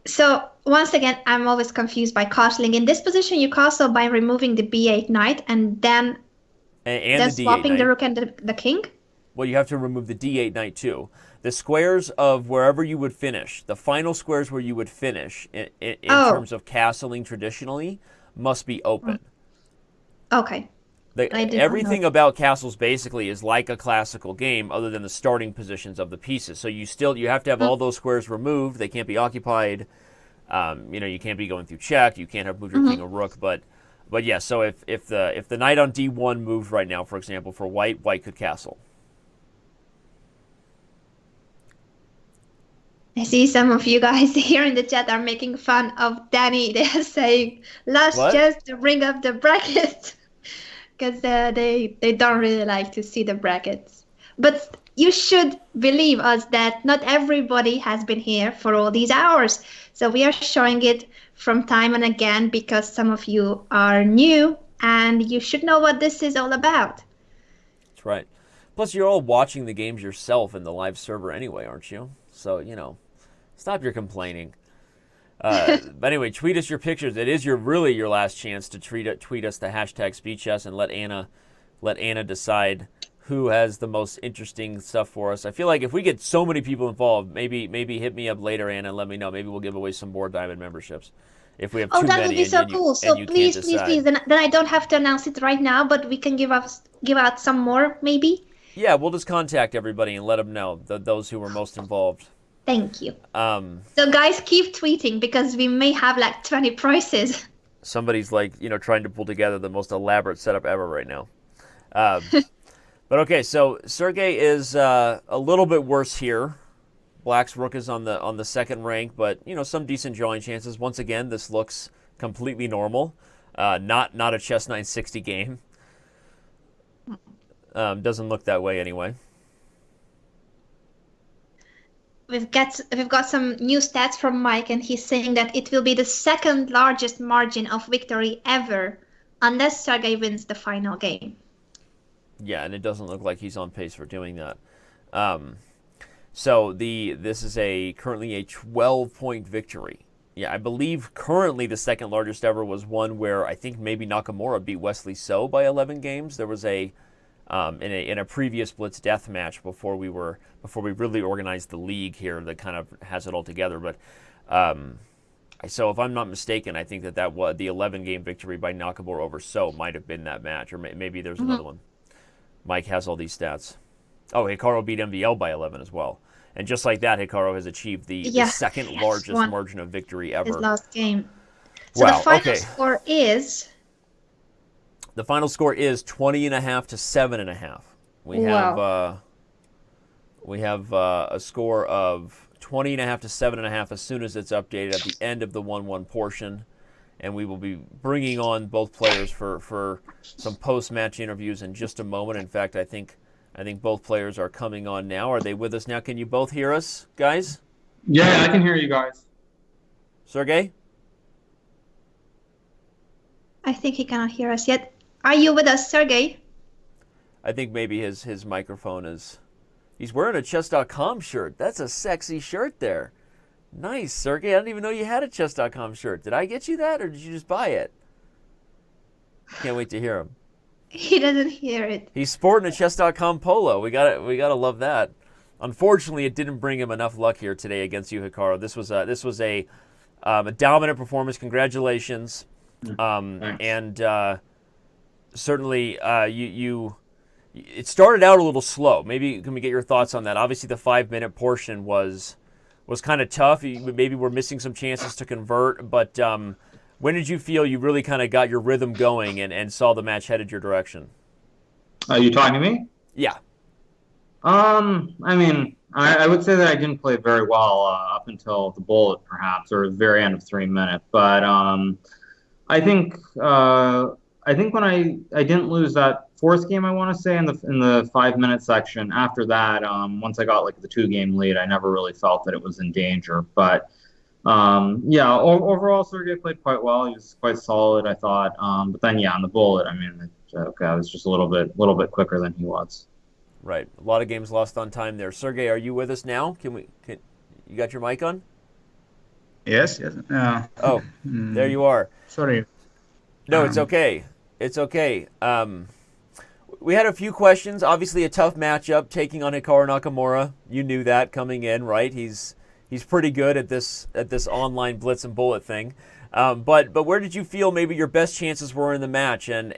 So once again, I'm always confused by castling. In this position, you castle by removing the b8 knight and then the swapping D8 the rook and the king. Well, you have to remove the d8 knight too. The squares of wherever you would finish, the final squares where you would finish in terms of castling traditionally, must be open. Okay. Everything about castles basically is like a classical game other than the starting positions of the pieces. So you have to have all those squares removed. They can't be occupied. You can't be going through check. You can't have moved your king or rook. But yeah. So if the knight on d1 moves right now, for example, for white could castle. I see some of you guys here in the chat are making fun of Danny. They are saying, "Let's What? just bring up the brackets," because they don't really like to see the brackets. But you should believe us that not everybody has been here for all these hours. So we are showing it from time and again because some of you are new and you should know what this is all about. That's right. Plus, you're all watching the games yourself in the live server anyway, aren't you? So, stop your complaining. But anyway, tweet us your pictures. It is really your last chance to tweet us the hashtag SpeedChess and let Anna decide who has the most interesting stuff for us. I feel like if we get so many people involved, maybe hit me up later, Anna, and let me know. Maybe we'll give away some more Diamond memberships if we have too many. Oh, that would be so cool. So please. Then I don't have to announce it right now, but we can give out some more, maybe. Yeah, we'll just contact everybody and let them know, those who were most involved. Thank you. So guys, keep tweeting because we may have like 20 prizes. Somebody's trying to pull together the most elaborate setup ever right now. But okay, so Sergey is a little bit worse here. Black's rook is on the second rank, but some decent drawing chances. Once again, this looks completely normal. Not a chess 960 game. Doesn't look that way anyway. We've got some new stats from Mike, and he's saying that it will be the second largest margin of victory ever, unless Sergey wins the final game. Yeah, and it doesn't look like he's on pace for doing that. So this is currently a 12-point victory. Yeah, I believe currently the second largest ever was one where I think maybe Nakamura beat Wesley So by 11 games. There was in a previous Blitz death match before we really organized the league here that kind of has it all together. But so if I'm not mistaken, I think that was the 11-game victory by Nakamura over So might have been that match, or maybe there's another one. Mike has all these stats. Oh, Hikaru beat MVL by 11 as well. And just like that, Hikaru has achieved the second largest margin of victory ever. His last game. So the final score is? The final score is 20.5 to 7.5. We have a score of 20.5 to 7.5 as soon as it's updated at the end of the 1-1 portion. And we will be bringing on both players for some post-match interviews in just a moment. In fact, I think both players are coming on now. Are they with us now? Can you both hear us, guys? Yeah, I can hear you guys. Sergey? I think he cannot hear us yet. Are you with us, Sergey? I think maybe his microphone is... He's wearing a Chess.com shirt. That's a sexy shirt there. Nice, Sergey. I didn't even know you had a Chess.com shirt. Did I get you that, or did you just buy it? Can't wait to hear him. He doesn't hear it. He's sporting a Chess.com polo. We gotta love that. Unfortunately, it didn't bring him enough luck here today against you, Hikaru. This was a dominant performance. Congratulations. And certainly you. It started out a little slow. Maybe can we get your thoughts on that? Obviously, the 5-minute portion was kind of tough. Maybe we're missing some chances to convert, but when did you feel you really kind of got your rhythm going and saw the match headed your direction? Are you talking to me? Yeah. I mean, I would say that I didn't play very well up until the bullet, perhaps, or the very end of 3 minutes. But I think when I didn't lose that fourth game, I want to say in the 5-minute section. After that, once I got the 2-game lead, I never really felt that it was in danger. But overall, Sergey played quite well. He was quite solid, I thought. But then, on the bullet, I mean, I was just a little bit quicker than he was. Right. A lot of games lost on time there. Sergey, are you with us now? You got your mic on? Yes. Oh, there you are. Sorry. No, it's okay. It's okay. We had a few questions. Obviously, a tough matchup taking on Hikaru Nakamura. You knew that coming in, right? He's pretty good at this online blitz and bullet thing. But where did you feel maybe your best chances were in the match, and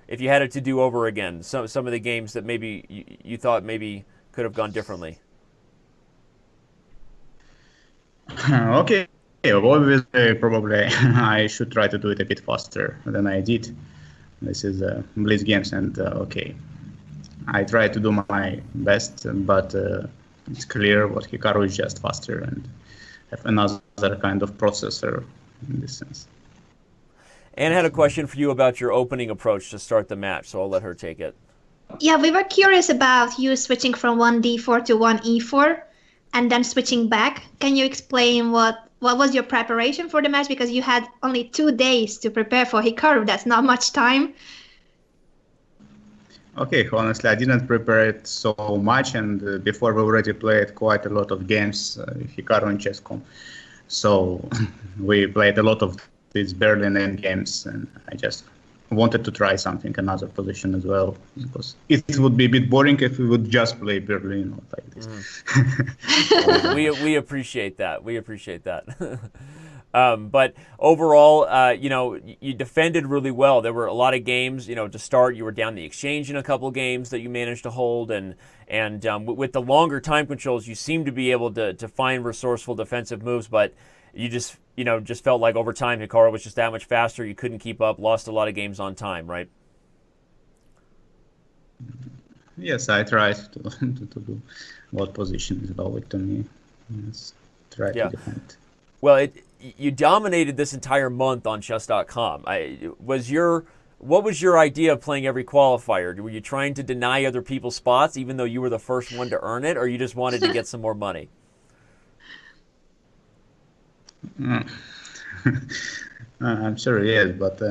if you had it to do over again, some of the games that maybe you thought maybe could have gone differently? Okay. Yeah, obviously, probably I should try to do it a bit faster than I did. This is Blitz games, and okay, I try to do my best, but it's clear what Hikaru is just faster and have another kind of processor in this sense. Anna had a question for you about your opening approach to start the match, so I'll let her take it. Yeah, we were curious about you switching from one d4 to one e4 and then switching back. Can you explain what was your preparation for the match? Because you had only 2 days to prepare for Hikaru. That's not much time. Okay, honestly, I didn't prepare it so much, and before we already played quite a lot of games, Hikaru and Chess.com. So we played a lot of these Berlin end games, and I just wanted to try something, another position as well, because it would be a bit boring if we would just play Berlin like this. We appreciate that. We appreciate that. But overall, you defended really well. There were a lot of games, to start. You were down the exchange in a couple of games that you managed to hold, and with the longer time controls, you seemed to be able to find resourceful defensive moves, but you just felt like over time Hikaru was just that much faster. You couldn't keep up, lost a lot of games on time, right? Yes, I tried to do what position is allowed to me. Yes, try to defend. Well, you dominated this entire month on Chess.com. What was your idea of playing every qualifier? Were you trying to deny other people spots even though you were the first one to earn it, or you just wanted to get some more money? I'm sure yes, but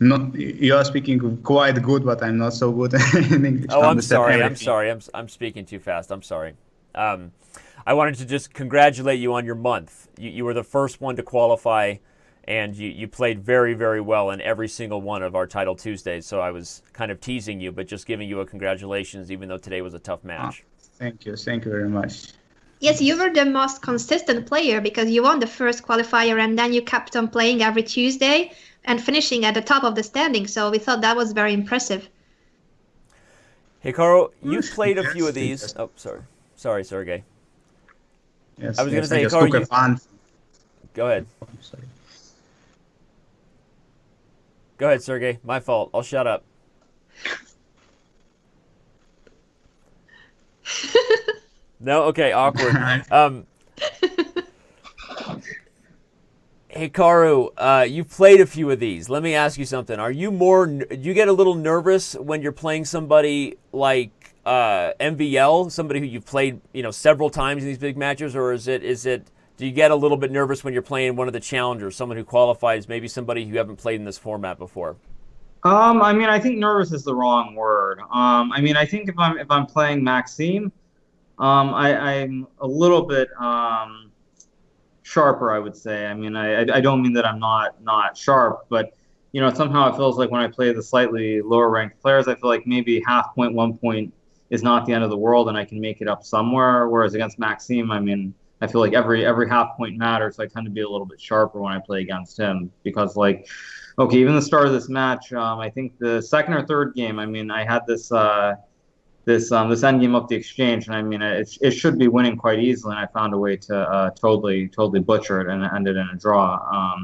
not. You are speaking quite good, but I'm not so good in English. Oh, I'm sorry. I'm speaking too fast. I'm sorry. I wanted to just congratulate you on your month. You were the first one to qualify, and you played very, very well in every single one of our Title Tuesdays. So I was kind of teasing you, but just giving you a congratulations, even though today was a tough match. Thank you very much. Yes, you were the most consistent player because you won the first qualifier and then you kept on playing every Tuesday and finishing at the top of the standing. So we thought that was very impressive. Hikaru, you played a few of these. Oh, sorry, Sergey. Yes, I was going to say, Hikaru, go ahead. Oh, sorry. Go ahead, Sergey. My fault. I'll shut up. No? Okay, awkward. Hikaru, you've played a few of these. Let me ask you something. Do you get a little nervous when you're playing somebody like MVL, somebody who you've played, several times in these big matches, or do you get a little bit nervous when you're playing one of the challengers, someone who qualifies, maybe somebody who you haven't played in this format before? I think nervous is the wrong word. I think if I'm playing Maxime, I'm a little bit sharper, I would say. I don't mean that I'm not sharp, but somehow it feels like when I play the slightly lower ranked players, I feel like maybe half point, 1 point is not the end of the world, and I can make it up somewhere. Whereas against Maxime, I feel like every half point matters. So I tend to be a little bit sharper when I play against him because, even the start of this match, I think the second or third game, I had this end game up the exchange, and it should be winning quite easily, and I found a way to totally butcher it, and it ended in a draw.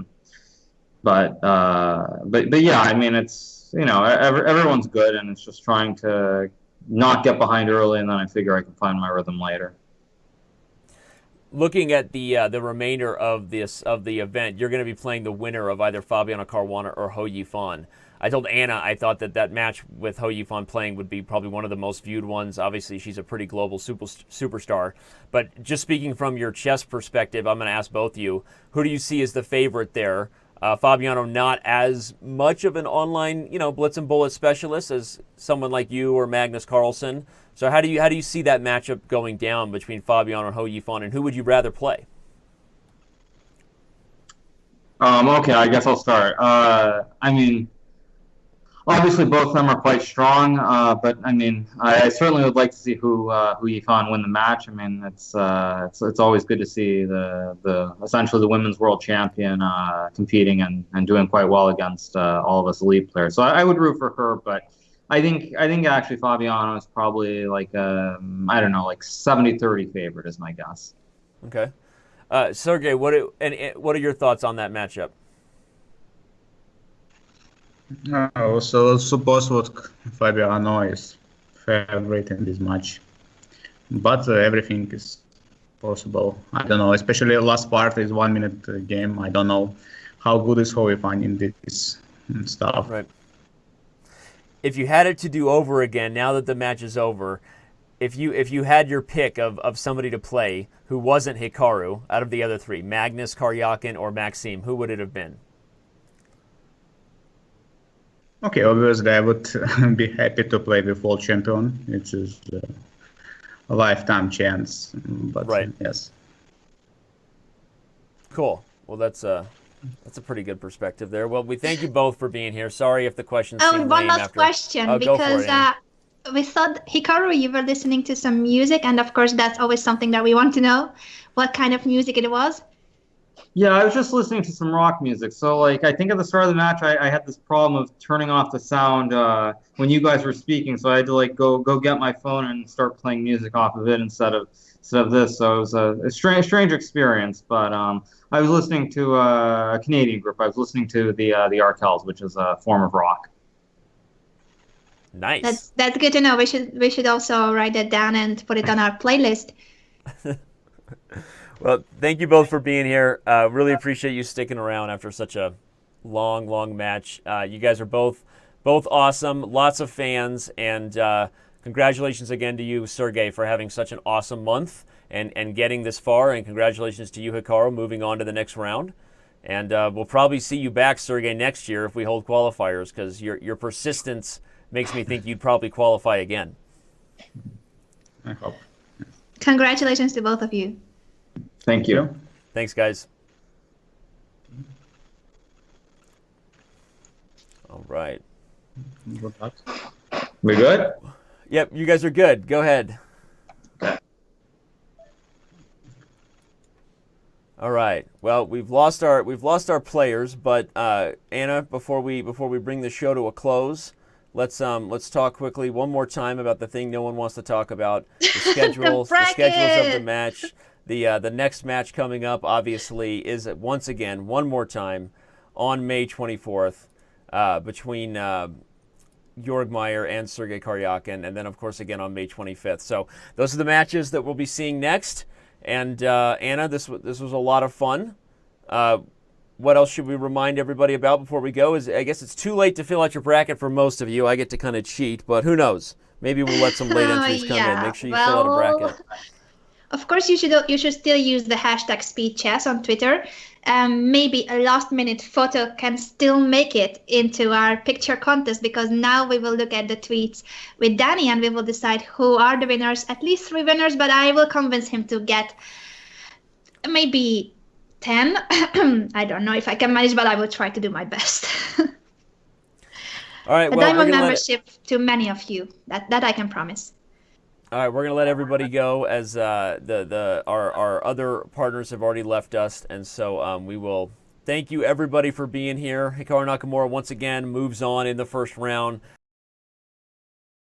But yeah, it's everyone's good, and it's just trying to not get behind early, and then I figure I can find my rhythm later. Looking at the remainder of the event, you're going to be playing the winner of either Fabiano Caruana or Hou Yifan. I told Anna I thought that match with Hou Yifan playing would be probably one of the most viewed ones. Obviously, she's a pretty global superstar. But just speaking from your chess perspective, I'm going to ask both of you, who do you see as the favorite there? Fabiano not as much of an online, blitz and bullet specialist as someone like you or Magnus Carlsen. So how do you see that matchup going down between Fabiano and Hou Yifan, and who would you rather play? Okay, I guess I'll start. Obviously, both of them are quite strong, but I certainly would like to see Hou Yifan win the match. It's always good to see the essentially the women's world champion competing and doing quite well against all of us elite players. So I would root for her, but I think actually Fabiano is probably like 70-30 favorite is my guess. Okay. Sergey, what are your thoughts on that matchup? So suppose what Fabiano is favorite in this match, but everything is possible. I don't know, especially the last part is 1 minute game. I don't know how good is Hovifan in this stuff. Right. If you had it to do over again, now that the match is over, if you had your pick of somebody to play who wasn't Hikaru out of the other three, Magnus, Karyakin, or Maxime, who would it have been? Okay, obviously I would be happy to play the world champion, which is a lifetime chance. But right. Yes. Cool. Well, that's a pretty good perspective there. Well, we thank you both for being here. Sorry if the questions seem lame one last after. question, because we thought, Hikaru, you were listening to some music, and of course that's always something that we want to know. What kind of music it was? Yeah, I was just listening to some rock music. So, like, I think at the start of the match, I had this problem of turning off the sound when you guys were speaking. So I had to like go get my phone and start playing music off of it instead of this. So it was a strange experience. But I was listening to a Canadian group. I was listening to the Arkells, which is a form of rock. Nice. That's good to know. We should also write that down and put it on our playlist. Well, thank you both for being here. Really appreciate you sticking around after such a long match. You guys are both awesome, lots of fans, and congratulations again to you, Sergey, for having such an awesome month and getting this far, and congratulations to you, Hikaru, moving on to the next round. And we'll probably see you back, Sergey, next year if we hold qualifiers, because your persistence makes me think you'd probably qualify again. I hope. Congratulations to both of you. Thank you. Thanks, guys. All right. We good? Yep, you guys are good. Go ahead. Okay. All right. Well, we've lost our players, but Anna, before we bring the show to a close, let's talk quickly one more time about the thing no one wants to talk about: the schedules, the schedules of the match. The next match coming up, obviously, is once again, one more time, on May 24th, between Georg Meyer and Sergey Karyakin, and then, of course, again on May 25th. So those are the matches that we'll be seeing next. And Anna, this was a lot of fun. What else should we remind everybody about before we go? I guess it's too late to fill out your bracket for most of you. I get to kind of cheat, but who knows? Maybe we'll let some late entries come in. Make sure you fill out a bracket. Of course, you should still use the hashtag SpeedChess on Twitter. Maybe a last-minute photo can still make it into our picture contest, because now we will look at the tweets with Danny and we will decide who are the winners. At least 3 winners, but I will convince him to get maybe 10. I don't know if I can manage, but I will try to do my best. All right. A diamond membership to many of you. That I can promise. All right, we're going to let everybody go as our other partners have already left us, and so we will thank you everybody for being here. Hikaru Nakamura once again moves on in the first round.